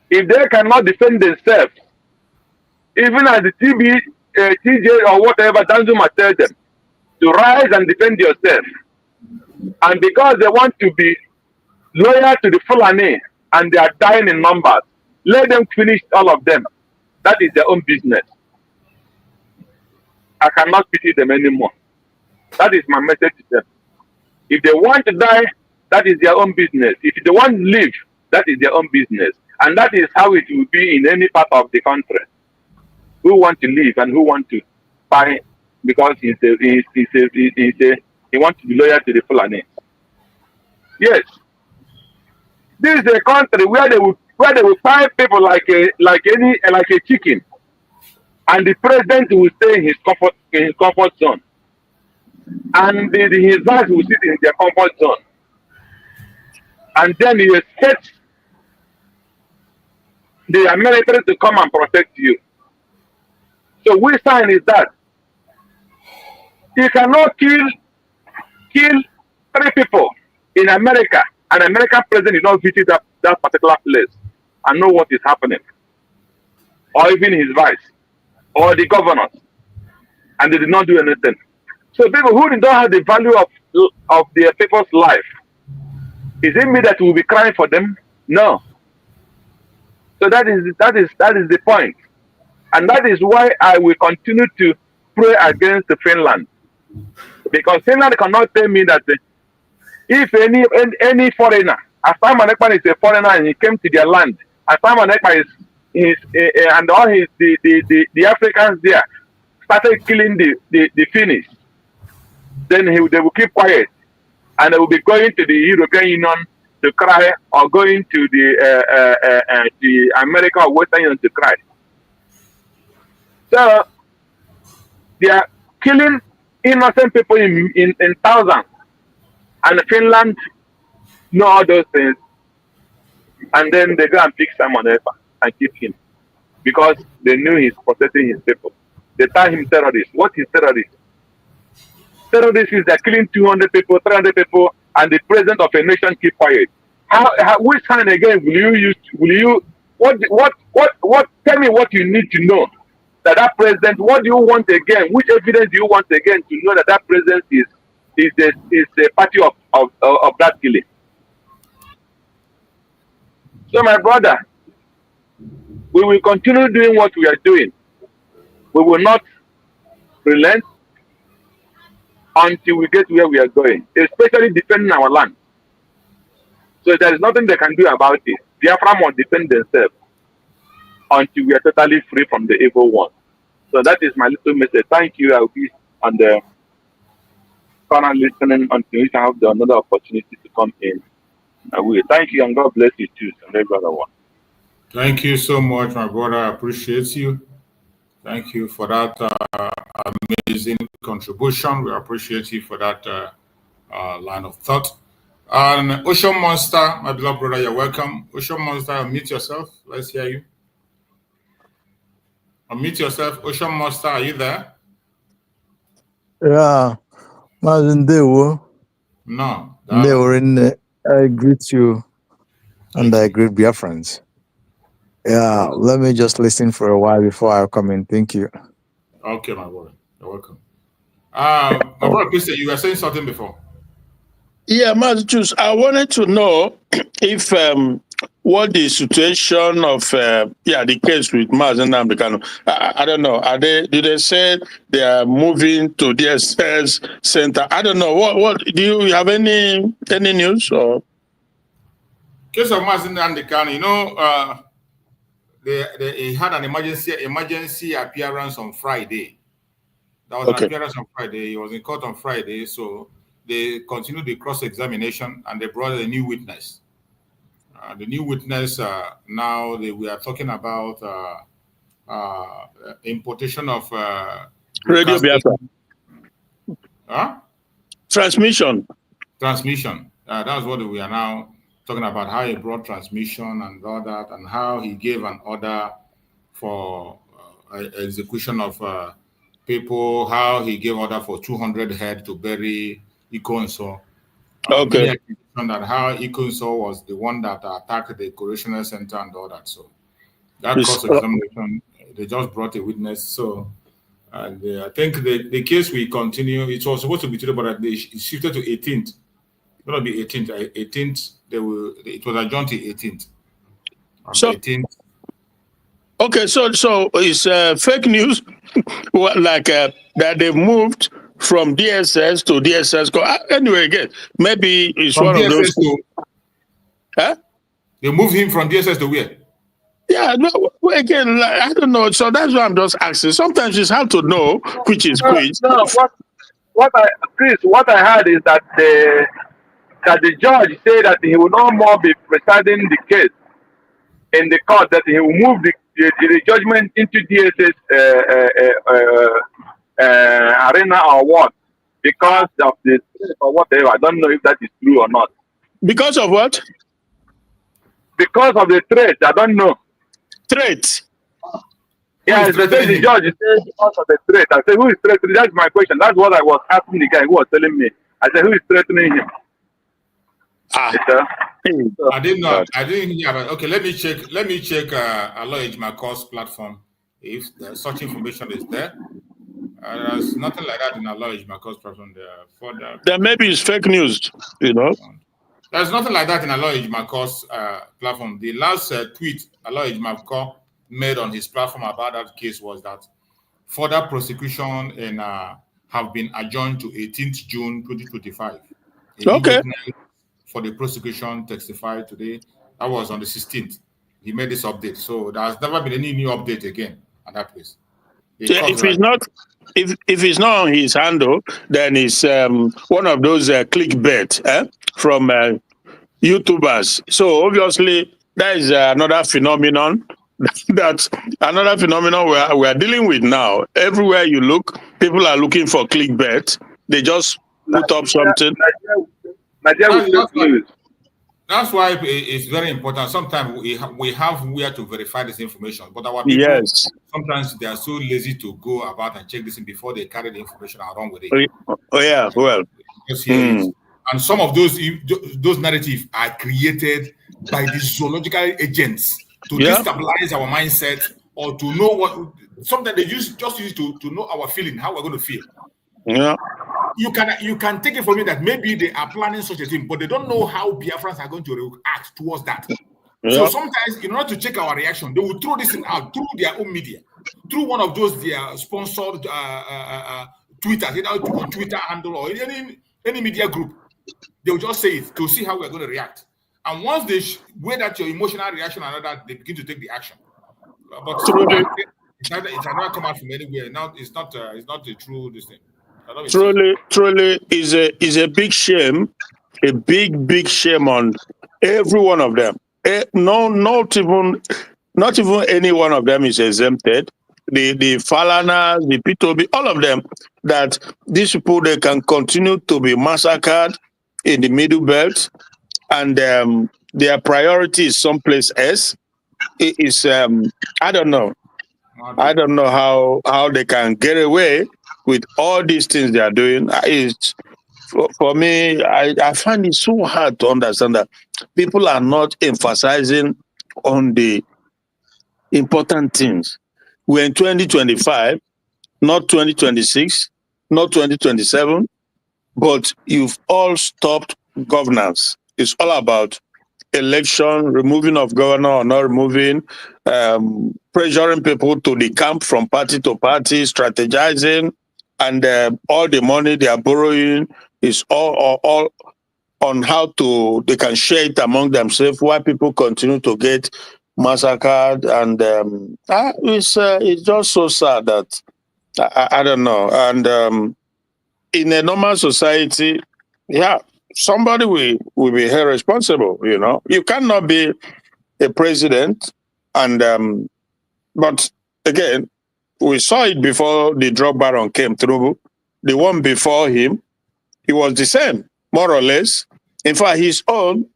If they cannot defend themselves, even as the TJ or whatever, Danzuma tell them to rise and defend yourself. And because they want to be loyal to the Fulani and they are dying in numbers, let them finish all of them. That is their own business. I cannot pity them anymore. That is my message to them. If they want to die, that is their own business. If they want to live, that is their own business. And that is how it will be in any part of the country. Who want to live and who want to fight because he wants to be loyal to the Fulani. Yes. This is a country where they will find people like a chicken. And the president will stay in his comfort zone. And his guys will sit in their comfort zone. And then you expect the military to come and protect you. So which sign is that? You cannot kill 3 people in America, and American president did not visit that particular place and know what is happening. Or even his vice, or the governors, and they did not do anything. So people who don't have the value of their people's life, is it me that will be crying for them? No. So that is the point. And that is why I will continue to pray against Finland. Because Finland cannot tell me that if any foreigner, as Simon Ekpa is a foreigner and he came to their land, as Simon Ekpa and all the Africans there started killing the Finnish, then they will keep quiet and they will be going to the European Union to cry or going to the America or Western Union to cry. So they are killing innocent people in thousands, and Finland know all those things, and then they go and pick Simon Ekpa and keep him because they knew he's protecting his people. They tell him terrorist. What is terrorist? Terrorist is they're killing 200 people, 300 people, and the president of a nation keep quiet. Which kind again will you use? Tell me what you need to know. That president, what do you want again? Which evidence do you want again to know that president is a party of that killing? So my brother, we will continue doing what we are doing. We will not relent until we get where we are going, especially defending our land. So there is nothing they can do about it. Biafra must defend themselves until we are totally free from the evil one. So that is my little message. Thank you. I will be on the corner listening until we have another opportunity to come in. I will. Thank you, and God bless you too, and every other one. Thank you so much, my brother. I appreciate you. Thank you for that amazing contribution. We appreciate you for that line of thought. And Ocean Monster, my beloved brother, you're welcome. Ocean Monster, unmute yourself. Let's hear you. Unmute yourself. Ocean Master, are you there? Yeah, Mazindewo. No. They were in. I greet you, and I greet Biafrans. Yeah, let me just listen for a while before I come in. Thank you. Okay, my boy. You're welcome. My brother Christian, you were saying something before. Yeah, Massachusetts. I wanted to know if what the situation of the case with Maz and Namdekano. I don't know. Did they say they are moving to DSS center? I don't know. What do you have any news or? Case of Maz and Namdekano, you know, he had an emergency appearance on Friday. That was an appearance on Friday. He was in court on Friday, so they continued the cross-examination and they brought a new witness. The new witness now we are talking about importation of Radio Biafra. Transmission. That's what we are now talking about, how he brought transmission and all that, and how he gave an order for execution of people, how he gave order for 200 head to bury Ikonso. Okay. That how Ikonso was the one that attacked the correctional center and all that. So that cross-examination, they just brought a witness. So I think the case will continue. It was supposed to be today, but they shifted to 18th. It's going to be 18th. 18th, it was adjourned to 18th. So 18th. Okay, so it's fake news, like that they've moved from DSS to DSS. Anyway, again, maybe it's from one DSS of those. Huh? They moved him from DSS to where? Yeah, no, again, I don't know. So that's why I'm just asking. Sometimes it's hard to know which is which. No, what I heard is that the judge said that he will no more be presiding the case in the court, that he will move the judgment into DSS arena or what, because of the or whatever. I don't know if that is true or not. Because of what? Because of the threat. I don't know. Threat? Yeah, the judge said because of the threat. I said, who is threatening? That's my question. That's what I was asking the guy who was telling me. I said, who is threatening him? I didn't know. I didn't hear about. Okay, let me check. Aloy Ejmako's platform if such information is there. There's nothing like that in Aloy Ejmako's platform. Then maybe it's fake news. You know. There's nothing like that in Aloy Ejmako's platform. The last tweet Aloy Ejmako made on his platform about that case was that further prosecution have been adjourned to 18th June 2025. Okay. For the prosecution testified today. That was on the 16th. He made this update. So there's never been any new update again at that place. Yeah, if it's not on his handle, then it's one of those clickbait from YouTubers. So obviously that is another phenomenon. That's another phenomenon we are dealing with now. Everywhere you look, people are looking for clickbait. They just put up something. That's why it's very important. Sometimes we have where to verify this information, but our people sometimes they are so lazy to go about and check this in before they carry the information and run with it. Oh yeah, well, and some of those narratives are created by the zoological agents to destabilize our mindset or to know what. Sometimes they just use it to know our feeling, how we're going to feel. Yeah. You can take it from me that maybe they are planning such a thing, but they don't know how Biafrans are going to react towards that. Yeah. So sometimes, in order to check our reaction, they will throw this thing out through their own media, through one of those their sponsored Twitter, on Twitter handle or any media group. They will just say it to see how we're going to react. And once they weigh that your emotional reaction and all that, they begin to take the action. But it's not come out from anywhere. Now it's not the true this thing. Truly is a big shame, a big shame on every one of them. Not even any one of them is exempted. The Falana, the P2B, all of them, that these people, they can continue to be massacred in the Middle Belt, and their priority is someplace else. It is I don't know. I don't know how they can get away with all these things they are doing. It's, for me, I find it so hard to understand that people are not emphasizing on the important things. We're in 2025, not 2026, not 2027, but you've all stopped governance. It's all about election, removing of governor or not removing, pressuring people to the camp from party to party, strategizing, and all the money they are borrowing is all on how they can share it among themselves while people continue to get massacred. And it's just so sad that I don't know. And in a normal society, yeah, somebody will be held responsible. You know, you cannot be a president, and but again, we saw it before the drug baron came through. The one before him, he was the same, more or less. In fact, his own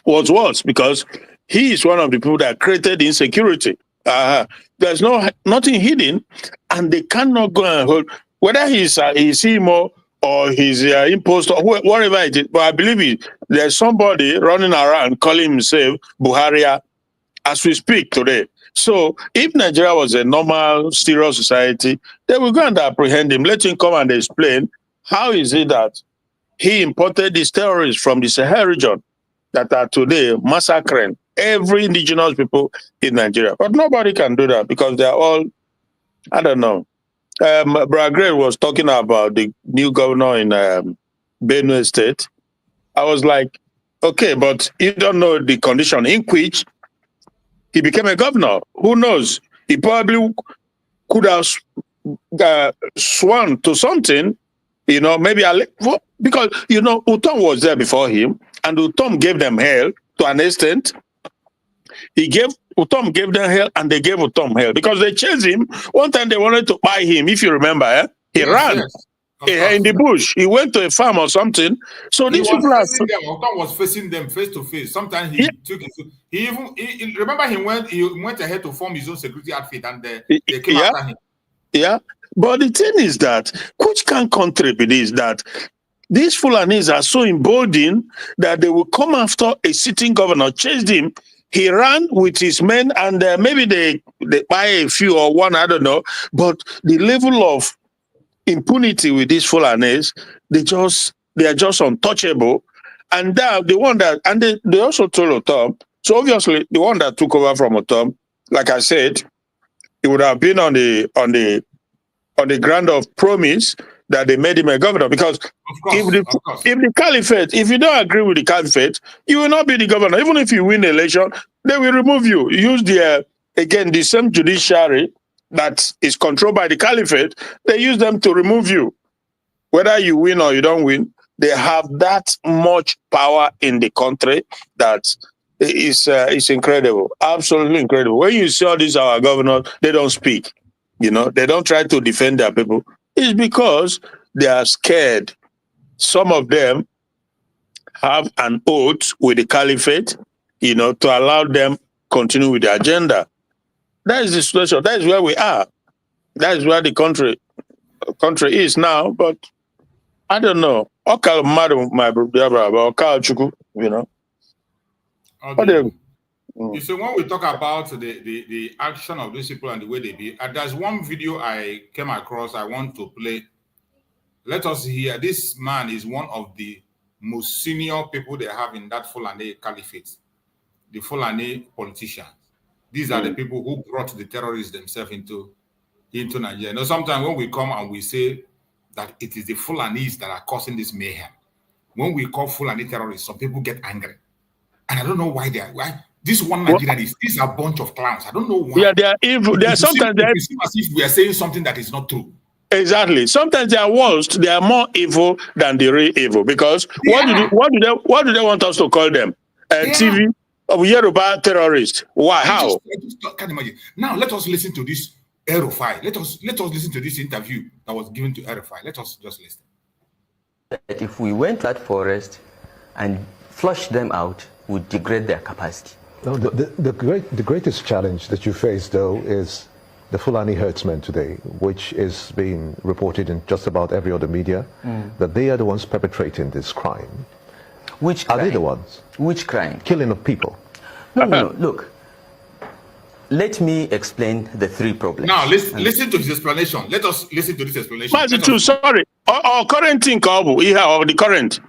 was worse because he is one of the people that created insecurity. There's nothing hidden, and they cannot go and hold whether he's CMO or he's imposter or whatever it is. But I believe there's somebody running around calling himself Buhari as we speak today. So if Nigeria was a normal, serious society, they will go and apprehend him, let him come and explain how is it that he imported these terrorists from the Sahel region that are today massacring every indigenous people in Nigeria. But nobody can do that because they're all, I don't know. Bragre was talking about the new governor in Benue State. I was like, okay, but you don't know the condition in which he became a governor. Who knows? He probably could have sworn to something, you know, maybe because, you know, Utom was there before him, and Utom gave them hell to an extent. Utom gave them hell, and they gave Utom hell because they chased him. One time they wanted to buy him, if you remember, he ran in the bush. He went to a farm or something. So these people are. Utom was facing them face to face. Sometimes he took it. He remember he went ahead to form his own security outfit, and they came after him. Yeah, but the thing is that which can country be this that these Fulanis are so emboldened that they will come after a sitting governor, chased him. He ran with his men, and maybe they buy a few or one, I don't know. But the level of impunity with these Fulanis, they are just untouchable. And the one that, and they also told Utom. So obviously, the one that took over from Utom, like I said, it would have been on the ground of promise that they made him a governor, because if the caliphate, if you don't agree with the caliphate, you will not be the governor. Even if you win the election, they will remove you. Use the same judiciary that is controlled by the caliphate, they use them to remove you. Whether you win or you don't win, they have that much power in the country that is incredible, absolutely incredible. When you see all these our governors, they don't speak. You know, they don't try to defend their people. It's because they are scared. Some of them have an oath with the caliphate, you know, to allow them continue with the agenda. That is the situation. That is where we are. That is where the country is now. But I don't know. Okay, madam, my brother, about you know. Okay. You see, when we talk about the action of these people and the way they be, there's one video I came across I want to play. Let us hear. This man is one of the most senior people they have in that Fulani caliphate, the Fulani politicians. These are the people who brought the terrorists themselves into Nigeria. Now, sometimes when we come and we say that it is the Fulanis that are causing this mayhem, when we call Fulani terrorists, some people get angry. And I don't know why they are. Why? This one Nigerian these are a bunch of clowns. I don't know why. Yeah, they are evil. They are sometimes it seems as if we are saying something that is not true. Exactly. Sometimes they are worst. They are more evil than the real evil. Because what do they want us to call them? TV of Yoruba terrorists. Why? How? I just can't imagine. Now let us listen to this Erufai. Let us listen to this interview that was given to Erufai. Let us just listen. If we went to that forest and flushed them out, would degrade their capacity. No, the greatest challenge that you face, though, is the Fulani herdsmen today, which is being reported in just about every other media, that they are the ones perpetrating this crime. Which crime? Are they the ones? Which crime? Killing of people. No. Look, let me explain the three problems. Now, listen to his explanation. Let us listen to this explanation. Sorry. Or current thing, or the current.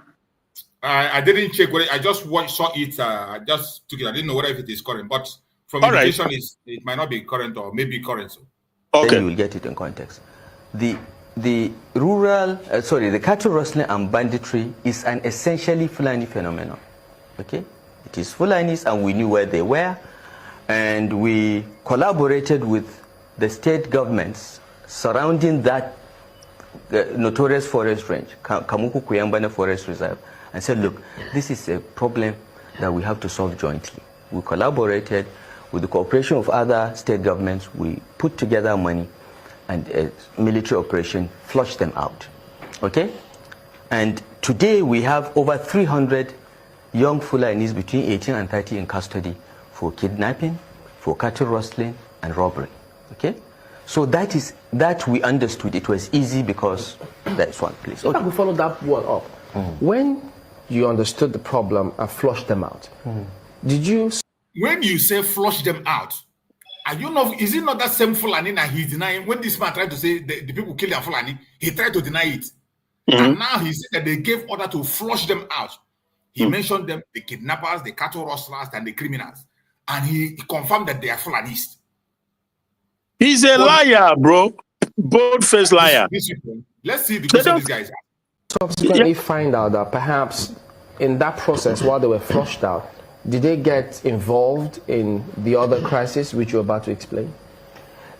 I didn't check whether I just saw it. I just took it. I didn't know whether if it is current, but from indication, it might not be current or maybe current. Okay, then you will get it in context. The cattle rustling and banditry is an essentially Fulani phenomenon. Okay, it is Fulanis, and we knew where they were, and we collaborated with the state governments surrounding that notorious forest range, Kamuku Kuyambana Forest Reserve, and said, look, this is a problem that we have to solve jointly. We collaborated with the cooperation of other state governments. We put together money and a military operation, flushed them out. Okay? And today we have over 300 young Fulanis between 18 and 30 in custody for kidnapping, for cattle rustling, and robbery. Okay? So that we understood. It was easy because that's one place. Okay. We follow that one up. When you understood the problem and flushed them out, did you? When you say flush them out, is it not that same Fulani that he's denying? When this man tried to say the people kill their Fulani, he tried to deny it. And now he said that they gave order to flush them out. He mentioned them, the kidnappers, the cattle rustlers, and the criminals. And he confirmed that they are Fulanis. He's a liar, bro. Bold-faced liar. Let's see the question these guys are. Subsequently find out that perhaps in that process, while they were flushed out, did they get involved in the other crisis which you're about to explain?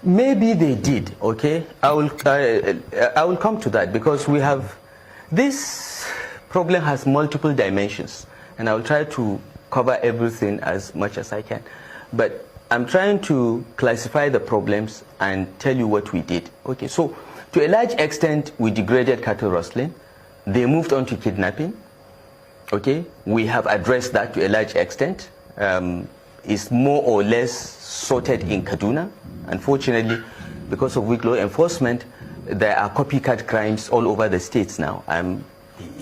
Maybe they did, okay? I will come to that, because we have, this problem has multiple dimensions, and I will try to cover everything as much as I can. But I'm trying to classify the problems and tell you what we did. Okay, so to a large extent, we degraded cattle rustling. They moved on to kidnapping. Okay, we have addressed that to a large extent. It's more or less sorted in Kaduna. Unfortunately, because of weak law enforcement, there are copycat crimes all over the states now. I'm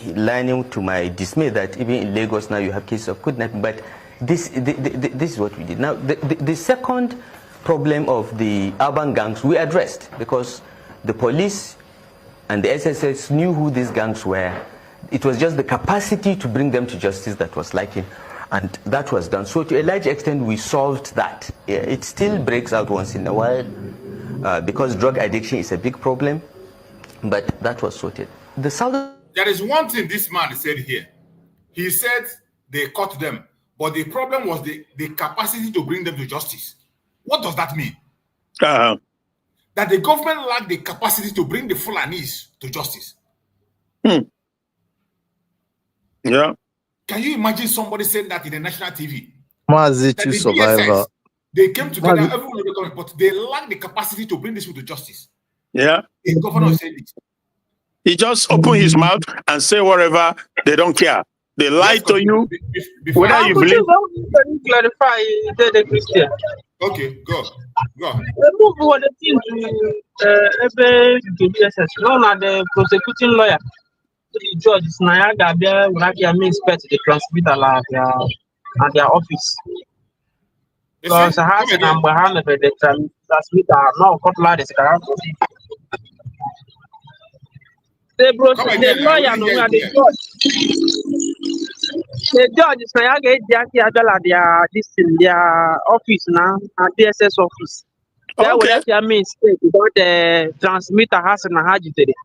learning to my dismay that even in Lagos now you have cases of kidnapping, but this is what we did. Now, the second problem of the urban gangs we addressed, because the police and the SSS knew who these gangs were. It was just the capacity to bring them to justice that was lacking, and that was done. So to a large extent, we solved that. It still breaks out once in a while, because drug addiction is a big problem, but that was sorted. There is one thing this man said here. He said they caught them, but the problem was the capacity to bring them to justice. What does that mean? That the government lacked the capacity to bring the Fulanis to justice. Yeah. Can you imagine somebody saying that in the national TV? Mazitu survivor. They came together, everyone was coming, but they lack the capacity to bring this to justice. Yeah. The governor said it. He just open his mouth and say whatever. They don't care. They lie to you. Whether you believe. Clarify the Christian. Okay, go. Move what the thing to the prosecuting lawyer. The judge is Nayaga, they may expect the transmitter at their office. Because I have a number of the transmitter, no cutlass. The lawyer, the judge is their office now, at DSS office. That would mean about the transmitter has an agitated.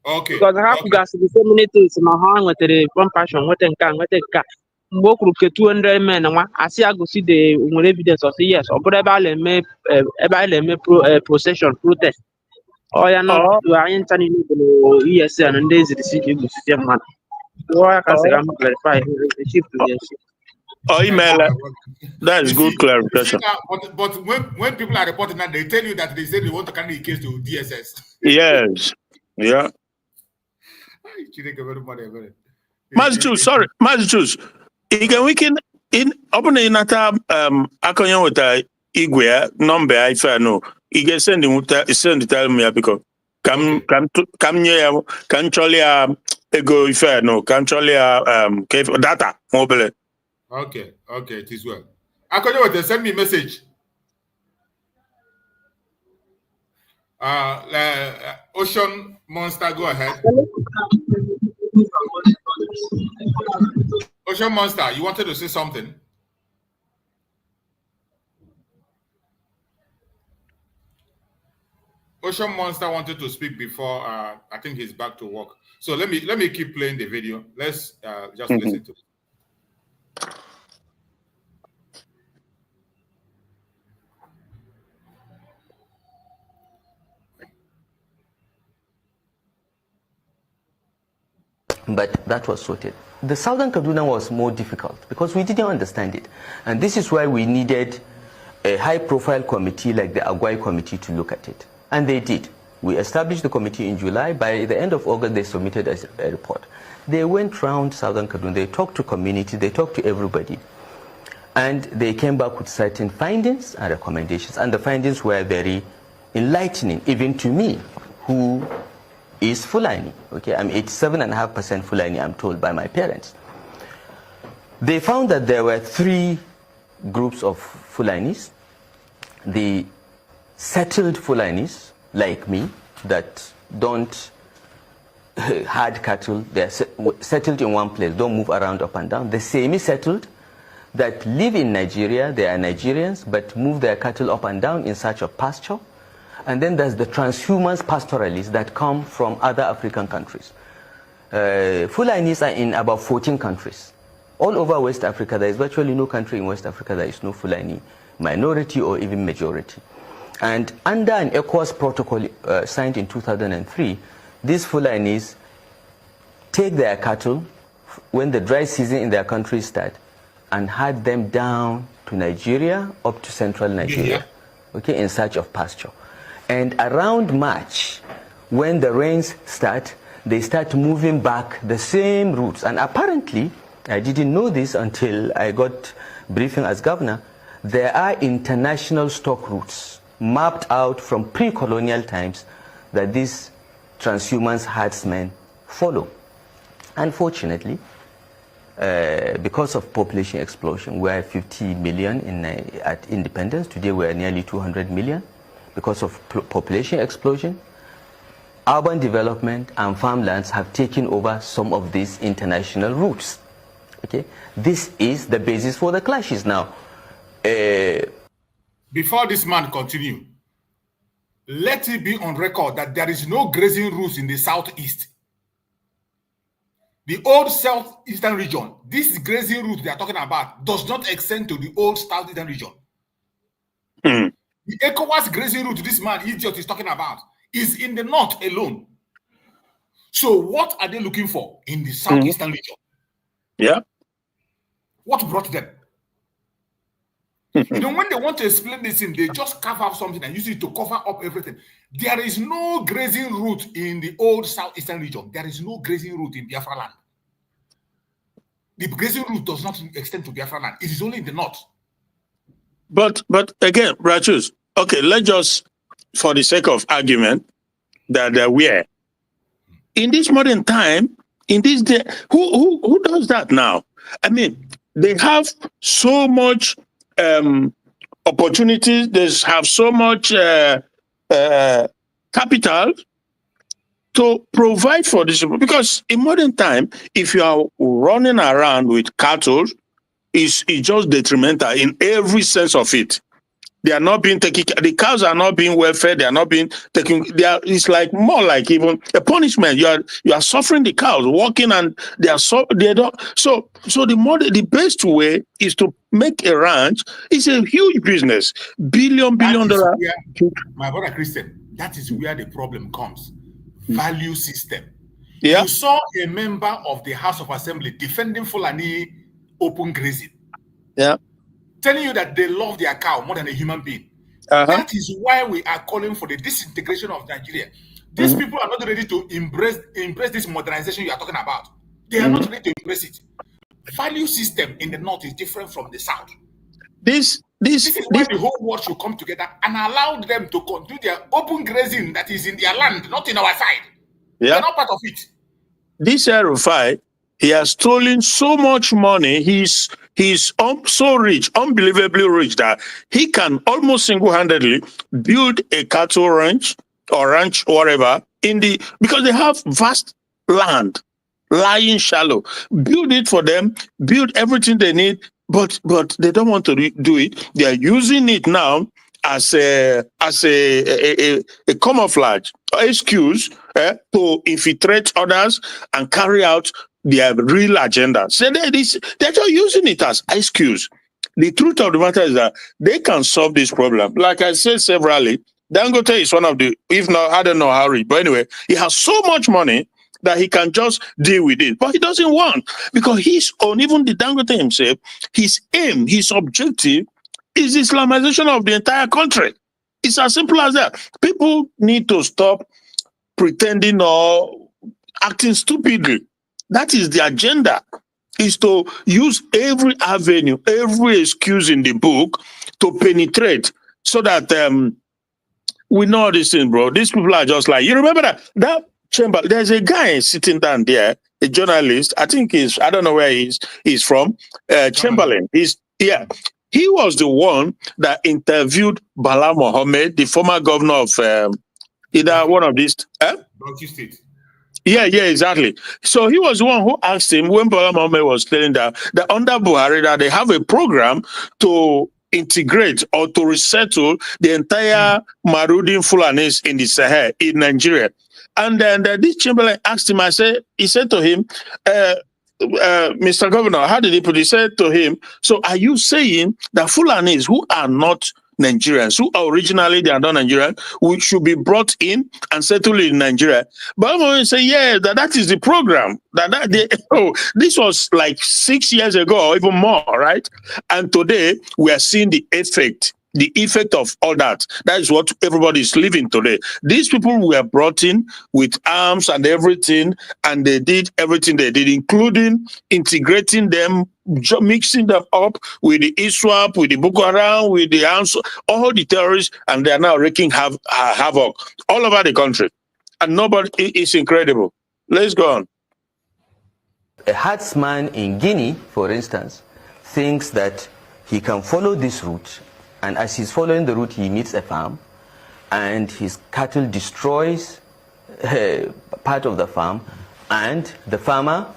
Okay. Because I have to disseminate this in my hand with the compassion, what and can, what they can. Work with 200 men, and I see I go see the evidence of the yes, or whatever procession, protest. Oh, yeah, no, you are entering the ESN and days the city with system man. I can say I'm clarify the chief to yes. Oh, email. That is good clarification. But when people are reporting that, they tell you that they say they want to carry the case to DSS. Yes. Yeah. Massachusetts. We can in open in akonyo with igwe number I no You can send the tell me because come chole ego ife no come chole data mobile. Okay, it is well. Akonye, send me a message. Ocean Monster, go ahead. Ocean Monster, you wanted to say something? Ocean Monster wanted to speak before. I think he's back to work. So let me keep playing the video. Let's just listen to it. But that was sorted. The Southern Kaduna was more difficult because we didn't understand it. And this is why we needed a high-profile committee like the Agwai committee to look at it. And they did. We established the committee in July. By the end of August, they submitted a report. They went round Southern Kaduna. They talked to community. They talked to everybody. And they came back with certain findings and recommendations. And the findings were very enlightening, even to me, who is Fulani. Okay, I'm 87.5% Fulani, I'm told by my parents. They found that there were 3 groups of Fulanis. The settled Fulanis, like me, that don't herd cattle, they're settled in one place, don't move around up and down. The semi-settled that live in Nigeria, they are Nigerians, but move their cattle up and down in search of pasture. And then there's the transhumans pastoralists that come from other African countries. Fulanis are in about 14 countries. All over West Africa, there is virtually no country in West Africa that is no Fulani minority or even majority. And under an ECOWAS protocol signed in 2003, these Fulanis take their cattle when the dry season in their country starts and herd them down to Nigeria, up to central Nigeria, okay, in search of pasture. And around March, when the rains start, they start moving back the same routes. And apparently, I didn't know this until I got briefing as governor, there are international stock routes mapped out from pre-colonial times that these transhumans herdsmen follow. Unfortunately, because of population explosion, we are 50 million at independence. Today we are nearly 200 million. Because of population explosion, urban development and farmlands have taken over some of these international routes. Okay, this is the basis for the clashes now. Before this man continue, let it be on record that there is no grazing routes in the southeast. The old southeastern region, this grazing route they are talking about, does not extend to the old southeastern region. The ECOWAS grazing route this man, idiot, is talking about is in the north alone. So what are they looking for in the southeastern region? Yeah. What brought them? You know, when they want to explain this thing, they just carve out something and use it to cover up everything. There is no grazing route in the old southeastern region. There is no grazing route in Biafra land. The grazing route does not extend to Biafra land. It is only in the north. But again, Rachus, okay, let's just, for the sake of argument, that we are in this modern time, in this day, who does that now? I mean, they have so much opportunities. They have so much capital to provide for this. Because in modern time, if you are running around with cattle, it's just detrimental in every sense of it. They are not being taken. The cows are not being well fed. They are not being taken. It's like more like even a punishment. You are suffering the cows, walking, and they are the best way is to make a ranch. It's a huge business, billion dollar. My brother Christian, that is where the problem comes. Value system. Yeah. You saw a member of the House of Assembly defending Fulani open grazing. Yeah. Telling you that they love their cow more than a human being. That is why we are calling for the disintegration of Nigeria. These people are not ready to embrace this modernization you are talking about. They are not ready to embrace it. Value system in the north is different from the south. This is why the whole world should come together and allow them to continue their open grazing that is in their land, not in our side. Yeah. They're not part of it. This Rufai, he has stolen so much money. He's so rich, unbelievably rich, that he can almost single-handedly build a cattle ranch or ranch, whatever, because they have vast land lying shallow. Build it for them, build everything they need, but they don't want to do it. They are using it now as a camouflage excuse to infiltrate others and carry out their real agenda. So they're just using it as excuse. The truth of the matter is that they can solve this problem. Like I said severally, Dangote is one of the, if not, I don't know how rich, but anyway, he has so much money that he can just deal with it. But he doesn't want, because his own, even the Dangote himself, his aim, his objective is Islamization of the entire country. It's as simple as that. People need to stop pretending or acting stupidly. That is the agenda, is to use every avenue, every excuse in the book to penetrate, so that we know this thing, bro. These people are just like, you remember that chamber, there's a guy sitting down there, a journalist, I think I don't know where he's from, Chamberlain. He was the one that interviewed Bala Mohammed, the former governor of either one of these. State. Yeah, exactly. So he was the one who asked him, when Bala Mohammed was telling that under Buhari that they have a program to integrate or to resettle the entire Marudin Fulanis in the Sahel in Nigeria. And then this Chamberlain asked him, he said to him, Mr. Governor, how did he put it? He said to him, so are you saying that Fulanis who are not Nigerians, who are originally they are not Nigerian, which should be brought in and settled in Nigeria? But I'm going to say, yeah, that is the program. This was like 6 years ago or even more, right? And today we are seeing the effect of all that. That is what everybody is living today. These people were brought in with arms and everything, and they did everything they did, including integrating them, mixing them up with the ISWAP, with the Boko Haram, with the arms, all the terrorists, and they are now wreaking havoc all over the country. And nobody, it's incredible. Let's go on. A herdsman in Guinea, for instance, thinks that he can follow this route, and as he's following the route, he meets a farm, and his cattle destroys part of the farm, and the farmer...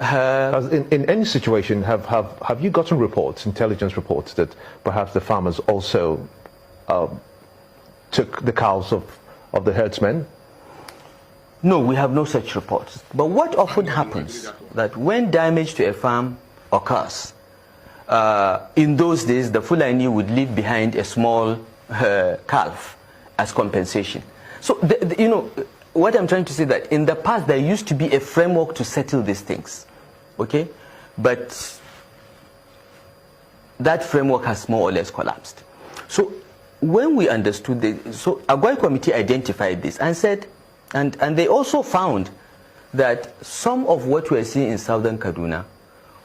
in any situation, have you gotten reports, intelligence reports, that perhaps the farmers also took the cows of the herdsmen? No, we have no such reports. But what often happens, that when damage to a farm occurs, in those days, the Fulani would leave behind a small calf as compensation. So, you know, what I'm trying to say that in the past, there used to be a framework to settle these things, okay? But that framework has more or less collapsed. So, when we understood this, so Agwai Committee identified this and said, and they also found that some of what we're seeing in southern Kaduna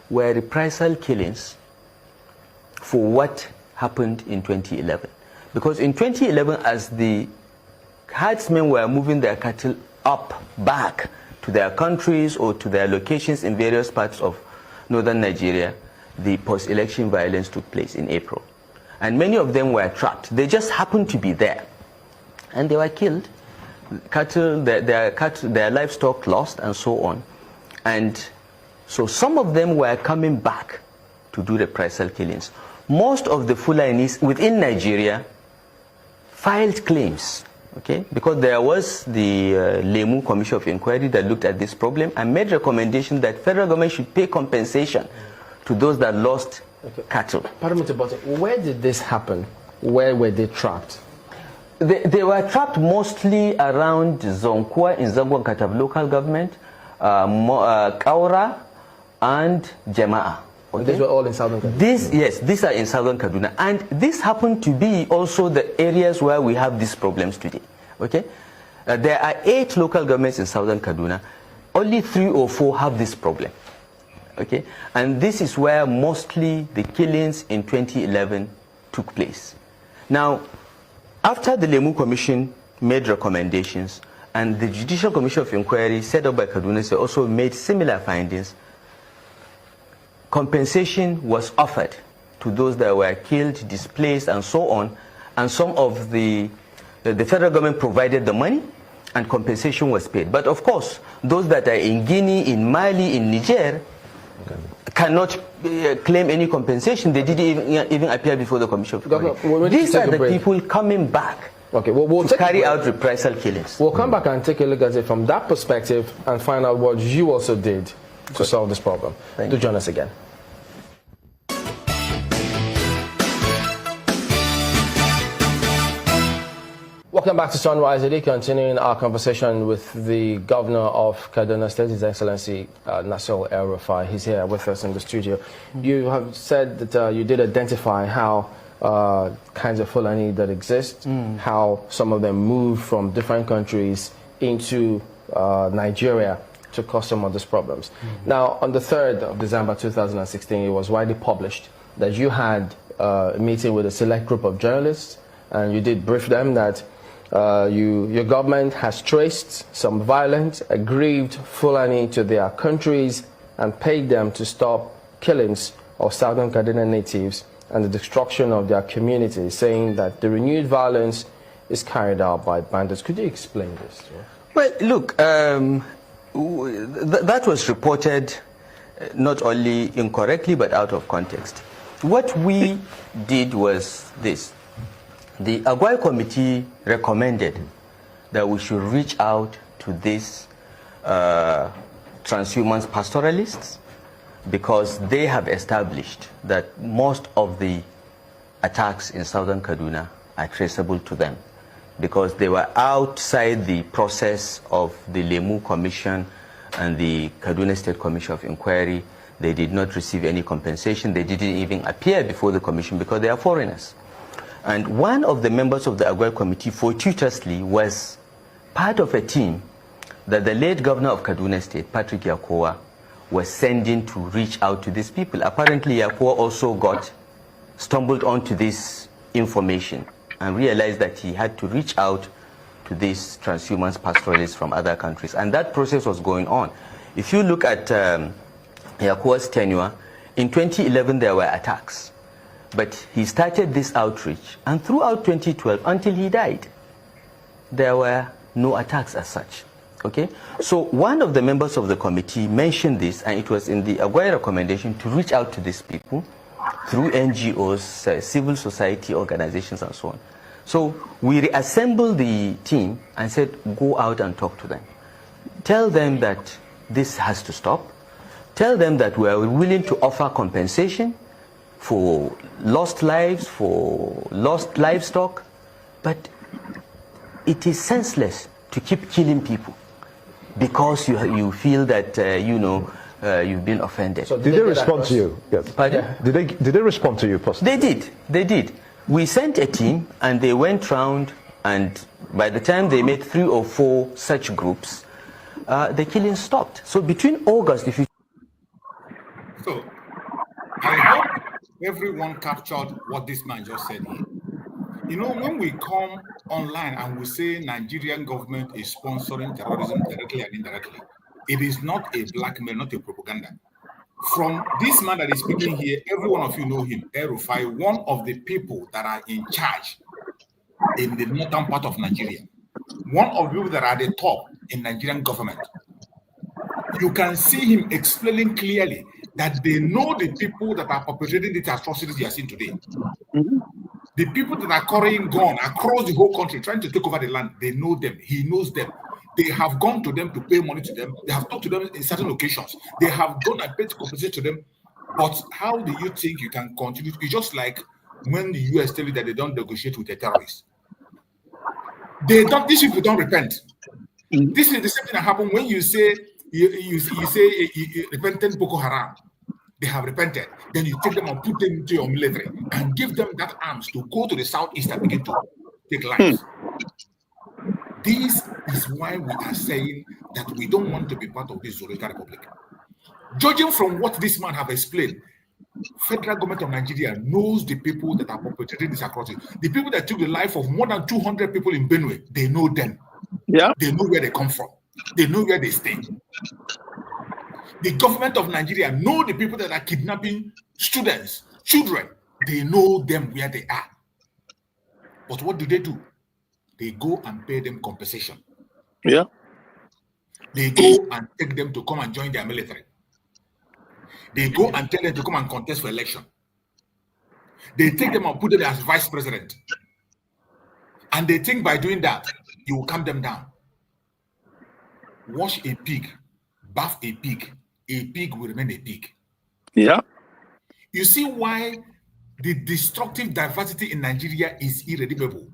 were reprisal killings for what happened in 2011. Because in 2011, as the herdsmen were moving their cattle back to their countries or to their locations in various parts of northern Nigeria, the post-election violence took place in April. And many of them were trapped. They just happened to be there. And they were killed. Cattle, their livestock lost, and so on. And so some of them were coming back to do reprisal killings. Most of the Fulanis within Nigeria filed claims, okay, because there was the Lemu Commission of Inquiry that looked at this problem and made recommendation that federal government should pay compensation to those that lost cattle. Pardon me, but where did this happen? Where were they trapped? They were trapped mostly around Zonkwa in Zangwa Katab local government, Kaura, and Jema'a. Okay? These were all in southern Kaduna? Yes, these are in southern Kaduna. And this happened to be also the areas where we have these problems today. Okay? There are 8 local governments in southern Kaduna. Only 3 or 4 have this problem. Okay, and this is where mostly the killings in 2011 took place. Now, after the Lemu Commission made recommendations, and the Judicial Commission of Inquiry set up by Kaduna State also made similar findings, compensation was offered to those that were killed, displaced, and so on, and some of the federal government provided the money, and compensation was paid. But of course, those that are in Guinea, in Mali, in Niger, cannot claim any compensation. They didn't even appear before the Commission of Inquiry. These are the people coming back to carry out reprisal killings. We'll come back and take a look at it from that perspective and find out what you also did to solve this problem. Do join us again. Welcome back to Sunrise Daily, continuing our conversation with the Governor of Kaduna State, His Excellency Nasir El-Rufai. He's here with us in the studio. You have said that you did identify how kinds of Fulani that exist, how some of them move from different countries into Nigeria to cause some of these problems. Now, on the 3rd of December 2016, it was widely published that you had a meeting with a select group of journalists, and you did brief them that your government has traced some violent, aggrieved Fulani to their countries and paid them to stop killings of Southern Kaduna natives and the destruction of their communities, saying that the renewed violence is carried out by bandits. Could you explain this? Well, look, that was reported not only incorrectly but out of context. What we did was this. The Agwai Committee recommended that we should reach out to these transhumance pastoralists because they have established that most of the attacks in southern Kaduna are traceable to them because they were outside the process of the Lemu Commission and the Kaduna State Commission of Inquiry. They did not receive any compensation. They didn't even appear before the commission because they are foreigners. And one of the members of the Agwai Committee fortuitously was part of a team that the late governor of Kaduna State, Patrick Yakowa, was sending to reach out to these people. Apparently, Yakowa also stumbled onto this information and realized that he had to reach out to these transhumance pastoralists from other countries. And that process was going on. If you look at Yakowa's tenure, in 2011 there were attacks. But he started this outreach, and throughout 2012, until he died, there were no attacks as such. Okay? So one of the members of the committee mentioned this, and it was in the Agwai recommendation to reach out to these people through NGOs, civil society organizations, and so on. So we reassembled the team and said, go out and talk to them. Tell them that this has to stop. Tell them that we are willing to offer compensation for lost lives, for lost livestock, but it is senseless to keep killing people because you feel that you've been offended. So did they respond to you? Yes. Pardon? Did they respond to you personally? They did. We sent a team and they went round, and by the time they made 3 or 4 such groups, the killing stopped. So between August, if you... So I hope everyone captured what this man just said here. You know, when we come online and we say Nigerian government is sponsoring terrorism directly and indirectly, it is not a blackmail, not a propaganda. From this man that is speaking here, every one of you know him, El-Rufai, one of the people that are in charge in the northern part of Nigeria, one of the people that are at the top in Nigerian government. You can see him explaining clearly that they know the people that are perpetrating the atrocities you are seeing today. The people that are carrying guns across the whole country, trying to take over the land, they know them. He knows them. They have gone to them to pay money to them. They have talked to them in certain occasions. They have gone and paid to compensate to them. But how do you think you can continue? It's just like when the US tell you that they don't negotiate with the terrorists. They don't. These people don't repent. This is the same thing that happened when you say you say repentant Boko Haram. They have repented. Then you take them and put them into your military and give them that arms to go to the southeast and begin to take lives. This is why we are saying that we don't want to be part of this Zoological Republic. Judging from what this man have explained, federal government of Nigeria knows the people that are perpetrating this atrocity. The people that took the life of more than 200 people in Benue, they know them. Yeah. They know where they come from. They know where they stay. The government of Nigeria know the people that are kidnapping students, children. They know them where they are. But what do? They go and pay them compensation. Yeah. They go and take them to come and join their military. They go and tell them to come and contest for election. They take them and put them as vice president. And they think by doing that, you will calm them down. Wash a pig, bath a pig will remain a pig. Yeah. You see why the destructive diversity in Nigeria is irredeemable.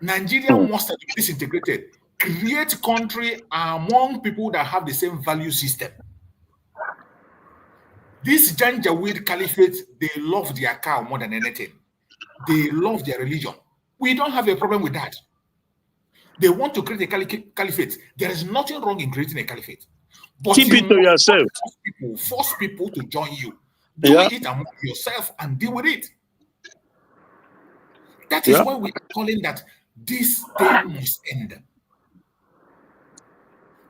Nigeria wants to be disintegrated. Create country among people that have the same value system. This Janjaweed Caliphate, they love their cow more than anything. They love their religion. We don't have a problem with that. They want to create a caliphate. There is nothing wrong in creating a caliphate. But keep it to yourself. Force people to join you. Do it among yourself and deal with it. That is why we are calling that this thing must end.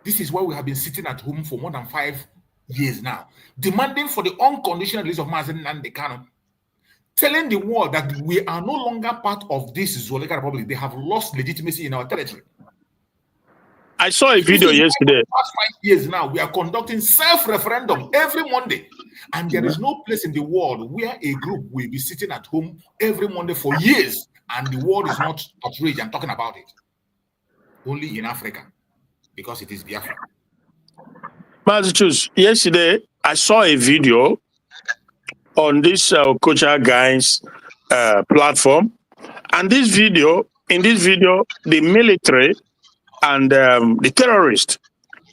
This is why we have been sitting at home for more than 5 years now, demanding for the unconditional release of Mazen Nnamdi Kanu, telling the world that we are no longer part of this Zoological Republic. They have lost legitimacy in our territory. I saw a video yesterday. Past 5 years now, we are conducting self-referendum every Monday. And there is no place in the world where a group will be sitting at home every Monday for years and the world is not outraged and talking about it. Only in Africa, because it is Biafra. Massachusetts, yesterday, I saw a video on this Kocha Guy's platform. And in this video, the military and the terrorist,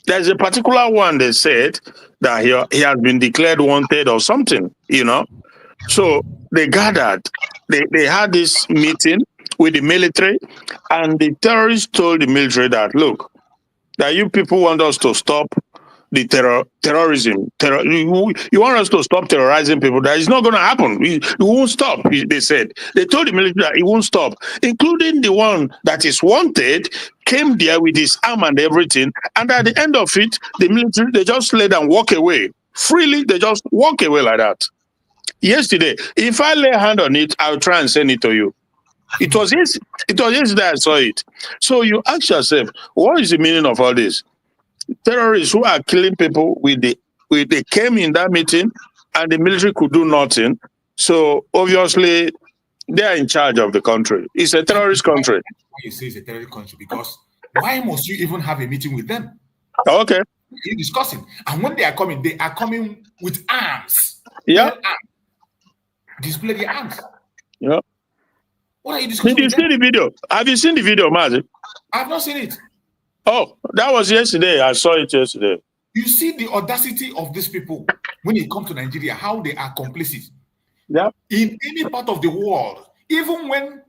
there's a particular one that said that he has been declared wanted or something, you know. So they gathered, they had this meeting with the military, and the terrorists told the military that, look, that you people want us to stop the terrorism. You want us to stop terrorizing people. That is not going to happen. We won't stop, they said. They told the military that it won't stop, including the one that is wanted, came there with his arm and everything. And at the end of it, the military, they just let them walk away. Freely, they just walk away like that. Yesterday, if I lay a hand on it, I'll try and send it to you. It was yesterday I saw it. So you ask yourself, what is the meaning of all this? Terrorists who are killing people, they came in that meeting and the military could do nothing. So obviously they are in charge of the country. It's a terrorist country. You say it's a terrorist country because why must you even have a meeting with them? Okay. You're discussing. And when they are coming with arms. Yeah. Display their arms. Yeah. What are you discussing? Did you see the video? Have you seen the video, Mazi? I've not seen it. Oh, that was yesterday. I saw it yesterday. You see the audacity of these people when it comes to Nigeria, how they are complicit. Yeah. In any part of the world, even when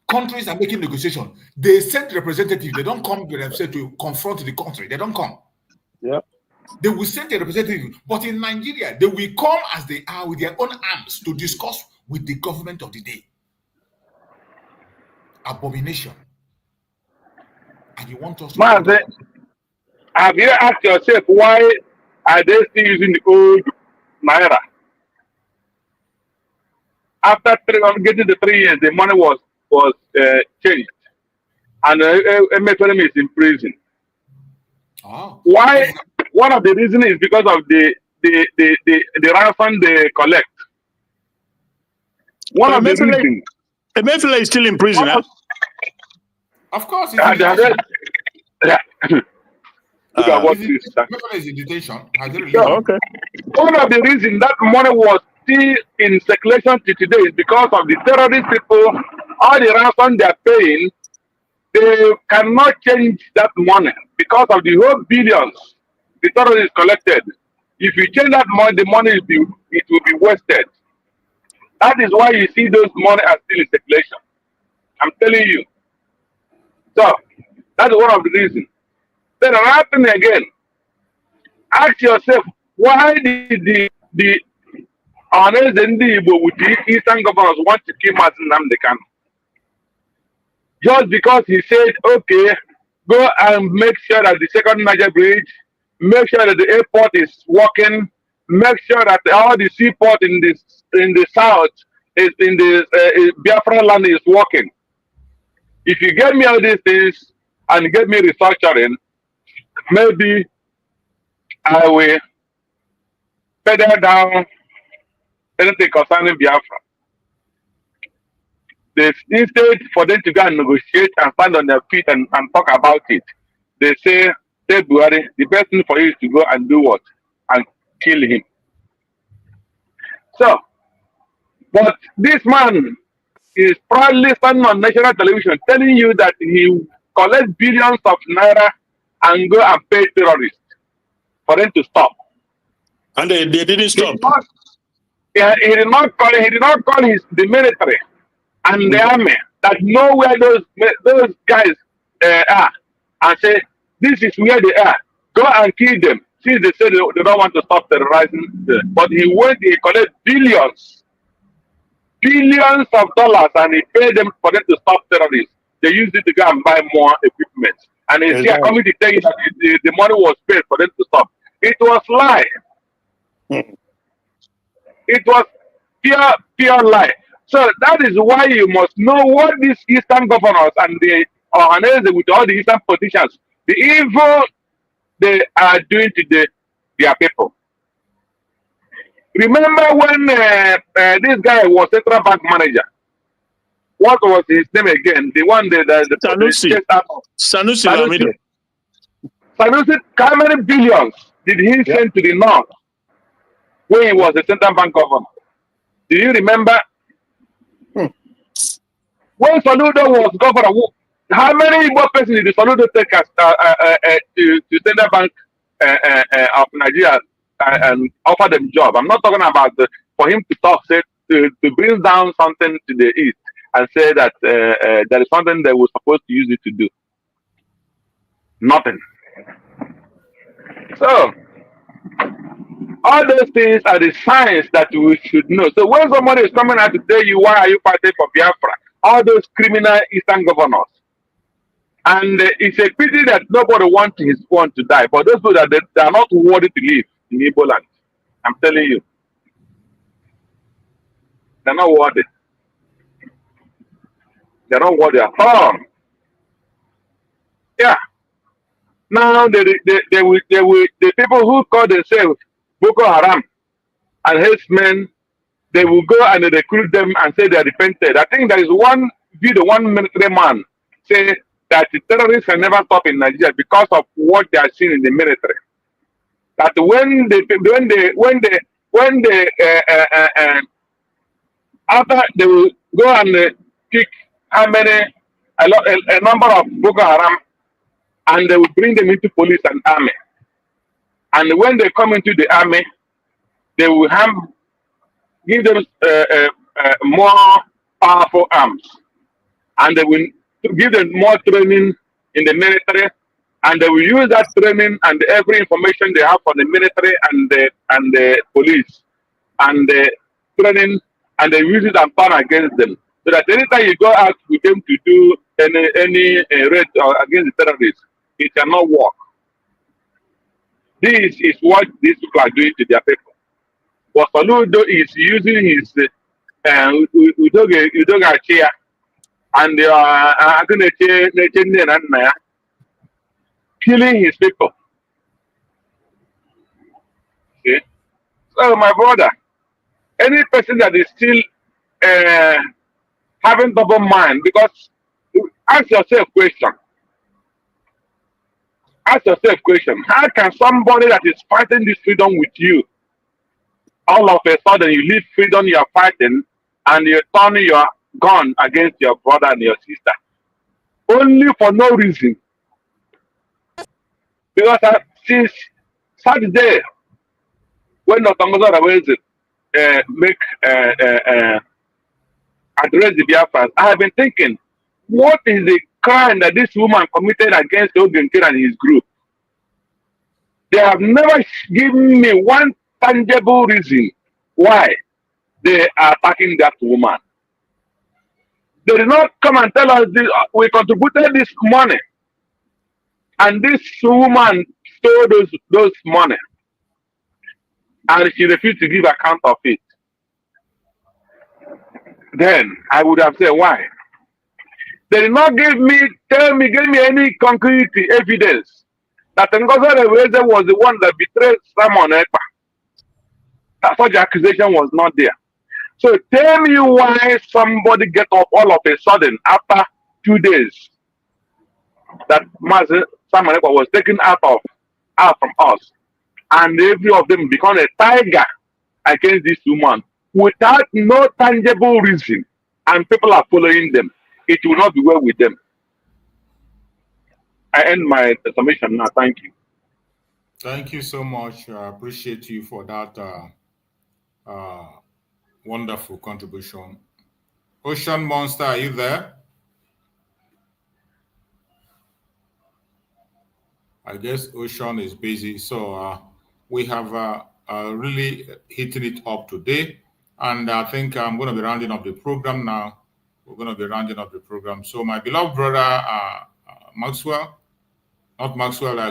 countries are making negotiation, they send representatives. They don't come themselves to confront the country. They don't come. Yeah. They will send a representative. But in Nigeria, they will come as they are with their own arms to discuss with the government of the day. Abomination. And you want us to... Have you asked yourself why are they still using the old Naira? After getting the 3 years, the money was changed. And MFLM is in prison. Oh. Why? One of the reasons is because of the ransom they collect. One of the reasons. MFLM is still in prison, huh? Of course. Look at what this is in detention. Okay. One of the reasons that money was still in circulation to today is because of the terrorist people. All the ransom they are paying, they cannot change that money because of the whole billions the terrorists collected. If you change that money, the money it will be wasted. That is why you see those money are still in circulation. I'm telling you. So that is one of the reasons. Then another thing again, ask yourself, Why did the honest and the Eastern governors want to kill Martin Namdekan? Just because he said, okay, go and make sure that the second Niger bridge, make sure that the airport is working, make sure that all the seaport in the south is in the Biafra land is working. If you get me all these things and get me restructuring, maybe I will pedal down anything concerning Biafra. Instead for them to go and negotiate and stand on their feet and talk about it, they say, February, the best thing for you is to go and do what? And kill him. So, but this man is proudly standing on national television telling you that he collects billions of naira and go and pay terrorists for them to stop. And they didn't stop. He did not call the military and the army that know where those guys are and say, this is where they are. Go and kill them. Since they say they don't want to stop terrorizing them. But he collected billions of dollars and he paid them for them to stop terrorists. They used it to go and buy more equipment. And they are coming to tell you that the money was paid for them to stop. It was lie. It was pure lie. So that is why you must know what these Eastern governors and the with all the Eastern politicians, the evil they are doing to their people. Remember when this guy was central bank manager? What was his name again? The one that Sanusi. Sanusi, how many billions did he send to the north when he was the central bank governor? Do you remember? When Soludo was governor, how many more persons did Soludo take as to central bank of Nigeria and offer them job? I'm not talking about for him to talk, say to bring down something to the east and say that there is something they were supposed to use it to do. Nothing. So all those things are the signs that we should know. So when somebody is coming out to tell you why are you fighting for Biafra, all those criminal Eastern governors, and it's a pity that nobody wants his one to die, but those people that they are not worthy to live in Igbo land. I'm telling you, they're not worthy. They're not worthy at all. Yeah. Now the people who call themselves Boko Haram and herdsmen, they will go and recruit them and say they are repented. I think there is one military man say that the terrorists can never stop in Nigeria because of what they are seeing in the military. That after they will go and pick a number of Boko Haram, and they will bring them into police and army. And when they come into the army, they will give them more powerful arms. And they will give them more training in the military. And they will use that training and every information they have from the military and the police and the training, and they use it and turn against them. So that anytime you go out with them to do any raid against the terrorists, it cannot work. This is what these people are doing to their people. But Soludo is using his Udoga chair and killing his people. Okay? So my brother, any person that is still having double mind, because ask yourself question. Ask yourself question. How can somebody that is fighting this freedom with you, all of a sudden you leave freedom you are fighting and you turn your gun against your brother and your sister? Only for no reason. Because since Saturday, when Dr. Ngozi address the Biafrans, I have been thinking, what is the crime that this woman committed against Ogenkere and his group? They have never given me one tangible reason why they are attacking that woman. They did not come and tell us this, we contributed this money, and this woman stole those money, and she refused to give account of it. Then I would have said, why? They did not give me any concrete evidence that Ngozi Reweze was the one that betrayed Simon Ekpa. That such accusation was not there. So tell me why somebody get up all of a sudden after 2 days that Simon Ekpa was taken out from us, and every of them become a tiger against this woman without no tangible reason, and people are following them. It will not be well with them. I end my summation now. Thank you. Thank you so much. I appreciate you for that wonderful contribution. Ocean Monster, are you there? I guess Ocean is busy. So we have really hitting it up today. And I think I'm going to be rounding up the program now. We're going to be rounding up the program. So my beloved brother,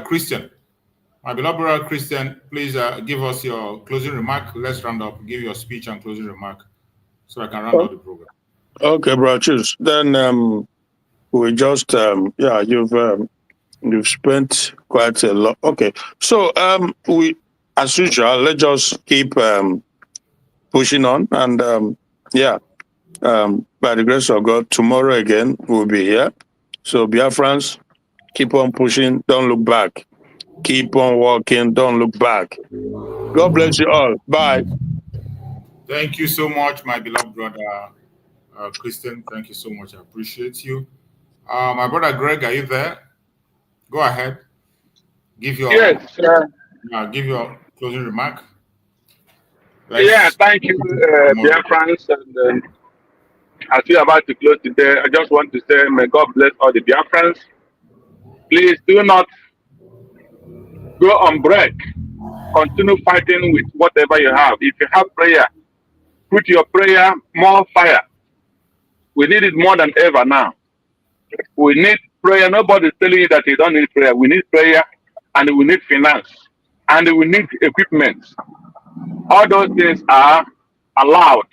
Christian. My beloved brother, Christian, please give us your closing remark. Let's round up. Give your speech and closing remark so I can round up the program. Okay, bro, choose. Then we just, you've spent quite a lot. Okay, so we, as usual, let's just keep pushing on, and by the grace of God, tomorrow again we'll be here. So Biafrans, keep on pushing, don't look back. Keep on walking, don't look back. God bless you all. Bye. Thank you so much, my beloved brother Christian. Thank you so much. I appreciate you. My brother Greg, are you there? Go ahead. Give your give your closing remark. Thank you, Biafrans. And as we are about to close today, I just want to say, may God bless all the Biafrans. Please do not go on break. Continue fighting with whatever you have. If you have prayer, put your prayer more fire. We need it more than ever now. We need prayer. Nobody's telling you that you don't need prayer. We need prayer, and we need finance, and we need equipment. All those things are allowed.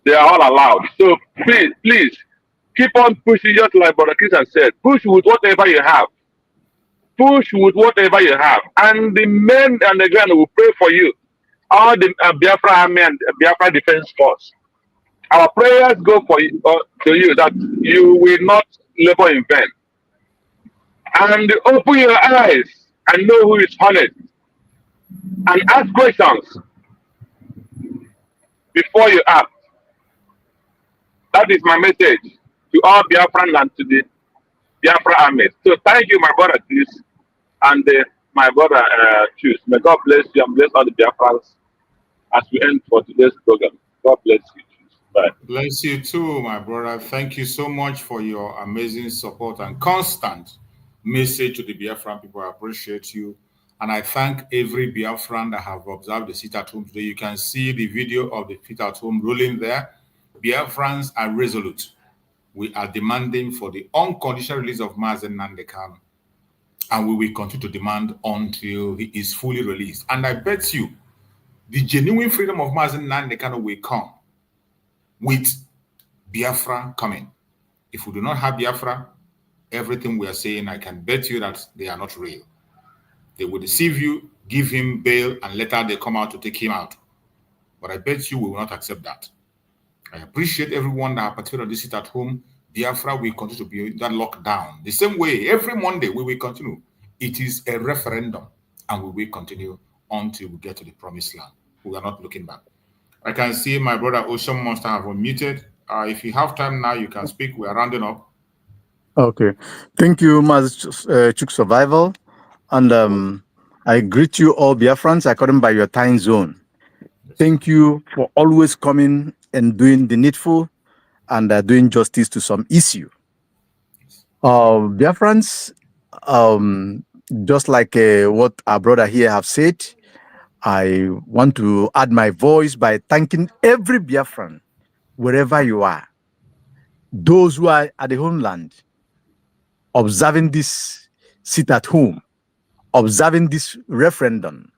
They are all allowed. So please, keep on pushing, just like Brother Christian said. Push with whatever you have. Push with whatever you have. And the men and the ground will pray for you. All the Biafra Army and Biafra Defense Force. Our prayers go for you, to you, that you will not labor in vain. And open your eyes and know who is honest. And ask questions before you act. That is my message to all Biafran and to the Biafra army. So thank you, my brother, Chris, and my brother, Chus. May God bless you and bless all the Biafrans as we end for today's program. God bless you. Bye. Bless you too, my brother. Thank you so much for your amazing support and constant message to the Biafran people. I appreciate you. And I thank every Biafran that have observed the sit at home today. You can see the video of the sit at home rolling there. Biafrans are resolute. We are demanding for the unconditional release of Mazen Nnamdi Kanu. And we will continue to demand until he is fully released. And I bet you, the genuine freedom of Mazen Nnamdi Kanu will come with Biafra coming. If we do not have Biafra, everything we are saying, I can bet you that they are not real. They will deceive you, give him bail, and later they come out to take him out. But I bet you we will not accept that. I appreciate everyone that participated on this sit at home. Biafra will continue to be that lockdown. The same way, every Monday we will continue. It is a referendum, and we will continue until we get to the promised land. We are not looking back. I can see my brother Ocean Monster have unmuted. If you have time now, you can speak. We are rounding up. Okay. Thank you, Maz Chuk Survival. And I greet you all Biafrans according by your time zone. Thank you for always coming and doing the needful and doing justice to some issue. Biafrans, just like what our brother here have said, I want to add my voice by thanking every Biafran, wherever you are, those who are at the homeland, observing this sit at home, observing this referendum,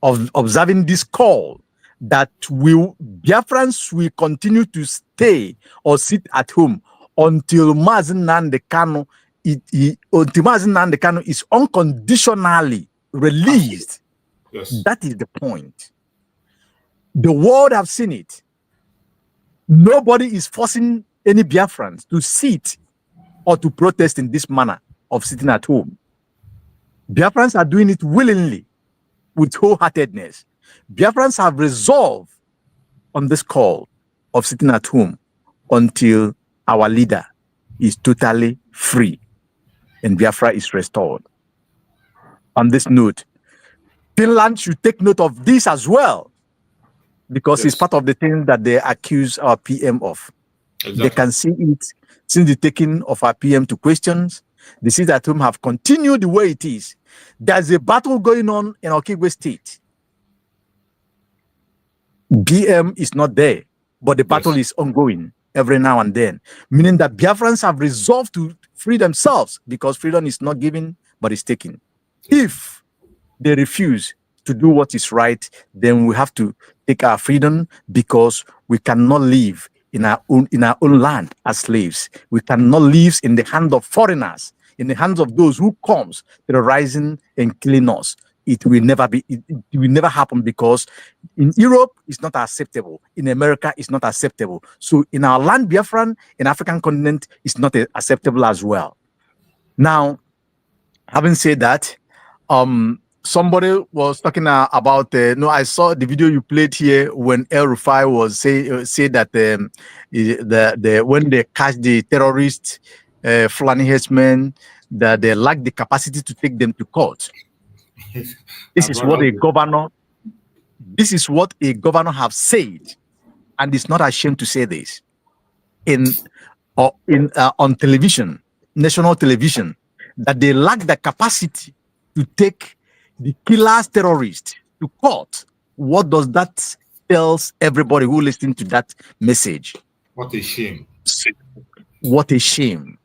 of observing this call that Biafrans will continue to stay or sit at home until Mazen Nnamdi Kanu is unconditionally released. Yes. That is the point. The world have seen it. Nobody is forcing any Biafrans to sit or to protest in this manner of sitting at home. Biafrans are doing it willingly, with wholeheartedness. Biafrans have resolved on this call of sitting at home until our leader is totally free and Biafra is restored. On this note, Finland should take note of this as well, because it's part of the thing that they accuse our PM of. Exactly. They can see it since the taking of our PM to questions. The sit at home have continued the way it is. There's a battle going on in Okigwe State. BM is not there, but the battle is ongoing every now and then, meaning that Biafrans have resolved to free themselves, because freedom is not given, but is taken. If they refuse to do what is right, then we have to take our freedom, because we cannot live in our own land as slaves. We cannot live in the hand of foreigners, in the hands of those who comes terrorizing and killing us. It will never be. It will never happen, because in Europe it's not acceptable. In America it's not acceptable. So in our land, Biafran, in African continent, it's not acceptable as well. Now, having said that, somebody was talking about no, I saw the video you played here when El Rufai was say that when they catch the terrorists, Fulani herdsmen, that they lack the capacity to take them to court. This is what a governor have said, and is not ashamed to say this on television, national television, that they lack the capacity to take the killers, terrorists to court. What does that tells everybody who listens to that message? What a shame. What a shame.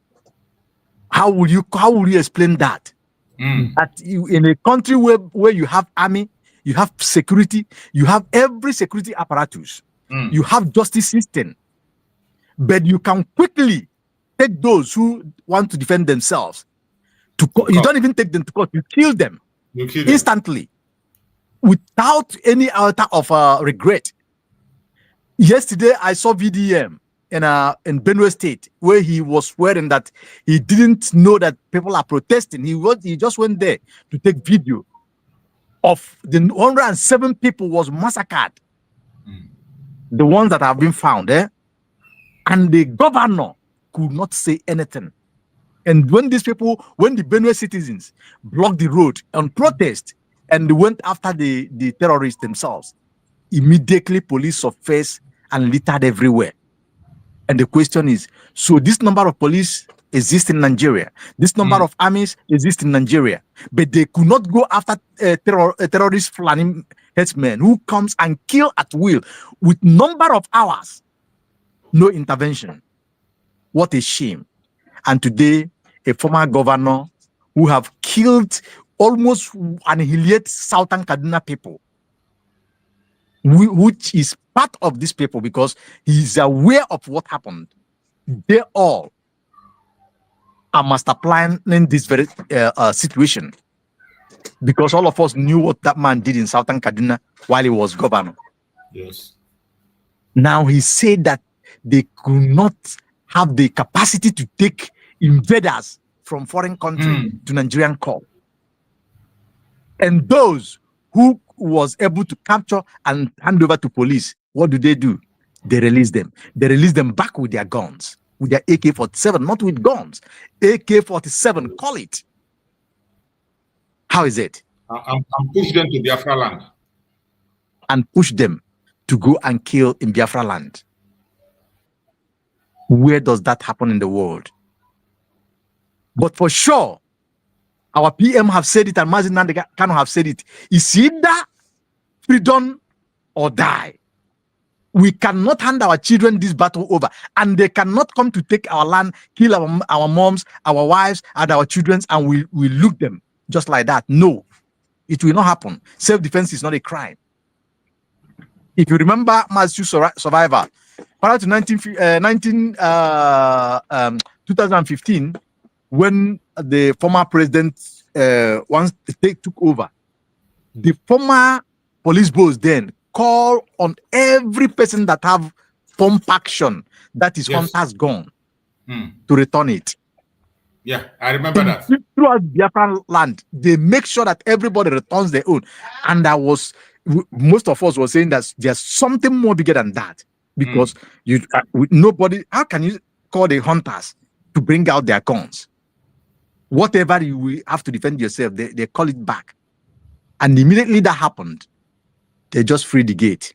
How will you explain that? That you, in a country where you have army, you have security, you have every security apparatus, you have justice system, but you can quickly take those who want to defend themselves to court. You don't even take them to court, you kill them instantly without any iota of regret. Yesterday I saw VDM in Benue State, where he was swearing that he didn't know that people are protesting. He just went there to take video of the 107 people was massacred, the ones that have been found there, and the governor could not say anything. And when the Benue citizens blocked the road on protest and went after the terrorists themselves, immediately police surfaced and littered everywhere. And the question is, so this number of police exists in Nigeria, this number of armies exist in Nigeria, but they could not go after terrorist Fulani herdsmen who comes and kill at will with number of hours, no intervention. What a shame. And today, a former governor who have killed, almost annihilate Southern Kaduna people, which is part of these people, because he is aware of what happened. They all are master planning this very situation, because all of us knew what that man did in Southern Kaduna while he was governor. Yes. Now he said that they could not have the capacity to take invaders from foreign country to Nigerian court. And those who was able to capture and hand over to police, what do? They release them. They release them back with their guns, with their AK-47, not with guns. AK-47, call it. How is it? And push them to Biafra land. And push them to go and kill in Biafra land. Where does that happen in the world? But for sure, Our PM have said it, and Mazin Nandega cannot have said it. It's either freedom or die. We cannot hand our children this battle over, and they cannot come to take our land, kill our moms, our wives, and our children, and we look them just like that. No, it will not happen. Self-defense is not a crime. If you remember Mazu Survivor, prior to 2015, when the former president once took over, the former police boss then called on every person that have form faction that is hunters gone to return it. Yeah, I remember that. Throughout Biafran land, they make sure that everybody returns their own. And that was, most of us were saying that there's something more bigger than that. Because nobody, how can you call the hunters to bring out their guns? Whatever you will have to defend yourself, they call it back. And immediately that happened, they just freed the gate.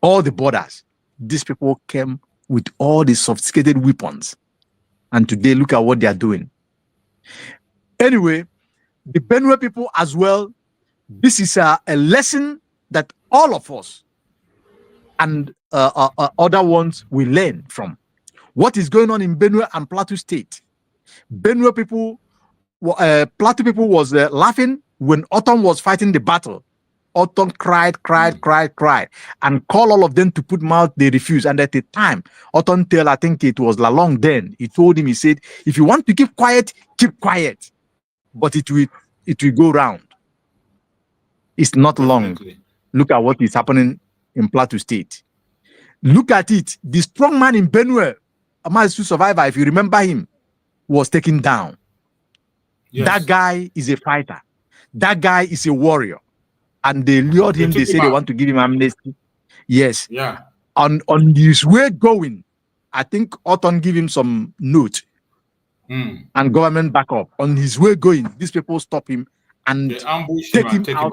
All the borders. These people came with all the sophisticated weapons. And today, look at what they are doing. Anyway, the Benue people as well, this is a lesson that all of us and other ones will learn from. What is going on in Benue and Plateau State? Benue people, Plateau people was laughing when Autumn was fighting the battle. Autumn cried, and called all of them to put mouth. They refused. And at the time, Autumn tell, I think it was Lalong then, he told him, he said, if you want to keep quiet, but it will go round. It's not long. Look at what is happening in Plateau State. Look at it. The strong man in Benue, a Mazu Survivor, if you remember him, was taken down. Yes. That guy is a fighter. That guy is a warrior. And they lured him. They say they want to give him amnesty. Yes. Yeah. On his way going, I think Autumn give him some note and government backup. On his way going, these people stop him and take him out.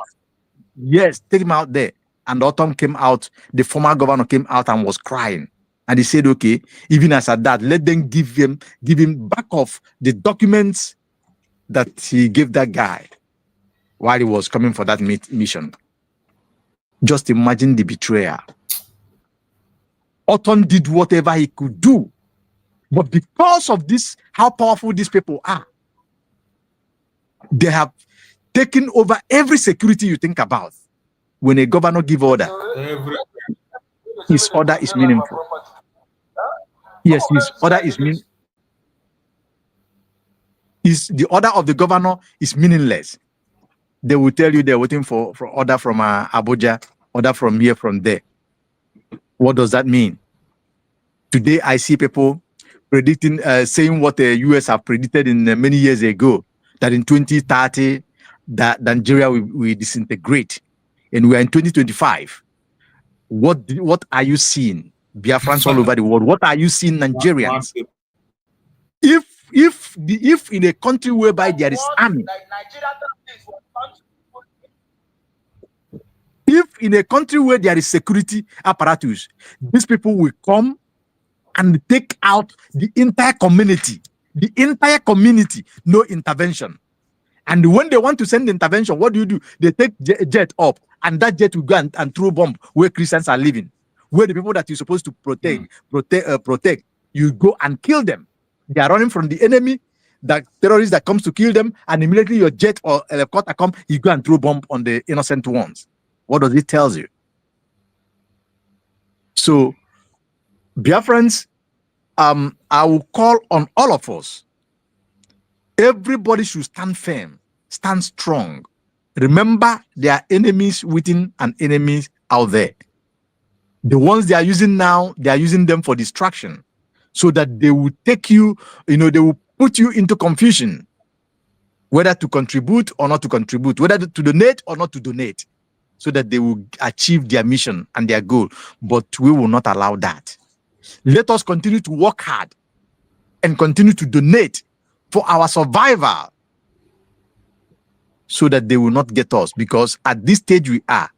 Yes, take him out there. And Autumn came out. The former governor came out and was crying. And he said, okay, even as at that, let them give him back off the documents that he gave that guy while he was coming for that mission. Just imagine the betrayal. Autumn did whatever he could do. But because of this, how powerful these people are, they have taken over every security you think about. When a governor gives order, his order is meaningful. Yes, his order is meaningful. The order of the governor is meaningless. They will tell you they're waiting for order from Abuja, order from here, from there. What does that mean? Today, I see people predicting, saying what the US have predicted in many years ago, that in 2030, that Nigeria will disintegrate. And we are in 2025. What are you seeing? Biafrans all over the world. What are you seeing, Nigerians? If in a country whereby there is army, if in a country where there is security apparatus, these people will come and take out the entire community. The entire community, no intervention. And when they want to send intervention, what do? They take jet up, and that jet will go and throw bomb where Christians are living, where the people that you're supposed to protect, you go and kill them. They are running from the enemy, the terrorists that comes to kill them, and immediately your jet or helicopter come, you go and throw bomb on the innocent ones. What does it tell you? So, Biafrans, I will call on all of us. Everybody should stand firm, stand strong. Remember, there are enemies within and enemies out there. The ones they are using now, they are using them for distraction, so that they will take you, they will put you into confusion, whether to contribute or not to contribute, whether to donate or not to donate, so that they will achieve their mission and their goal. But we will not allow that. Let us continue to work hard and continue to donate for our survival, so that they will not get us. Because at this stage we are,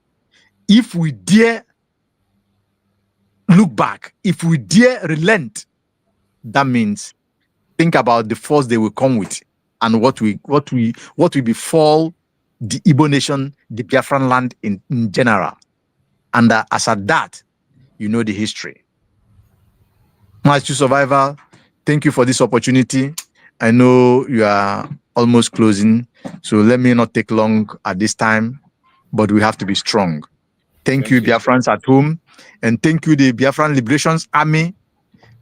if we dare look back, if we dare relent, that means think about the force they will come with. and what will befall the Igbo nation, the Biafran land in general. And as at that, you know the history. Master Survivor, thank you for this opportunity. I know you are almost closing, so let me not take long at this time, but we have to be strong. Thank you, Biafrans at home, and thank you, the Biafran Liberations Army,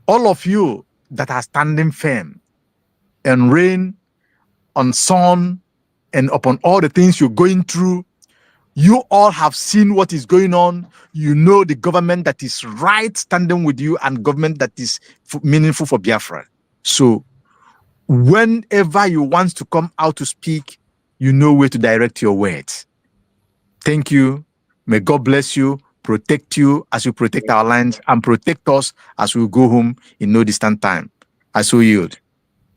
all of you that are standing firm and rain on sun and upon all the things you're going through. You all have seen what is going on. You know the government that is right standing with you and government that is meaningful for Biafra. So whenever you want to come out to speak, you know where to direct your words. Thank you. May God bless you, protect you as you protect our lands, and protect us as we go home in no distant time. I so yield.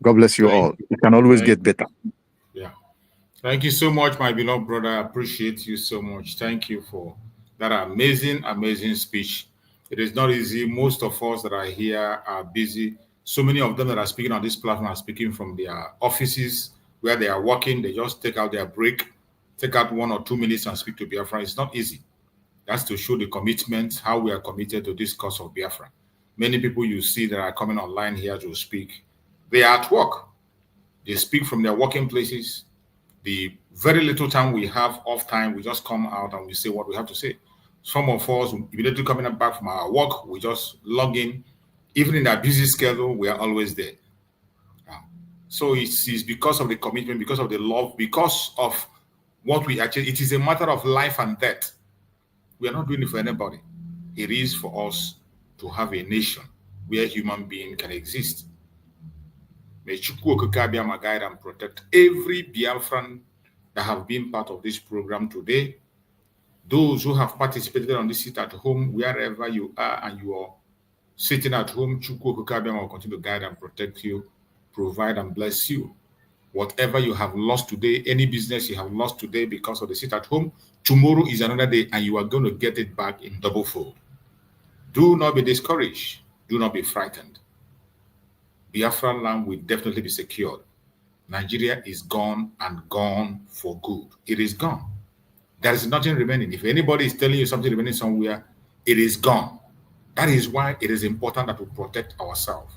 God bless you all. You can always get better. Yeah. Thank you so much, my beloved brother. I appreciate you so much. Thank you for that amazing, amazing speech. It is not easy. Most of us that are here are busy. So many of them that are speaking on this platform are speaking from their offices where they are working. They just take out their break, take out 1 or 2 minutes and speak to Biafra. It's not easy. That's to show the commitment, how we are committed to this cause of Biafra. Many people you see that are coming online here to speak, they are at work. They speak from their working places. The very little time we have off time, we just come out and we say what we have to say. Some of us, immediately coming back from our work, we just log in. Even in our busy schedule, we are always there. So it's because of the commitment, because of the love, because of what we actually, it is a matter of life and death. We are not doing it for anybody. It is for us to have a nation where human beings can exist. May Chukwu Okike guide and protect every Biafran that have been part of this program today. Those who have participated on this seat at home, wherever you are and you are sitting at home, Chukwu Okike will continue to guide and protect you, provide and bless you. Whatever you have lost today, any business you have lost today because of the seat at home, tomorrow is another day and you are going to get it back in double fold. Do not be discouraged. Do not be frightened. Biafran land will definitely be secured. Nigeria is gone and gone for good. It is gone. There is nothing remaining. If anybody is telling you something remaining somewhere, it is gone. That is why it is important that we protect ourselves.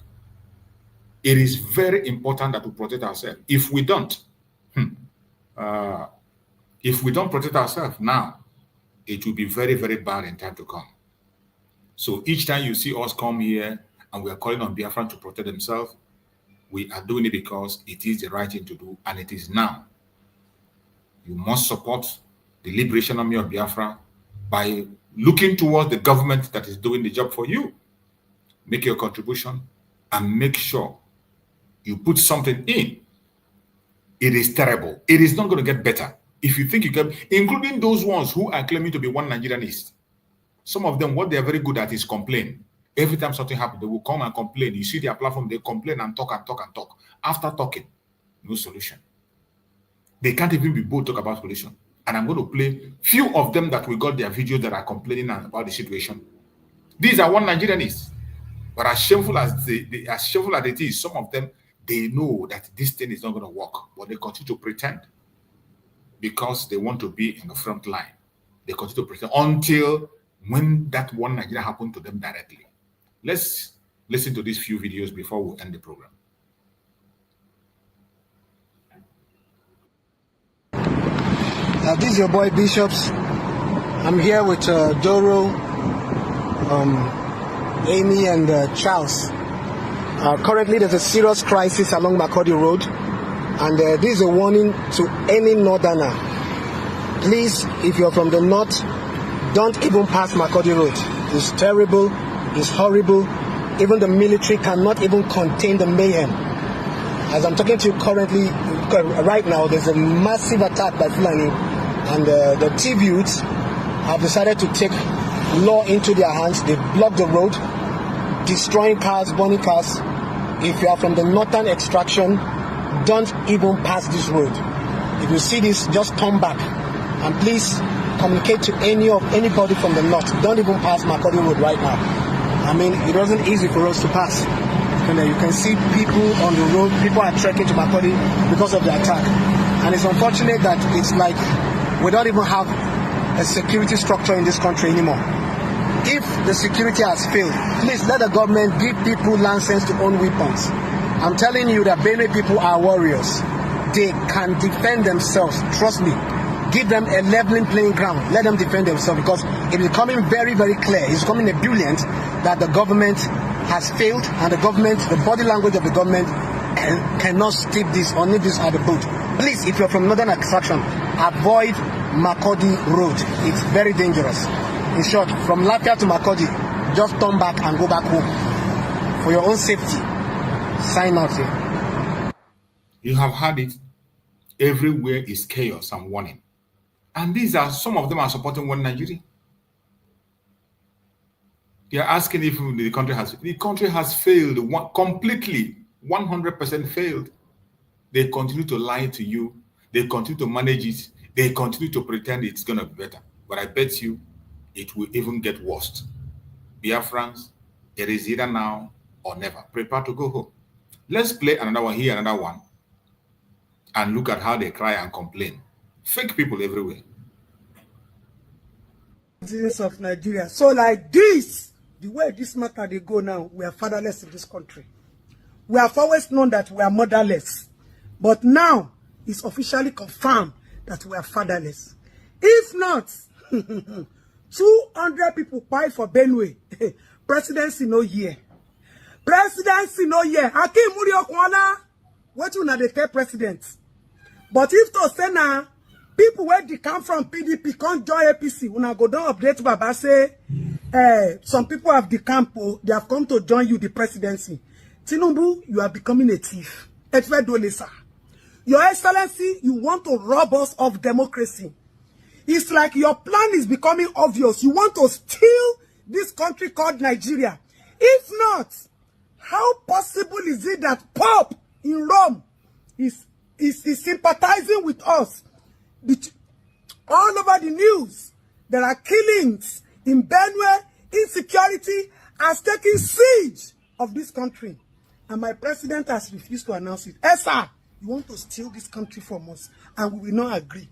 It is very important that we protect ourselves. If we don't, protect ourselves now, it will be very, very bad in time to come. So each time you see us come here and we are calling on Biafran to protect themselves, we are doing it because it is the right thing to do, and it is now. You must support the Liberation Army of Biafra by looking towards the government that is doing the job for you. Make your contribution and make sure you put something in. It is terrible. It is not going to get better. If you think you can, including those ones who are claiming to be one Nigerianist. Some of them, what they are very good at is complain. Every time something happens, they will come and complain. You see their platform, they complain and talk and talk and talk. After talking, no solution. They can't even be bold to talk about solution. And I'm going to play few of them that we got their videos that are complaining about the situation. These are one Nigerianists. But as shameful as it is, some of them, they know that this thing is not going to work. But they continue to pretend because they want to be in the front line. They continue to pretend until when that one Nigeria happened to them directly. Let's listen to these few videos before we end the program. This is your boy Bishops. I'm here with Doro, Amy, and Charles. Currently, there's a serious crisis along Makurdi Road, and this is a warning to any northerner. Please, if you're from the north, don't even pass Makurdi Road. It's terrible. It's horrible. Even the military cannot even contain the mayhem. As I'm talking to you currently, right now, there's a massive attack by Fulani, and the T-Buttes have decided to take law into their hands. They block the road, destroying cars, burning cars. If you are from the northern extraction, don't even pass this road. If you see this, just turn back, and please communicate to anybody from the north. Don't even pass Makurdi Road right now. I mean, it wasn't easy for us to pass. happened there. You can see people on the road, people are trekking to Makurdi because of the attack. And it's unfortunate that it's like we don't even have a security structure in this country anymore. If the security has failed, please let the government give people license to own weapons. I'm telling you that Benue people are warriors. They can defend themselves. Trust me. Give them a leveling playing ground. Let them defend themselves, because it is becoming very, very clear. It's becoming ebullient that the government has failed, and the body language of the government cannot stop this or nip this at the boat. Please, if you're from northern extraction, avoid Makurdi Road. It's very dangerous. In short, from Lafia to Makurdi, just turn back and go back home for your own safety. Sign out here. You have had it. Everywhere is chaos and warning. And these are, some of them are supporting one Nigeria. They are asking if the country has failed completely, 100% failed. They continue to lie to you. They continue to manage it. They continue to pretend it's going to be better. But I bet you it will even get worse. Biafrans, it is either now or never. Prepare to go home. Let's play another one here, another one, and look at how they cry and complain. Fake people everywhere. Citizens of Nigeria. So like this, the way this matter they go now, we are fatherless in this country. We have always known that we are motherless. But now, it's officially confirmed that we are fatherless. If not, 200 people fight for Benue. Presidency no year. Presidency no year. Hakim Murio Kwana, what you not the president? But if to say now, people where they come from PDP can't join APC, when I go down update Baba say, some people have decamped, they have come to join you the presidency. Tinubu, you are becoming a thief. Your Excellency, you want to rob us of democracy. It's like your plan is becoming obvious. You want to steal this country called Nigeria. If not, how possible is it that Pope in Rome is sympathizing with us? All over the news, there are killings in Benue, insecurity has taken siege of this country. And my president has refused to announce it. Sir, you want to steal this country from us, and we will not agree.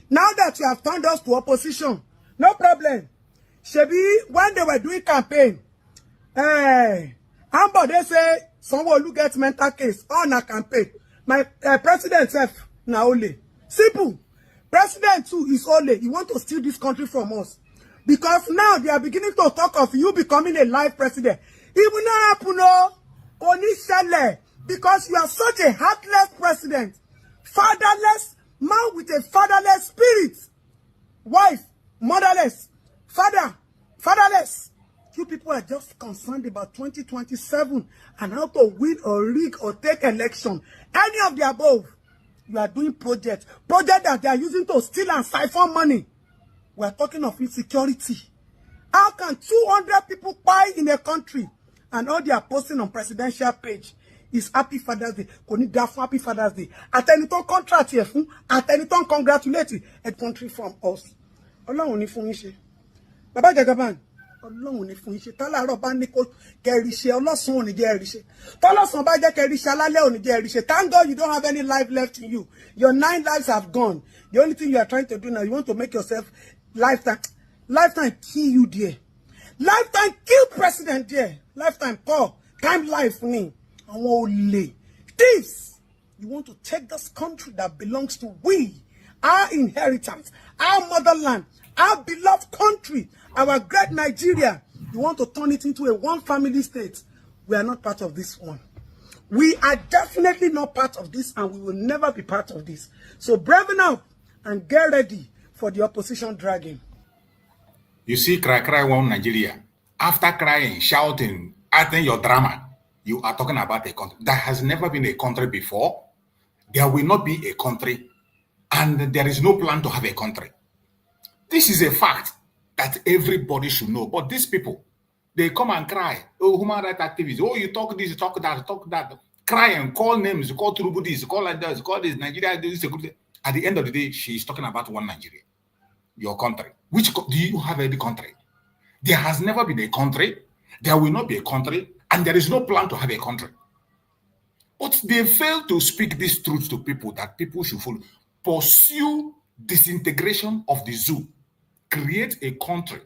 Now that you have turned us to opposition, no problem. Shebi, when they were doing campaign, Amber, they say, someone who gets mental case on a campaign. My president said, Naole. Simple. President too is only. You want to steal this country from us. Because now they are beginning to talk of you becoming a live president. It will not happen, no. Because you are such a heartless president. Fatherless, man with a fatherless spirit. Wife, motherless. Father, fatherless. You people are just concerned about 2027 and how to win or rig or take election. Any of the above. You are doing projects that they are using to steal and siphon money. We are talking of insecurity. How can 200 people buy in a country and all they are posting on presidential page is Happy Father's Day? Happy Father's Day. At any time contract here, at any time congratulate a country from us. Ọlọ́run ní fún yín ṣe. Baba Jagaban, Ọlọ́run ní fún yín ṣe. Tálàárọ̀ bá ní kó kẹ́rì ṣe, ọlọ́sùn ò ní jẹ́ ẹ̀rí ṣe. Tọ́lọ́sùn bá jẹ́ kẹ́rì ṣe, alálẹ̀ ò ní jẹ́ ẹ̀rí ṣe. Thank God you don't have any life left in you. Your 9 lives have gone. The only thing you are trying to do now, you want to make yourself lifetime kill you there. Lifetime kill president there. Lifetime call. Time life me. Only thieves. You want to take this country that belongs to we, our inheritance, our motherland, our beloved country, our great Nigeria. You want to turn it into a one-family state. We are not part of this one. We are definitely not part of this, and we will never be part of this. So brave enough and get ready for the opposition dragging. You see, cry one Nigeria. After crying, shouting, adding your drama, you are talking about a country. There has never been a country before. There will not be a country. And there is no plan to have a country. This is a fact that everybody should know. But these people, they come and cry. Oh, human rights activists. Oh, you talk this, talk that. Cry and call names, call Turubu this, call like this, call this, Nigeria this. At the end of the day, she is talking about one Nigeria. Your country. Which do you have any country? There has never been a country. There will not be a country. And there is no plan to have a country. But they fail to speak this truth to people that people should follow. Pursue disintegration of the zoo. Create a country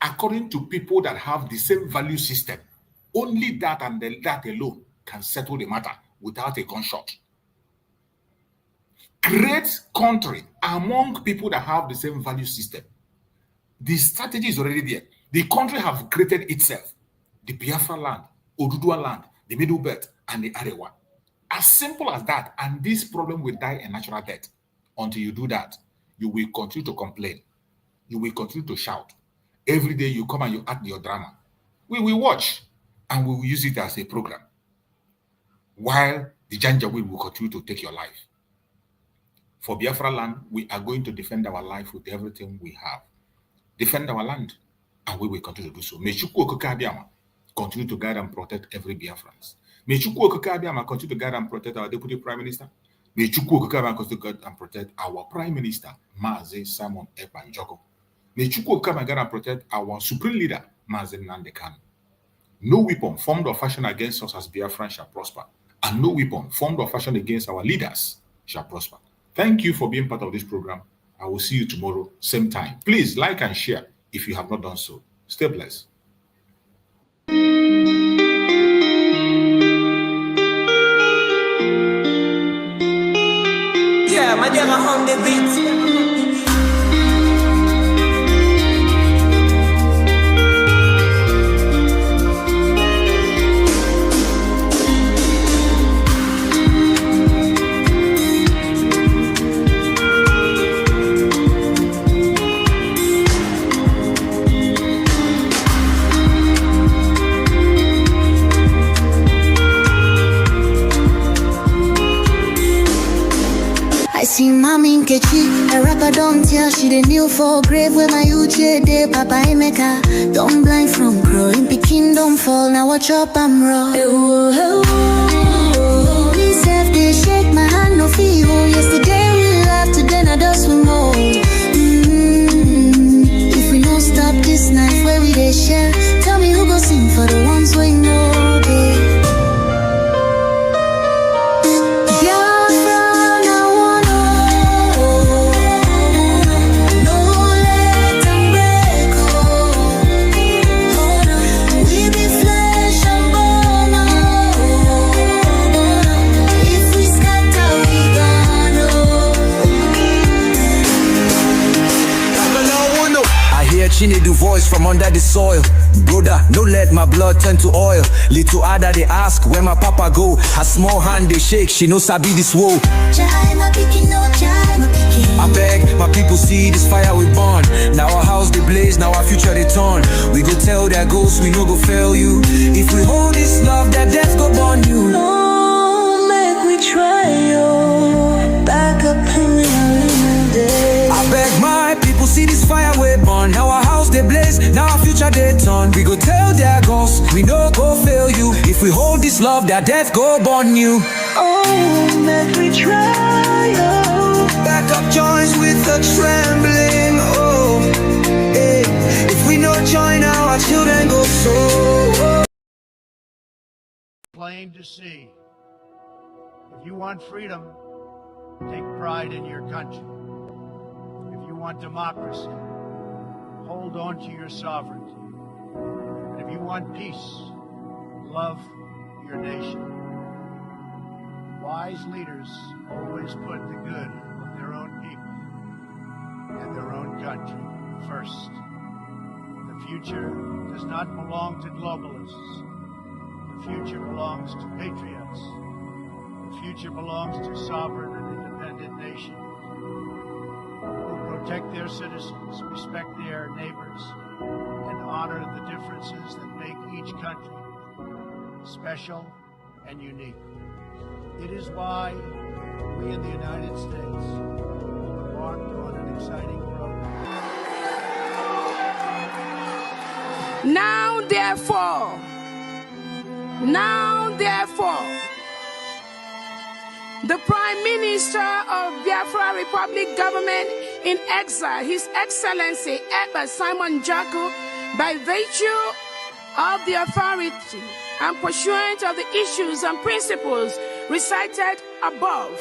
according to people that have the same value system. Only that and that alone can settle the matter without a gunshot. Create country among people that have the same value system. The strategy is already there. The country have created itself. The Biafra land, Odudua land, the Middle Belt, and the Arewa. As simple as that, and this problem will die a natural death. Until you do that, you will continue to complain. You will continue to shout. Every day you come and you act your drama. We will watch, and we will use it as a program. While the Janjaweed will continue to take your life. For Biafra land, we are going to defend our life with everything we have. Defend our land, and we will continue to do so. May Chukwu Okike Abịama continue to guide and protect every Biafrans. May Chukwu Okike Abịama continue to guide and protect our Deputy Prime Minister. May Chukwu Okike Abịama continue to guide and protect our Prime Minister, Mazi Simon Ekpa Njoko. May Chukwu Okike Abịama guide and protect our Supreme Leader, Mazi Nnamdi Kanu. No weapon formed or fashioned against us as Biafran shall prosper, and no weapon formed or fashioned against our leaders shall prosper. Thank you for being part of this program. I will see you tomorrow, same time. Please like and share if you have not done so. Stay blessed. Yeah, my dear, on the beat. I see Mommy Nkechi, a rapper don't tell she the kneel for grave where my uche de Papa Emeka. Don't blind from growing, Pekin don't fall, now watch up I'm raw. Me self they shake my hand no feel. Yesterday we laughed, today now dust we more. If we don't stop this night where we they share, tell me who go sing for the ones we know, babe. She need the voice from under the soil. Brother, no let my blood turn to oil. Little harder they ask where my papa go. Her small hand they shake, she knows I be this woe. I beg, my people see this fire we burn. Now our house they blaze, now our future they turn. We go tell their ghosts we no go fail you. If we hold this love, that death go burn you. No, make we try, yo. Back up in the day. I beg my people see this fire we burn. Now our house they blaze, now our future they turn. We go tell their ghosts, we no go fail you. If we hold this love, that death go burn you. Oh, make we try, oh. Back up joins with a trembling, oh. Hey. If we no join now, our children go so. Plain to see. If you want freedom, take pride in your country. If you want democracy, hold on to your sovereignty. And if you want peace, love your nation. Wise leaders always put the good of their own people and their own country first. The future does not belong to globalists. The future belongs to patriots. The future belongs to sovereign and independent nations who protect their citizens, respect their neighbors, and honor the differences that make each country special and unique. It is why we in the United States embarked on an exciting program. Now therefore, the Prime Minister of Biafra Republic Government in exile, His Excellency Ekpa Simon Njoko, by virtue of the authority and pursuant of the issues and principles recited above,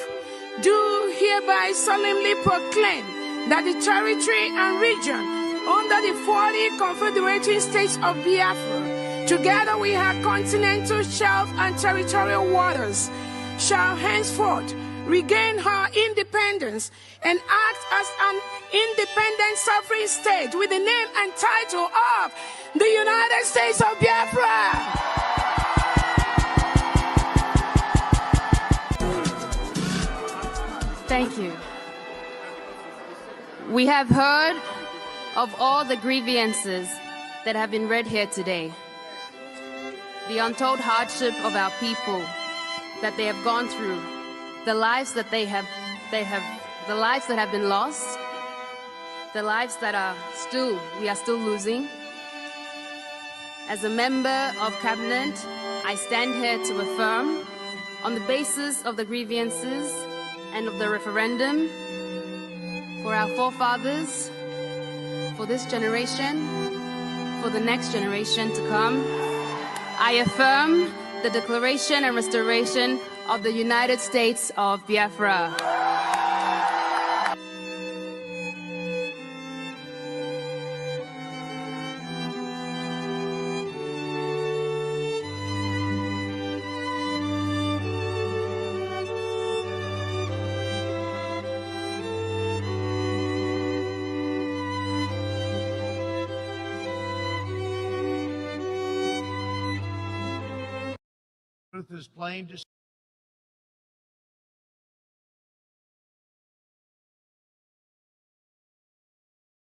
do hereby solemnly proclaim that the territory and region under the 40 confederating states of Biafra, together with her continental shelf and territorial waters, shall henceforth regain her independence and act as an independent sovereign state with the name and title of the United States of Biafra. Thank you. We have heard of all the grievances that have been read here today. The untold hardship of our people that they have gone through, the lives that the lives that have been lost, the lives that we are still losing. As a member of cabinet, I stand here to affirm, on the basis of the grievances and of the referendum, for our forefathers, for this generation, for the next generation to come, I affirm the declaration and restoration of the United States of Biafra. Truth is plain to